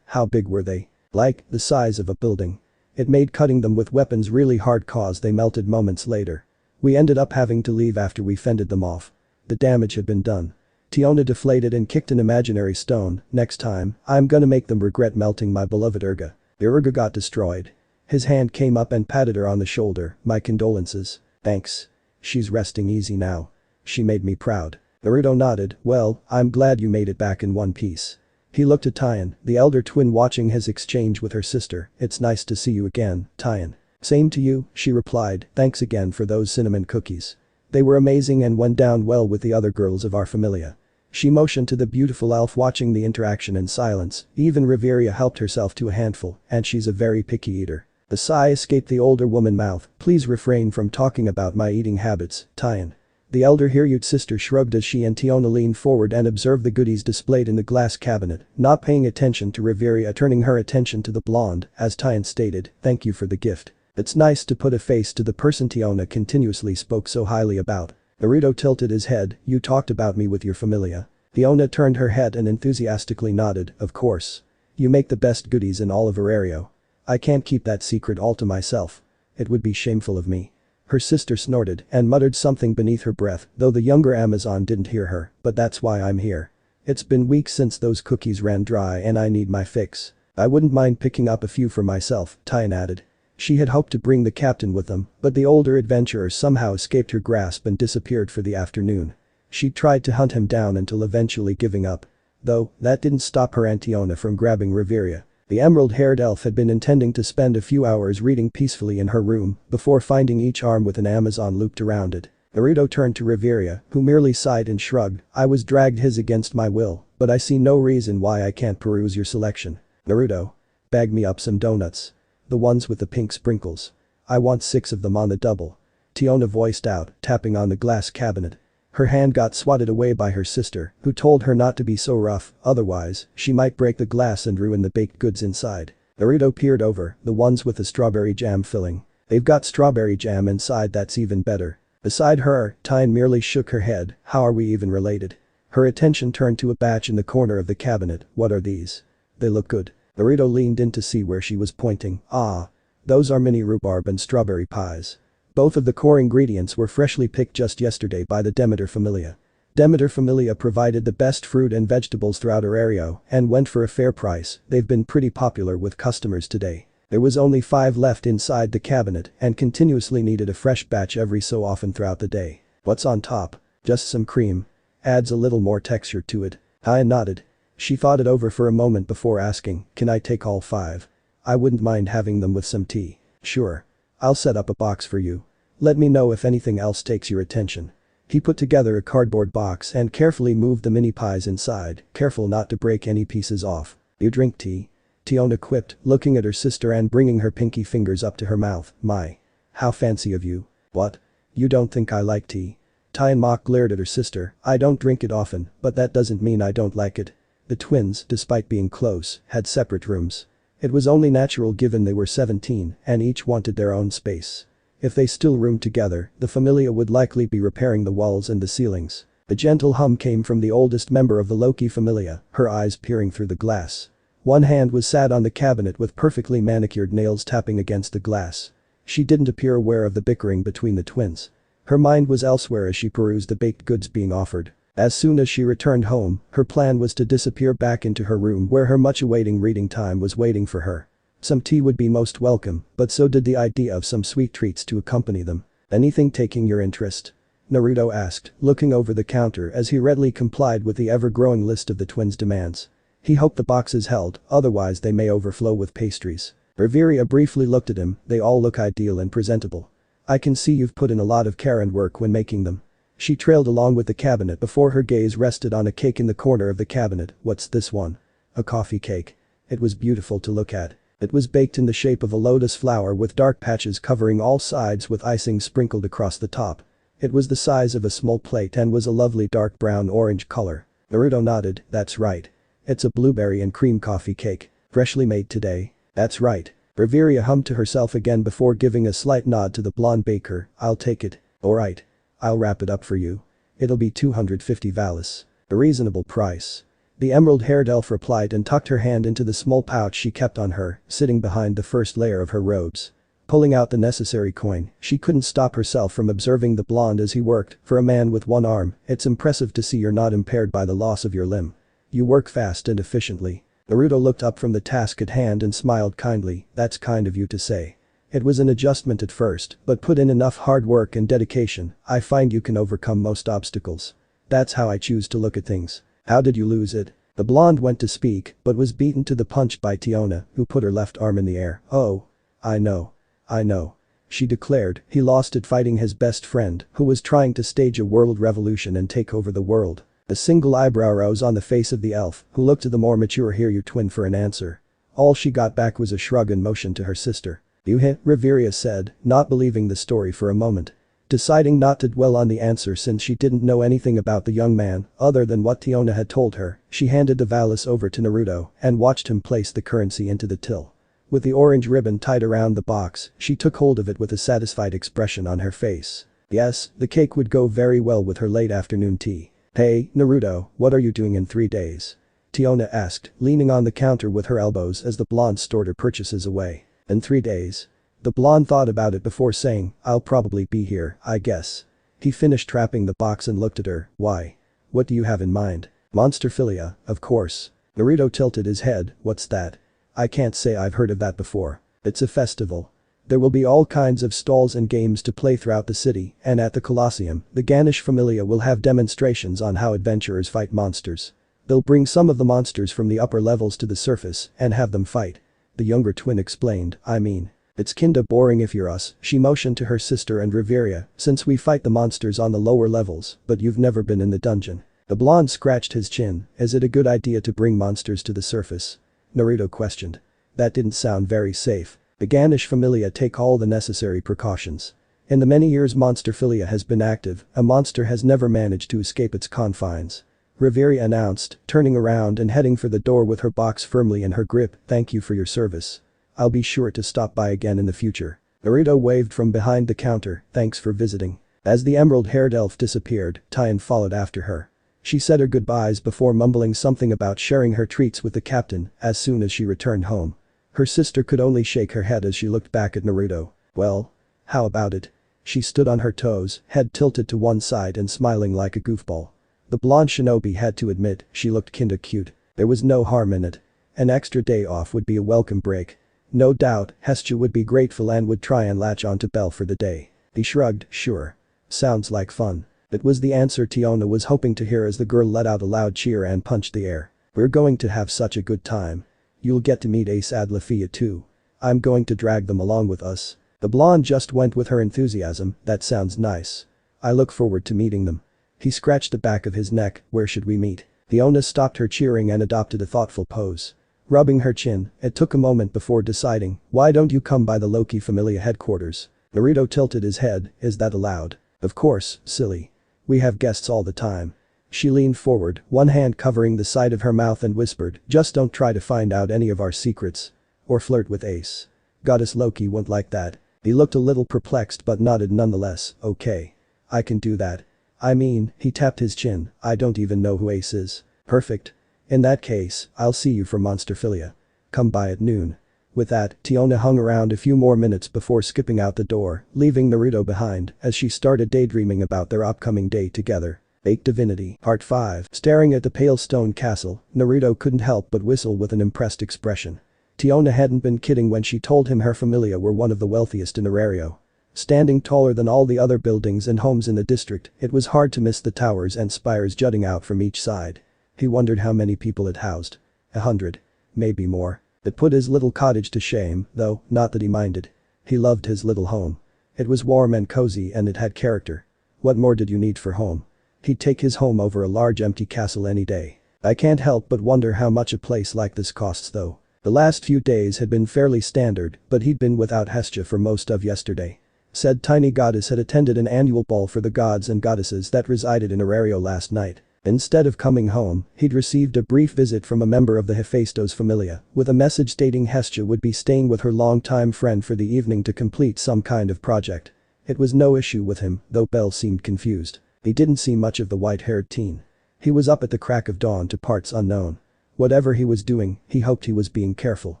How big were they? Like, the size of a building. It made cutting them with weapons really hard cause they melted moments later. We ended up having to leave after we fended them off. The damage had been done. Tiona deflated and kicked an imaginary stone. Next time, I'm gonna make them regret melting my beloved Urga. The Urga got destroyed. His hand came up and patted her on the shoulder. My condolences. Thanks. She's resting easy now. She made me proud. Naruto nodded, well, I'm glad you made it back in one piece. He looked at Tien, the elder twin watching his exchange with her sister. It's nice to see you again, Tien. Same to you, she replied, thanks again for those cinnamon cookies. They were amazing and went down well with the other girls of our familia. She motioned to the beautiful elf watching the interaction in silence, even Reveria helped herself to a handful, and she's a very picky eater. A sigh escaped the older woman's mouth, please refrain from talking about my eating habits, Tien. The elder Hiryu's sister shrugged as she and Tiona leaned forward and observed the goodies displayed in the glass cabinet, not paying attention to Reveria turning her attention to the blonde, as Tien stated, thank you for the gift. It's nice to put a face to the person Tiona continuously spoke so highly about. Naruto tilted his head, you talked about me with your familia. Tiona turned her head and enthusiastically nodded, of course. You make the best goodies in all of Arario. I can't keep that secret all to myself. It would be shameful of me. Her sister snorted and muttered something beneath her breath, though the younger Amazon didn't hear her, but that's why I'm here. It's been weeks since those cookies ran dry and I need my fix. I wouldn't mind picking up a few for myself, Tien added. She had hoped to bring the captain with them, but the older adventurer somehow escaped her grasp and disappeared for the afternoon. She tried to hunt him down until eventually giving up. Though, that didn't stop her and Tiona from grabbing Reveria. The emerald-haired elf had been intending to spend a few hours reading peacefully in her room before finding each arm with an Amazon looped around it. Naruto turned to Reveria, who merely sighed and shrugged, I was dragged his against my will, but I see no reason why I can't peruse your selection. Naruto. Bag me up some donuts. The ones with the pink sprinkles. I want 6 of them on the double. Tiona voiced out, tapping on the glass cabinet. Her hand got swatted away by her sister, who told her not to be so rough, otherwise, she might break the glass and ruin the baked goods inside. Naruto peered over, the ones with the strawberry jam filling. They've got strawberry jam inside, that's even better. Beside her, Tien merely shook her head, how are we even related? Her attention turned to a batch in the corner of the cabinet, what are these? They look good. Naruto leaned in to see where she was pointing, ah. Those are mini rhubarb and strawberry pies. Both of the core ingredients were freshly picked just yesterday by the Demeter Familia. Demeter Familia provided the best fruit and vegetables throughout Arario and went for a fair price, they've been pretty popular with customers today. There was only 5 left inside the cabinet and continuously needed a fresh batch every so often throughout the day. What's on top? Just some cream. Adds a little more texture to it. Tien nodded. She thought it over for a moment before asking, can I take all 5? I wouldn't mind having them with some tea. Sure. I'll set up a box for you. Let me know if anything else takes your attention. He put together a cardboard box and carefully moved the mini pies inside, careful not to break any pieces off. You drink tea? Tiona quipped, looking at her sister and bringing her pinky fingers up to her mouth, my. How fancy of you. What? You don't think I like tea? Tien mock glared at her sister, I don't drink it often, but that doesn't mean I don't like it. The twins, despite being close, had separate rooms. It was only natural given they were 17 and each wanted their own space. If they still roomed together, the familia would likely be repairing the walls and the ceilings. A gentle hum came from the oldest member of the Loki familia, her eyes peering through the glass. One hand was sat on the cabinet with perfectly manicured nails tapping against the glass. She didn't appear aware of the bickering between the twins. Her mind was elsewhere as she perused the baked goods being offered. As soon as she returned home, her plan was to disappear back into her room where her much-awaiting reading time was waiting for her. Some tea would be most welcome, but so did the idea of some sweet treats to accompany them. Anything taking your interest? Naruto asked, looking over the counter as he readily complied with the ever-growing list of the twins' demands. He hoped the boxes held, otherwise they may overflow with pastries. Reveria briefly looked at him, they all look ideal and presentable. I can see you've put in a lot of care and work when making them. She trailed along with the cabinet before her gaze rested on a cake in the corner of the cabinet. What's this one? A coffee cake. It was beautiful to look at. It was baked in the shape of a lotus flower with dark patches covering all sides with icing sprinkled across the top. It was the size of a small plate and was a lovely dark brown-orange color. Naruto nodded, that's right. It's a blueberry and cream coffee cake. Freshly made today. That's right. Reveria hummed to herself again before giving a slight nod to the blonde baker, I'll take it. Alright. I'll wrap it up for you. It'll be 250 valis. A reasonable price. The emerald-haired elf replied and tucked her hand into the small pouch she kept on her, sitting behind the first layer of her robes. Pulling out the necessary coin, she couldn't stop herself from observing the blonde as he worked. For a man with one arm, it's impressive to see you're not impaired by the loss of your limb. You work fast and efficiently. Naruto looked up from the task at hand and smiled kindly, that's kind of you to say. It was an adjustment at first, but put in enough hard work and dedication, I find you can overcome most obstacles. That's how I choose to look at things. How did you lose it? The blonde went to speak, but was beaten to the punch by Tiona, who put her left arm in the air. Oh. I know. I know. She declared, he lost it fighting his best friend, who was trying to stage a world revolution and take over the world. A single eyebrow rose on the face of the elf, who looked to the more mature Hiryu twin for an answer. All she got back was a shrug and motion to her sister. You hit, Reveria said, not believing the story for a moment. Deciding not to dwell on the answer since she didn't know anything about the young man, other than what Tiona had told her, she handed the valise over to Naruto and watched him place the currency into the till. With the orange ribbon tied around the box, she took hold of it with a satisfied expression on her face. Yes, the cake would go very well with her late afternoon tea. Hey, Naruto, what are you doing in 3 days? Tiona asked, leaning on the counter with her elbows as the blonde stored her purchases away. In 3 days? The blonde thought about it before saying, I'll probably be here, I guess. He finished wrapping the box and looked at her. Why? What do you have in mind? Monsterphilia, of course. Naruto tilted his head. What's that? I can't say I've heard of that before. It's a festival. There will be all kinds of stalls and games to play throughout the city, and at the Colosseum, the Ganesh Familia will have demonstrations on how adventurers fight monsters. They'll bring some of the monsters from the upper levels to the surface and have them fight. The younger twin explained, I mean, it's kinda boring if you're us, she motioned to her sister and Reveria, since we fight the monsters on the lower levels, but you've never been in the dungeon. The blonde scratched his chin. Is it a good idea to bring monsters to the surface? Naruto questioned. That didn't sound very safe. The Ganesh Familia take all the necessary precautions. In the many years Monsterphilia has been active, a monster has never managed to escape its confines. Reveria announced, turning around and heading for the door with her box firmly in her grip. Thank you for your service. I'll be sure to stop by again in the future. Naruto waved from behind the counter. Thanks for visiting. As the emerald-haired elf disappeared, Tien followed after her. She said her goodbyes before mumbling something about sharing her treats with the captain as soon as she returned home. Her sister could only shake her head as she looked back at Naruto. Well? How about it? She stood on her toes, head tilted to one side and smiling like a goofball. The blonde shinobi had to admit she looked kinda cute. There was no harm in it. An extra day off would be a welcome break. No doubt, Hestia would be grateful and would try and latch onto Bell for the day. He shrugged, sure. Sounds like fun. It was the answer Tiona was hoping to hear as the girl let out a loud cheer and punched the air. We're going to have such a good time. You'll get to meet Ace Adlafia too. I'm going to drag them along with us. The blonde just went with her enthusiasm. That sounds nice. I look forward to meeting them. He scratched the back of his neck. Where should we meet? Tiona stopped her cheering and adopted a thoughtful pose. Rubbing her chin, it took a moment before deciding, why don't you come by the Loki Familia headquarters? Naruto tilted his head. Is that allowed? Of course, silly. We have guests all the time. She leaned forward, one hand covering the side of her mouth and whispered, just don't try to find out any of our secrets. Or flirt with Ace. Goddess Loki won't like that. He looked a little perplexed but nodded nonetheless. Okay. I can do that. I mean, he tapped his chin, I don't even know who Ace is. Perfect. In that case, I'll see you for Monsterphilia. Come by at noon. With that, Tiona hung around a few more minutes before skipping out the door, leaving Naruto behind as she started daydreaming about their upcoming day together. Baked Divinity. Part 5. Staring at the pale stone castle, Naruto couldn't help but whistle with an impressed expression. Tiona hadn't been kidding when she told him her familia were one of the wealthiest in Arario. Standing taller than all the other buildings and homes in the district, it was hard to miss the towers and spires jutting out from each side. He wondered how many people it housed. 100. Maybe more. It put his little cottage to shame, though, not that he minded. He loved his little home. It was warm and cozy and it had character. What more did you need for home? He'd take his home over a large empty castle any day. I can't help but wonder how much a place like this costs though. The last few days had been fairly standard, but he'd been without Hestia for most of yesterday. Said tiny goddess had attended an annual ball for the gods and goddesses that resided in Arario last night. Instead of coming home, he'd received a brief visit from a member of the Hephaestos familia, with a message stating Hestia would be staying with her longtime friend for the evening to complete some kind of project. It was no issue with him, though Bell seemed confused. He didn't see much of the white-haired teen. He was up at the crack of dawn to parts unknown. Whatever he was doing, he hoped he was being careful.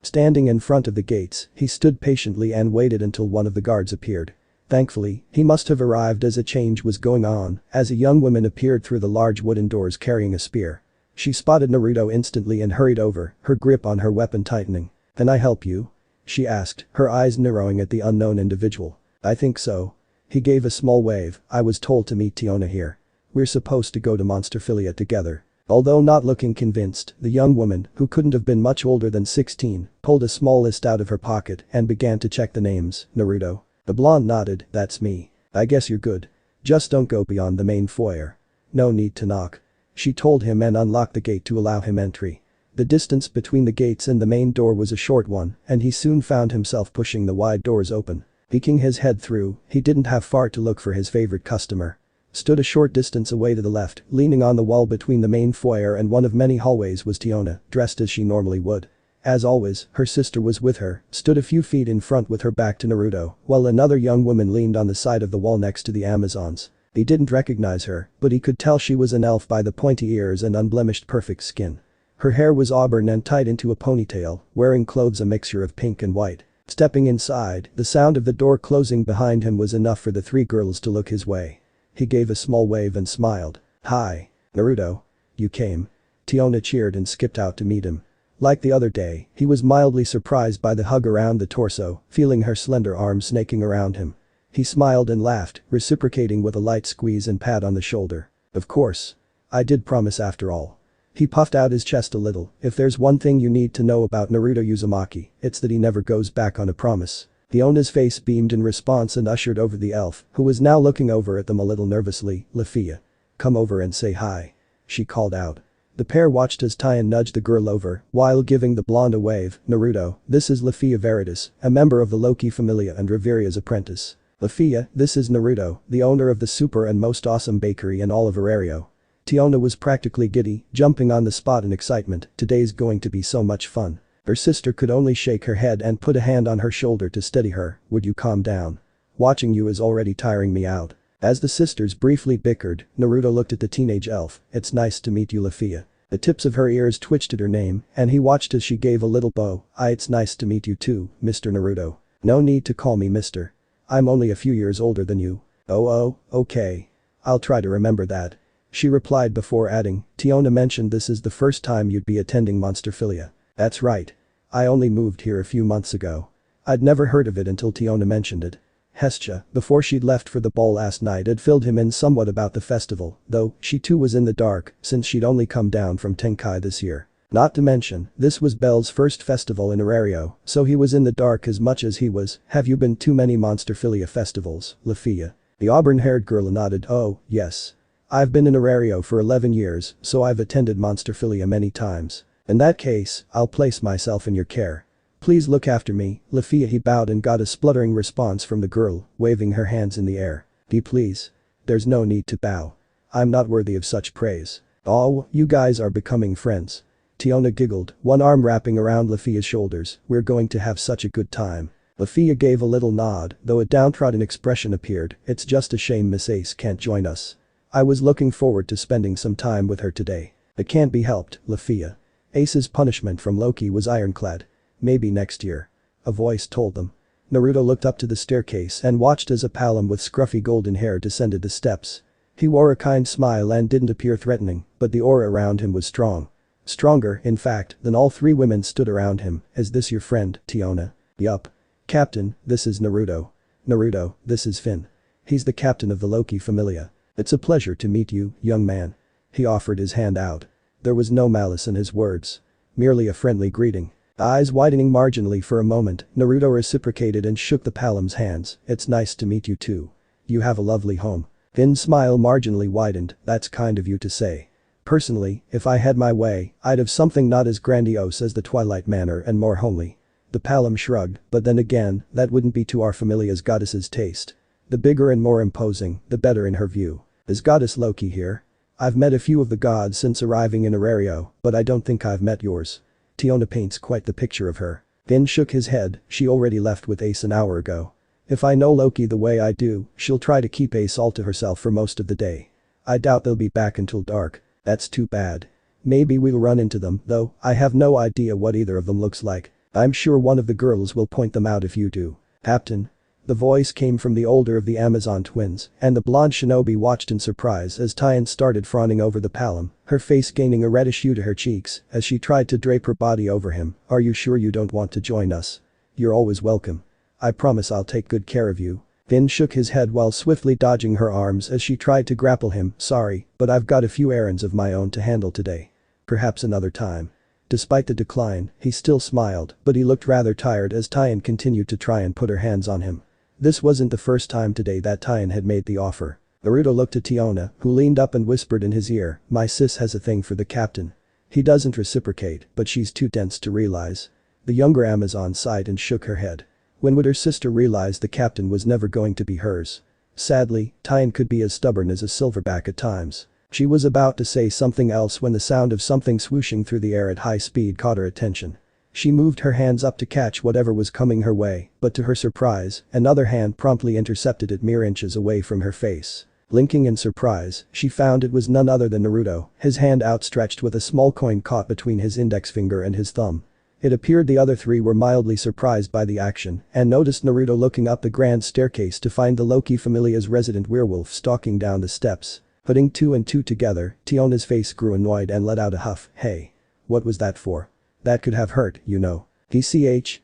Standing in front of the gates, he stood patiently and waited until one of the guards appeared. Thankfully, he must have arrived as a change was going on, as a young woman appeared through the large wooden doors carrying a spear. She spotted Naruto instantly and hurried over, her grip on her weapon tightening. "Can I help you?" she asked, her eyes narrowing at the unknown individual. "I think so." He gave a small wave. "I was told to meet Tiona here." We're supposed to go to Monsterphilia together. Although not looking convinced, the young woman, who couldn't have been much older than 16, pulled a small list out of her pocket and began to check the names. Naruto. The blonde nodded, that's me. I guess you're good. Just don't go beyond the main foyer. No need to knock. She told him and unlocked the gate to allow him entry. The distance between the gates and the main door was a short one, and he soon found himself pushing the wide doors open. Peeking his head through, he didn't have far to look for his favorite customer. Stood a short distance away to the left, leaning on the wall between the main foyer and one of many hallways was Tiona, dressed as she normally would. As always, her sister was with her, stood a few feet in front with her back to Naruto, while another young woman leaned on the side of the wall next to the Amazons. He didn't recognize her, but he could tell she was an elf by the pointy ears and unblemished perfect skin. Her hair was auburn and tied into a ponytail, wearing clothes a mixture of pink and white. Stepping inside, the sound of the door closing behind him was enough for the three girls to look his way. He gave a small wave and smiled. Hi. Naruto. You came. Tiona cheered and skipped out to meet him. Like the other day, he was mildly surprised by the hug around the torso, feeling her slender arms snaking around him. He smiled and laughed, reciprocating with a light squeeze and pat on the shoulder. Of course. I did promise after all. He puffed out his chest a little. If there's one thing you need to know about Naruto Uzumaki, it's that he never goes back on a promise. Fiona's face beamed in response and ushered over the elf, who was now looking over at them a little nervously. Lafia. Come over and say hi. She called out. The pair watched as Tien nudged the girl over, while giving the blonde a wave. Naruto, this is Lafia Veritas, a member of the Loki Familia and Reveria's apprentice. Lafia, this is Naruto, the owner of the super and most awesome bakery in all of Arario. Tiona was practically giddy, jumping on the spot in excitement. Today's going to be so much fun. Her sister could only shake her head and put a hand on her shoulder to steady her. Would you calm down? Watching you is already tiring me out. As the sisters briefly bickered, Naruto looked at the teenage elf. It's nice to meet you, Lafia. The tips of her ears twitched at her name, and he watched as she gave a little bow. It's nice to meet you too, Mr. Naruto. No need to call me mister. I'm only a few years older than you. Oh, okay. I'll try to remember that. She replied before adding, Tiona mentioned this is the first time you'd be attending Monsterphilia. That's right. I only moved here a few months ago. I'd never heard of it until Tiona mentioned it. Hestia, before she'd left for the ball last night, had filled him in somewhat about the festival, though she too was in the dark since she'd only come down from Tenkai this year. Not to mention, this was Belle's first festival in Arario, so he was in the dark as much as he was. Have you been to many Monsterphilia festivals, Lafia? The auburn-haired girl nodded. Oh, yes. I've been in Arario for 11 years, so I've attended Monsterphilia many times. In that case, I'll place myself in your care. Please look after me, Lafia. He bowed and got a spluttering response from the girl, waving her hands in the air. Please. There's no need to bow. I'm not worthy of such praise. Oh, you guys are becoming friends. Tiona giggled, one arm wrapping around Lafia's shoulders. We're going to have such a good time. Lafia gave a little nod, though a downtrodden expression appeared. It's just a shame Miss Ace can't join us. I was looking forward to spending some time with her today. It can't be helped, Lafia. Ace's punishment from Loki was ironclad. Maybe next year. A voice told them. Naruto looked up to the staircase and watched as a Palom with scruffy golden hair descended the steps. He wore a kind smile and didn't appear threatening, but the aura around him was strong. Stronger, in fact, than all three women stood around him. Is this your friend, Tiona? Yup. Captain, this is Naruto. Naruto, this is Finn. He's the captain of the Loki Familia. It's a pleasure to meet you, young man. He offered his hand out. There was no malice in his words. Merely a friendly greeting. Eyes widening marginally for a moment, Naruto reciprocated and shook the Palom's hands. It's nice to meet you too. You have a lovely home. Finn's smile marginally widened. That's kind of you to say. Personally, if I had my way, I'd have something not as grandiose as the Twilight Manor and more homely. The Palom shrugged, but then again, that wouldn't be to our Familia's goddess's taste. The bigger and more imposing, the better in her view. Is Goddess Loki here? I've met a few of the gods since arriving in Arario, but I don't think I've met yours. Tiona paints quite the picture of her. Finn shook his head. She already left with Ace an hour ago. If I know Loki the way I do, she'll try to keep Ace all to herself for most of the day. I doubt they'll be back until dark. That's too bad. Maybe we'll run into them, though. I have no idea what either of them looks like. I'm sure one of the girls will point them out if you do. Captain. The voice came from the older of the Amazon twins, and the blonde shinobi watched in surprise as Tien started fawning over the Palom, her face gaining a reddish hue to her cheeks as she tried to drape her body over him. Are you sure you don't want to join us? You're always welcome. I promise I'll take good care of you. Finn shook his head while swiftly dodging her arms as she tried to grapple him. Sorry, but I've got a few errands of my own to handle today. Perhaps another time. Despite the decline, he still smiled, but he looked rather tired as Tyan continued to try and put her hands on him. This wasn't the first time today that Tyan had made the offer. Naruto looked at Tiona, who leaned up and whispered in his ear, "My sis has a thing for the captain." He doesn't reciprocate, but she's too dense to realize. The younger Amazon sighed and shook her head. When would her sister realize the captain was never going to be hers? Sadly, Tyan could be as stubborn as a silverback at times. She was about to say something else when the sound of something swooshing through the air at high speed caught her attention. She moved her hands up to catch whatever was coming her way, but to her surprise, another hand promptly intercepted it mere inches away from her face. Blinking in surprise, she found it was none other than Naruto, his hand outstretched with a small coin caught between his index finger and his thumb. It appeared the other three were mildly surprised by the action and noticed Naruto looking up the grand staircase to find the Loki familia's resident werewolf stalking down the steps. Putting two and two together, Tiona's face grew annoyed and let out a huff. "Hey. What was that for? That could have hurt, you know."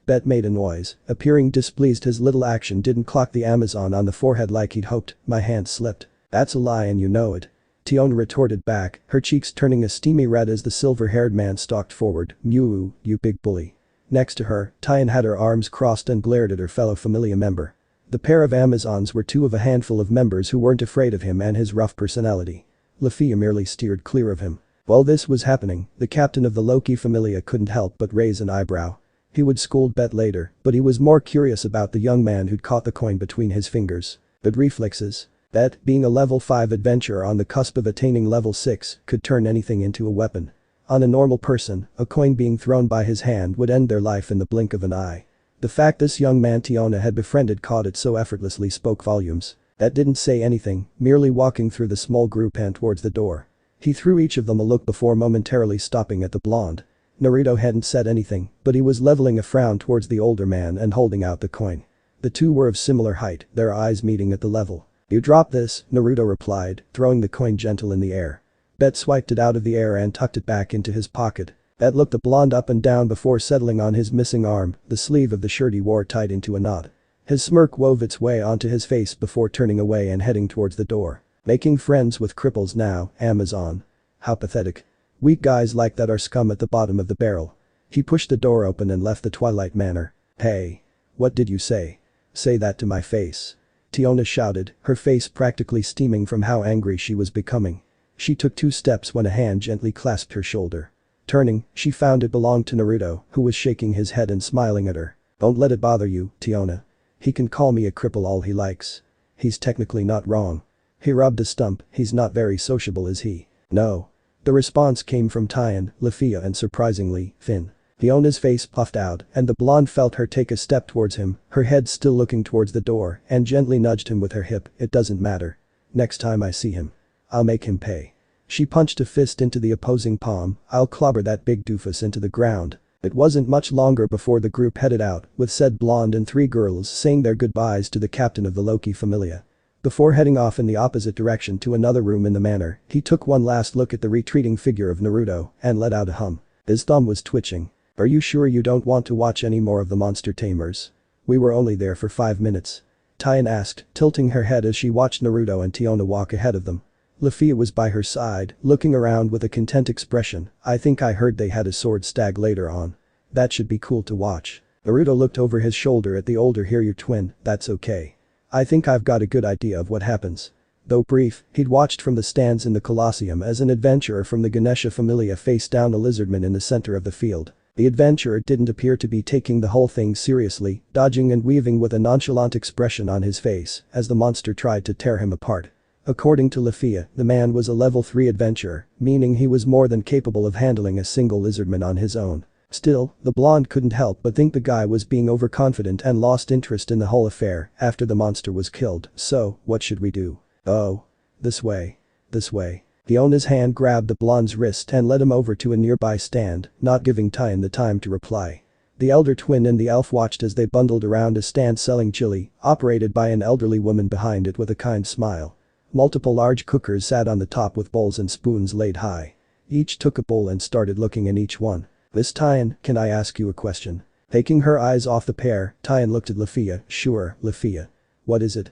Bet made a noise, appearing displeased his little action didn't clock the Amazon on the forehead like he'd hoped. "My hand slipped." "That's a lie and you know it." Tiona retorted back, her cheeks turning a steamy red as the silver-haired man stalked forward. "Mew, you big bully." Next to her, Tyan had her arms crossed and glared at her fellow familia member. The pair of Amazons were two of a handful of members who weren't afraid of him and his rough personality. Lafia merely steered clear of him. While this was happening, the captain of the Loki familia couldn't help but raise an eyebrow. He would scold Bet later, but he was more curious about the young man who'd caught the coin between his fingers. But reflexes. Bet, being a level 5 adventurer on the cusp of attaining level 6, could turn anything into a weapon. On a normal person, a coin being thrown by his hand would end their life in the blink of an eye. The fact this young man Tiona had befriended caught it so effortlessly spoke volumes. Bet didn't say anything, merely walking through the small group and towards the door. He threw each of them a look before momentarily stopping at the blonde. Naruto hadn't said anything, but he was leveling a frown towards the older man and holding out the coin. The two were of similar height, their eyes meeting at the level. "You drop this," Naruto replied, throwing the coin gentle in the air. Bet swiped it out of the air and tucked it back into his pocket. Bet looked the blonde up and down before settling on his missing arm, the sleeve of the shirt he wore tied into a knot. His smirk wove its way onto his face before turning away and heading towards the door. "Making friends with cripples now, Amazon. How pathetic. Weak guys like that are scum at the bottom of the barrel." He pushed the door open and left the Twilight Manor. "Hey. What did you say? Say that to my face." Tiona shouted, her face practically steaming from how angry she was becoming. She took 2 steps when a hand gently clasped her shoulder. Turning, she found it belonged to Naruto, who was shaking his head and smiling at her. "Don't let it bother you, Tiona. He can call me a cripple all he likes. He's technically not wrong." He rubbed a stump. "He's not very sociable, is he?" "No." The response came from Tyan, Lafia and surprisingly, Finn. Fiona's face puffed out and the blonde felt her take a step towards him, her head still looking towards the door, and gently nudged him with her hip. "It doesn't matter. Next time I see him, I'll make him pay." She punched a fist into the opposing palm. "I'll clobber that big doofus into the ground." It wasn't much longer before the group headed out, with said blonde and 3 girls saying their goodbyes to the captain of the Loki familia. Before heading off in the opposite direction to another room in the manor, he took one last look at the retreating figure of Naruto and let out a hum. His thumb was twitching. "Are you sure you don't want to watch any more of the monster tamers? We were only there for 5 minutes." Tyan asked, tilting her head as she watched Naruto and Tiona walk ahead of them. Lafia was by her side, looking around with a content expression. "I think I heard they had a sword stag later on. That should be cool to watch." Naruto looked over his shoulder at the older Hiryu twin. "That's okay. I think I've got a good idea of what happens." Though brief, he'd watched from the stands in the Colosseum as an adventurer from the Ganesha familia faced down a lizardman in the center of the field. The adventurer didn't appear to be taking the whole thing seriously, dodging and weaving with a nonchalant expression on his face as the monster tried to tear him apart. According to Lafia, the man was a level 3 adventurer, meaning he was more than capable of handling a single lizardman on his own. Still, the blonde couldn't help but think the guy was being overconfident and lost interest in the whole affair after the monster was killed. "So, what should we do?" "Oh. This way. This way." Fiona's hand grabbed the blonde's wrist and led him over to a nearby stand, not giving Tyan the time to reply. The elder twin and the elf watched as they bundled around a stand selling chili, operated by an elderly woman behind it with a kind smile. Multiple large cookers sat on the top with bowls and spoons laid high. Each took a bowl and started looking in each one. "This Tyan, can I ask you a question?" Taking her eyes off the pair, Tyan looked at Lafia. "Sure, Lafia. What is it?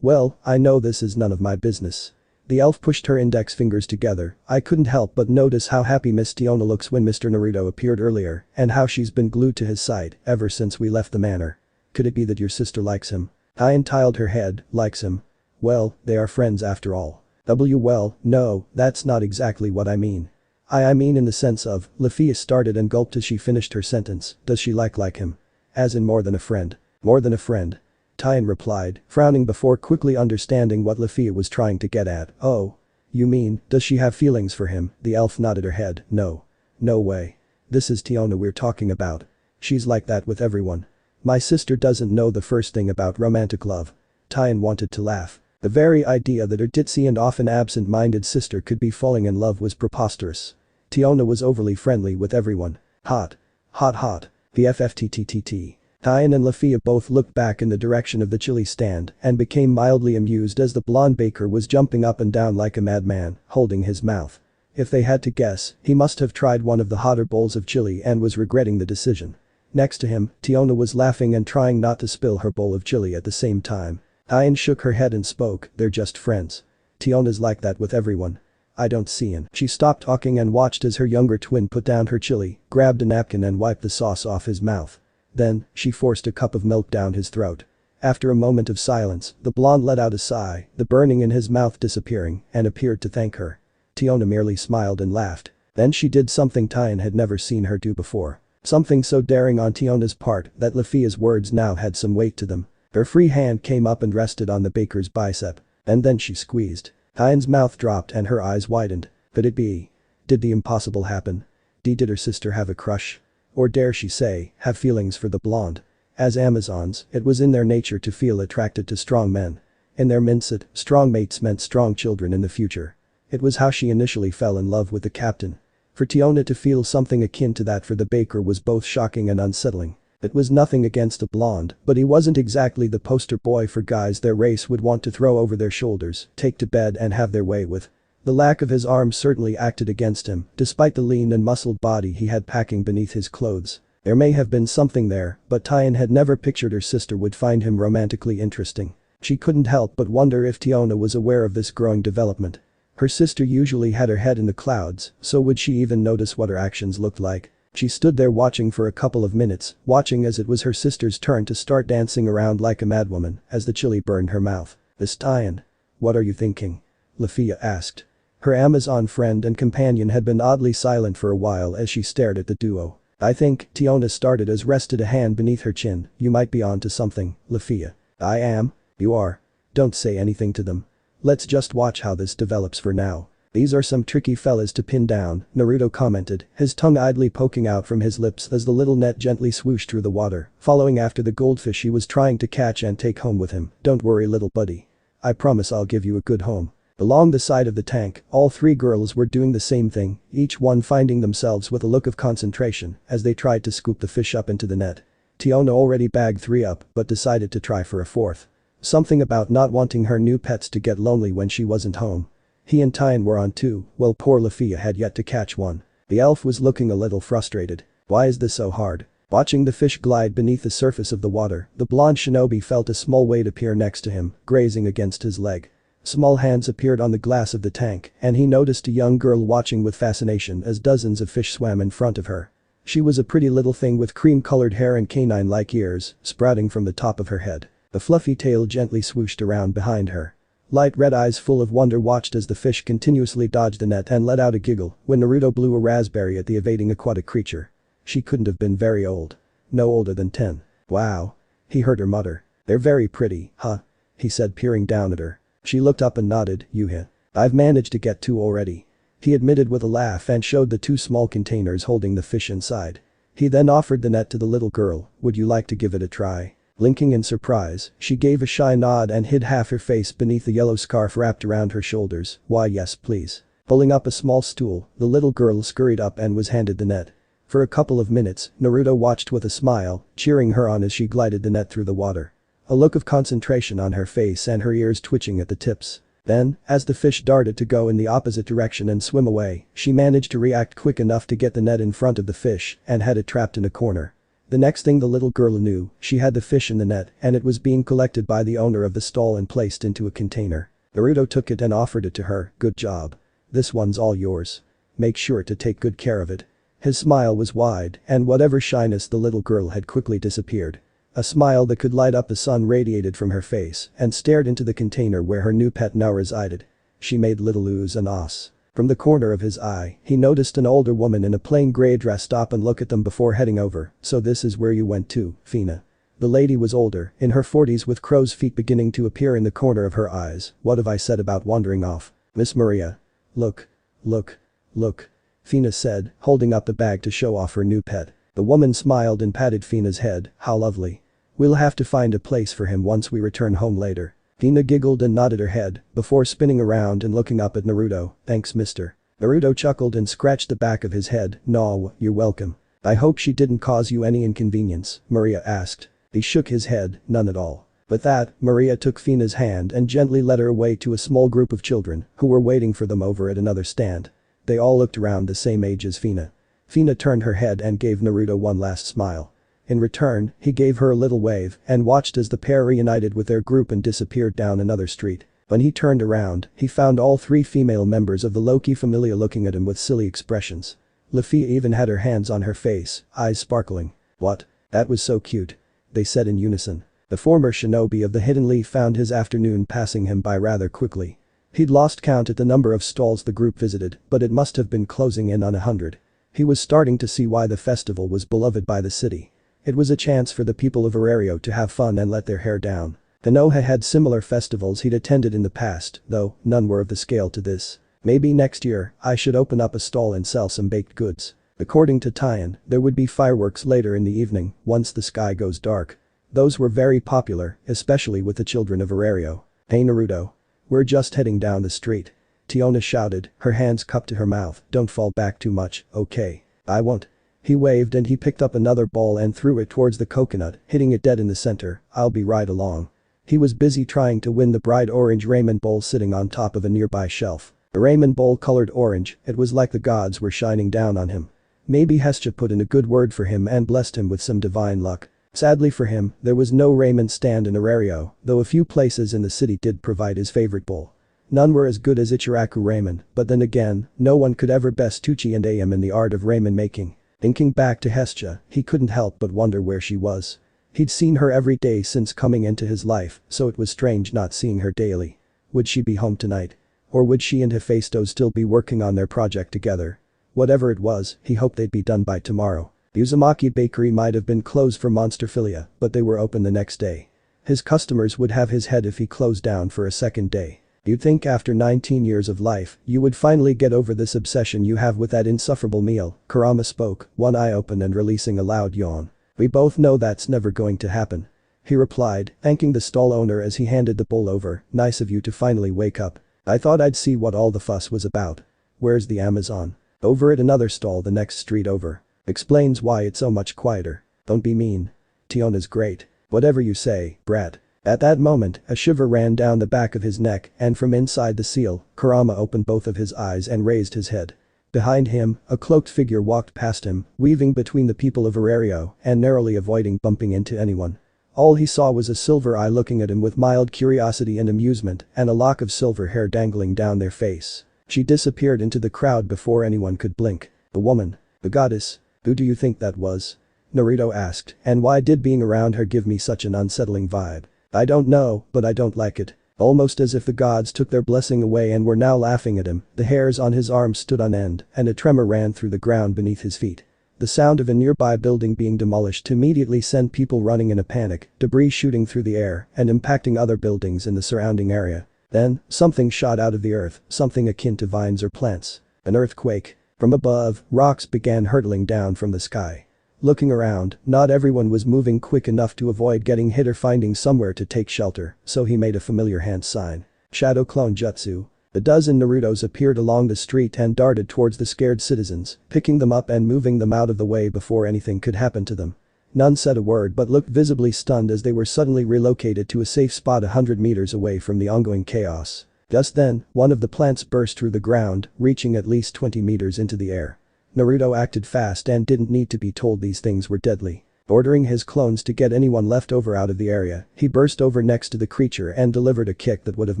Well, I know this is none of my business. The elf pushed her index fingers together. I couldn't help but notice how happy Miss Tiona looks when Mr. Naruto appeared earlier, and how she's been glued to his side ever since we left the manor. Could it be that your sister likes him? Diane tiled her head, likes him. Well, they are friends after all. Well, no, that's not exactly what I mean. I mean in the sense of, Lafia started and gulped as she finished her sentence, does she like him? As in more than a friend. More than a friend. Tyan replied, frowning before quickly understanding what Lafia was trying to get at. Oh. You mean, does she have feelings for him? The elf nodded her head, no. No way. This is Tiona we're talking about. She's like that with everyone. My sister doesn't know the first thing about romantic love. Tyan wanted to laugh. The very idea that her ditzy and often absent-minded sister could be falling in love was preposterous. Tiona was overly friendly with everyone. Hot. Hot. BFFTTTT. Tyan and Lafia both looked back in the direction of the chili stand and became mildly amused as the blonde baker was jumping up and down like a madman, holding his mouth. If they had to guess, he must have tried one of the hotter bowls of chili and was regretting the decision. Next to him, Tiona was laughing and trying not to spill her bowl of chili at the same time. Tyan shook her head and spoke, they're just friends. Tiona's like that with everyone. I don't see it. She stopped talking and watched as her younger twin put down her chili, grabbed a napkin and wiped the sauce off his mouth. Then, she forced a cup of milk down his throat. After a moment of silence, the blonde let out a sigh, the burning in his mouth disappearing, and appeared to thank her. Tiona merely smiled and laughed. Then she did something Tyan had never seen her do before. Something so daring on Tiona's part that Lafia's words now had some weight to them. Her free hand came up and rested on the baker's bicep. And then she squeezed. Tyan's mouth dropped and her eyes widened. Could it be? Did the impossible happen? Did her sister have a crush? Or dare she say, have feelings for the blonde? As Amazons, it was in their nature to feel attracted to strong men. In their mindset, strong mates meant strong children in the future. It was how she initially fell in love with the captain. For Tiona to feel something akin to that for the baker was both shocking and unsettling. It was nothing against the blonde, but he wasn't exactly the poster boy for guys their race would want to throw over their shoulders, take to bed and have their way with. The lack of his arms certainly acted against him, despite the lean and muscled body he had packing beneath his clothes. There may have been something there, but Tyan had never pictured her sister would find him romantically interesting. She couldn't help but wonder if Tiona was aware of this growing development. Her sister usually had her head in the clouds, so would she even notice what her actions looked like? She stood there watching for a couple of minutes, watching as it was her sister's turn to start dancing around like a madwoman as the chili burned her mouth. This Tyan. What are you thinking? Lafia asked. Her Amazon friend and companion had been oddly silent for a while as she stared at the duo. I think, Tiona started as rested a hand beneath her chin, you might be on to something, Lafia. I am? You are. Don't say anything to them. Let's just watch how this develops for now. These are some tricky fellas to pin down, Naruto commented, his tongue idly poking out from his lips as the little net gently swooshed through the water, following after the goldfish he was trying to catch and take home with him. Don't worry little buddy. I promise I'll give you a good home. Along the side of the tank, all three girls were doing the same thing, each one finding themselves with a look of concentration as they tried to scoop the fish up into the net. Tiona already bagged 3 up but decided to try for a 4th. Something about not wanting her new pets to get lonely when she wasn't home. He and Tyan were on 2, while poor Lafia had yet to catch one. The elf was looking a little frustrated. Why is this so hard? Watching the fish glide beneath the surface of the water, the blonde shinobi felt a small weight appear next to him, grazing against his leg. Small hands appeared on the glass of the tank, and he noticed a young girl watching with fascination as dozens of fish swam in front of her. She was a pretty little thing with cream-colored hair and canine-like ears, sprouting from the top of her head. The fluffy tail gently swooshed around behind her. Light red eyes full of wonder watched as the fish continuously dodged the net and let out a giggle when Naruto blew a raspberry at the evading aquatic creature. She couldn't have been very old. No older than 10. Wow. He heard her mutter. They're very pretty, huh? He said peering down at her. She looked up and nodded, Yuha. I've managed to get 2 already. He admitted with a laugh and showed the 2 small containers holding the fish inside. He then offered the net to the little girl, would you like to give it a try? Blinking in surprise, she gave a shy nod and hid half her face beneath the yellow scarf wrapped around her shoulders. Why yes please. Pulling up a small stool, the little girl scurried up and was handed the net. For a couple of minutes, Naruto watched with a smile, cheering her on as she glided the net through the water. A look of concentration on her face and her ears twitching at the tips. Then, as the fish darted to go in the opposite direction and swim away, she managed to react quick enough to get the net in front of the fish and had it trapped in a corner. The next thing the little girl knew, she had the fish in the net and it was being collected by the owner of the stall and placed into a container. Naruto took it and offered it to her. "Good job. This one's all yours. Make sure to take good care of it." His smile was wide and whatever shyness the little girl had quickly disappeared. A smile that could light up the sun radiated from her face and stared into the container where her new pet now resided. She made little oohs and ahs. From the corner of his eye, he noticed an older woman in a plain gray dress stop and look at them before heading over. "So this is where you went to, Fina." The lady was older, in her 40s with crow's feet beginning to appear in the corner of her eyes. "What have I said about wandering off? Miss Maria? Look. Look. Look." Fina said, holding up the bag to show off her new pet. The woman smiled and patted Fina's head. "How lovely. We'll have to find a place for him once we return home later." Fina giggled and nodded her head before spinning around and looking up at Naruto. "Thanks, mister." Naruto chuckled and scratched the back of his head. "No, you're welcome." "I hope she didn't cause you any inconvenience?" Maria asked. He shook his head. "None at all." With that, Maria took Fina's hand and gently led her away to a small group of children who were waiting for them over at another stand. They all looked around the same age as Fina. Fina turned her head and gave Naruto one last smile. In return, he gave her a little wave and watched as the pair reunited with their group and disappeared down another street. When he turned around, he found all three female members of the Loki familia looking at him with silly expressions. Lafia even had her hands on her face, eyes sparkling. "What? That was so cute," they said in unison. The former shinobi of the Hidden Leaf found his afternoon passing him by rather quickly. He'd lost count at the number of stalls the group visited, but it must have been closing in on 100. He was starting to see why the festival was beloved by the city. It was a chance for the people of Arario to have fun and let their hair down. Konoha had similar festivals he'd attended in the past, though none were of the scale to this. "Maybe next year, I should open up a stall and sell some baked goods." According to Taian, there would be fireworks later in the evening, once the sky goes dark. Those were very popular, especially with the children of Arario. "Hey Naruto. We're just heading down the street." Tiona shouted, her hands cupped to her mouth. "Don't fall back too much, okay? I won't." He waved and he picked up another ball and threw it towards the coconut, hitting it dead in the center. "I'll be right along." He was busy trying to win the bright orange ramen bowl sitting on top of a nearby shelf. The ramen bowl colored orange, it was like the gods were shining down on him. Maybe Hestia put in a good word for him and blessed him with some divine luck. Sadly for him, there was no ramen stand in Arario, though a few places in the city did provide his favorite bowl. None were as good as Ichiraku ramen, but then again, no one could ever best Tucci and Am in the art of ramen making. Thinking back to Hestia, he couldn't help but wonder where she was. He'd seen her every day since coming into his life, so it was strange not seeing her daily. Would she be home tonight? Or would she and Hephaestus still be working on their project together? Whatever it was, he hoped they'd be done by tomorrow. The Uzumaki bakery might have been closed for monsterphilia, but they were open the next day. His customers would have his head if he closed down for a second day. "You'd think after 19 years of life, you would finally get over this obsession you have with that insufferable meal," Kurama spoke, one eye open and releasing a loud yawn. "We both know that's never going to happen," he replied, thanking the stall owner as he handed the bowl over. "Nice of you to finally wake up. I thought I'd see what all the fuss was about." "Where's the Amazon?" "Over at another stall the next street over." "Explains why it's so much quieter." "Don't be mean. Tiona's great." "Whatever you say, brat." At that moment, a shiver ran down the back of his neck and from inside the seal, Kurama opened both of his eyes and raised his head. Behind him, a cloaked figure walked past him, weaving between the people of Arario and narrowly avoiding bumping into anyone. All he saw was a silver eye looking at him with mild curiosity and amusement and a lock of silver hair dangling down their face. She disappeared into the crowd before anyone could blink. "The woman. The goddess. Who do you think that was?" Naruto asked, "And why did being around her give me such an unsettling vibe?" "I don't know, but I don't like it." Almost as if the gods took their blessing away and were now laughing at him, the hairs on his arms stood on end and a tremor ran through the ground beneath his feet. The sound of a nearby building being demolished immediately sent people running in a panic, debris shooting through the air and impacting other buildings in the surrounding area. Then, something shot out of the earth, something akin to vines or plants. An earthquake. From above, rocks began hurtling down from the sky. Looking around, not everyone was moving quick enough to avoid getting hit or finding somewhere to take shelter, so he made a familiar hand sign. Shadow clone jutsu. A dozen Narutos appeared along the street and darted towards the scared citizens, picking them up and moving them out of the way before anything could happen to them. None said a word but looked visibly stunned as they were suddenly relocated to a safe spot 100 meters away from the ongoing chaos. Just then, one of the plants burst through the ground, reaching at least 20 meters into the air. Naruto acted fast and didn't need to be told these things were deadly. Ordering his clones to get anyone left over out of the area, he burst over next to the creature and delivered a kick that would have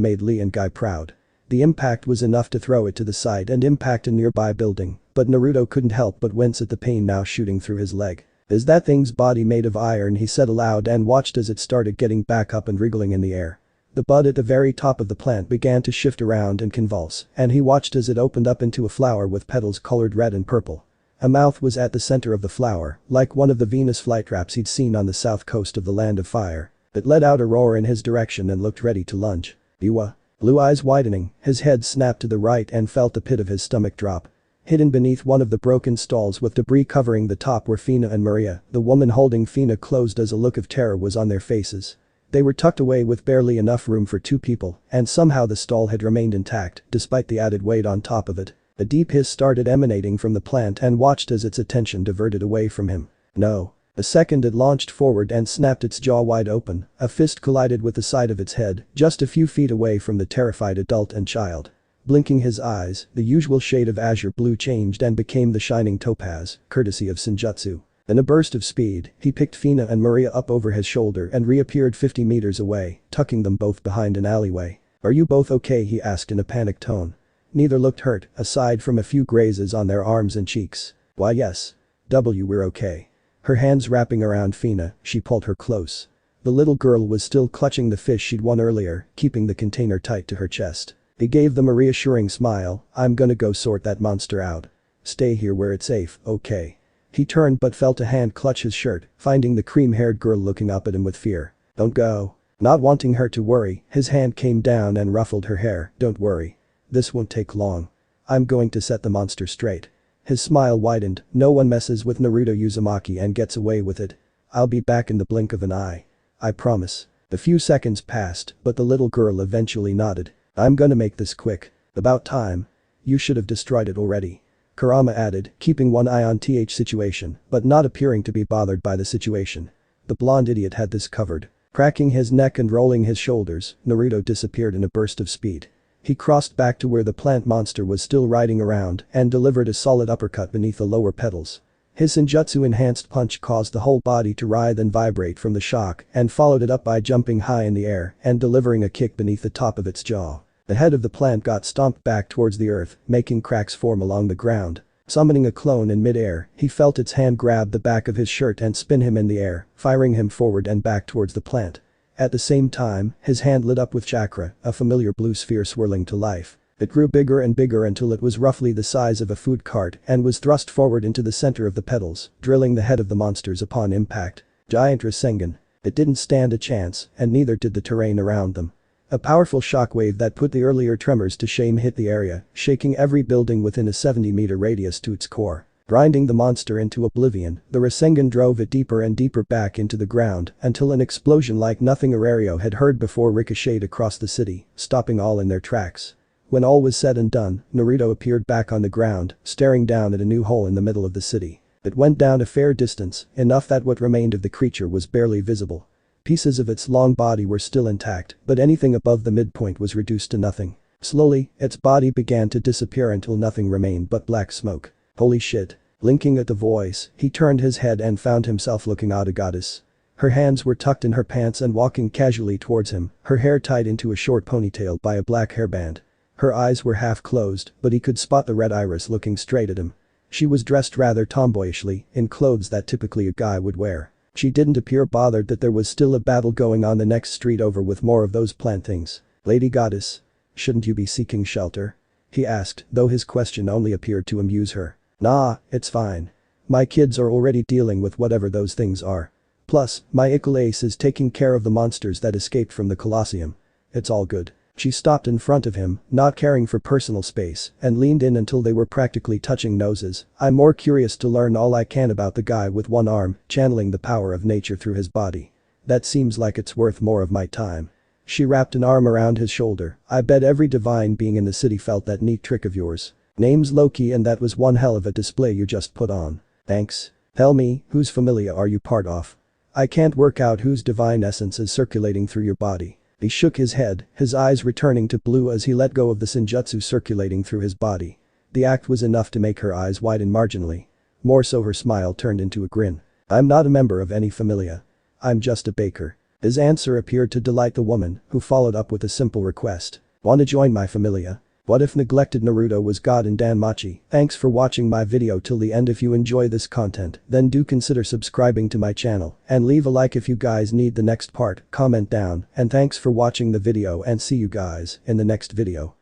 made Lee and Guy proud. The impact was enough to throw it to the side and impact a nearby building, but Naruto couldn't help but wince at the pain now shooting through his leg. "Is that thing's body made of iron?" he said aloud and watched as it started getting back up and wriggling in the air. The bud at the very top of the plant began to shift around and convulse, and he watched as it opened up into a flower with petals colored red and purple. A mouth was at the center of the flower, like one of the Venus flytraps he'd seen on the south coast of the Land of Fire. It let out a roar in his direction and looked ready to lunge. "Iwa." Blue eyes widening, his head snapped to the right and felt the pit of his stomach drop. Hidden beneath one of the broken stalls with debris covering the top were Fina and Maria. The woman holding Fina closed as a look of terror was on their faces. They were tucked away with barely enough room for two people, and somehow the stall had remained intact, despite the added weight on top of it. A deep hiss started emanating from the plant and watched as its attention diverted away from him. "No." A second it launched forward and snapped its jaw wide open, a fist collided with the side of its head, just a few feet away from the terrified adult and child. Blinking his eyes, the usual shade of azure blue changed and became the shining topaz, courtesy of Senjutsu. In a burst of speed, he picked Fina and Maria up over his shoulder and reappeared 50 meters away, tucking them both behind an alleyway. "Are you both okay?" he asked in a panicked tone. Neither looked hurt, aside from a few grazes on their arms and cheeks. "Why yes. We're okay." Her hands wrapping around Fina, she pulled her close. The little girl was still clutching the fish she'd won earlier, keeping the container tight to her chest. He gave them a reassuring smile. "I'm gonna go sort that monster out. Stay here where it's safe, okay?" He turned but felt a hand clutch his shirt, finding the cream-haired girl looking up at him with fear. "Don't go." Not wanting her to worry, his hand came down and ruffled her hair. "Don't worry. This won't take long. I'm going to set the monster straight." His smile widened. "No one messes with Naruto Uzumaki and gets away with it. I'll be back in the blink of an eye. I promise." A few seconds passed, but the little girl eventually nodded. "I'm gonna make this quick. About time. You should have destroyed it already." Kurama added, keeping one eye on TH situation, but not appearing to be bothered by the situation. The blonde idiot had this covered. Cracking his neck and rolling his shoulders, Naruto disappeared in a burst of speed. He crossed back to where the plant monster was still riding around and delivered a solid uppercut beneath the lower petals. His Senjutsu-enhanced punch caused the whole body to writhe and vibrate from the shock and followed it up by jumping high in the air and delivering a kick beneath the top of its jaw. The head of the plant got stomped back towards the earth, making cracks form along the ground. Summoning a clone in mid-air, he felt its hand grab the back of his shirt and spin him in the air, firing him forward and back towards the plant. At the same time, his hand lit up with chakra, a familiar blue sphere swirling to life. It grew bigger and bigger until it was roughly the size of a food cart and was thrust forward into the center of the petals, drilling the head of the monsters upon impact. Giant Rasengan. It didn't stand a chance, and neither did the terrain around them. A powerful shockwave that put the earlier tremors to shame hit the area, shaking every building within a 70-meter radius to its core. Grinding the monster into oblivion, the Rasengan drove it deeper and deeper back into the ground until an explosion like nothing Aurelio had heard before ricocheted across the city, stopping all in their tracks. When all was said and done, Naruto appeared back on the ground, staring down at a new hole in the middle of the city. It went down a fair distance, enough that what remained of the creature was barely visible. Pieces of its long body were still intact, but anything above the midpoint was reduced to nothing. Slowly, its body began to disappear until nothing remained but black smoke. Holy shit. Blinking at the voice, he turned his head and found himself looking at a goddess. Her hands were tucked in her pants and walking casually towards him, her hair tied into a short ponytail by a black hairband. Her eyes were half closed, but he could spot the red iris looking straight at him. She was dressed rather tomboyishly, in clothes that typically a guy would wear. She didn't appear bothered that there was still a battle going on the next street over with more of those plant things. "Lady Goddess. Shouldn't you be seeking shelter?" he asked, though his question only appeared to amuse her. "Nah, it's fine. My kids are already dealing with whatever those things are. Plus, my Ickle Ace is taking care of the monsters that escaped from the Colosseum. It's all good." She stopped in front of him, not caring for personal space, and leaned in until they were practically touching noses. "I'm more curious to learn all I can about the guy with one arm, channeling the power of nature through his body. That seems like it's worth more of my time." She wrapped an arm around his shoulder. "I bet every divine being in the city felt that neat trick of yours. Name's Loki and that was one hell of a display you just put on. Thanks. Tell me, whose familia are you part of? I can't work out whose divine essence is circulating through your body." He shook his head, his eyes returning to blue as he let go of the Senjutsu circulating through his body. The act was enough to make her eyes widen marginally. More so her smile turned into a grin. I'm not a member of any familia. I'm just a baker. His answer appeared to delight the woman, who followed up with a simple request. Wanna join my familia? What if Neglected Naruto was God in danmachi? Thanks for watching my video till the end. If you enjoy this content, then do consider subscribing to my channel and leave a like if you guys need the next part, comment down, and thanks for watching the video and see you guys in the next video.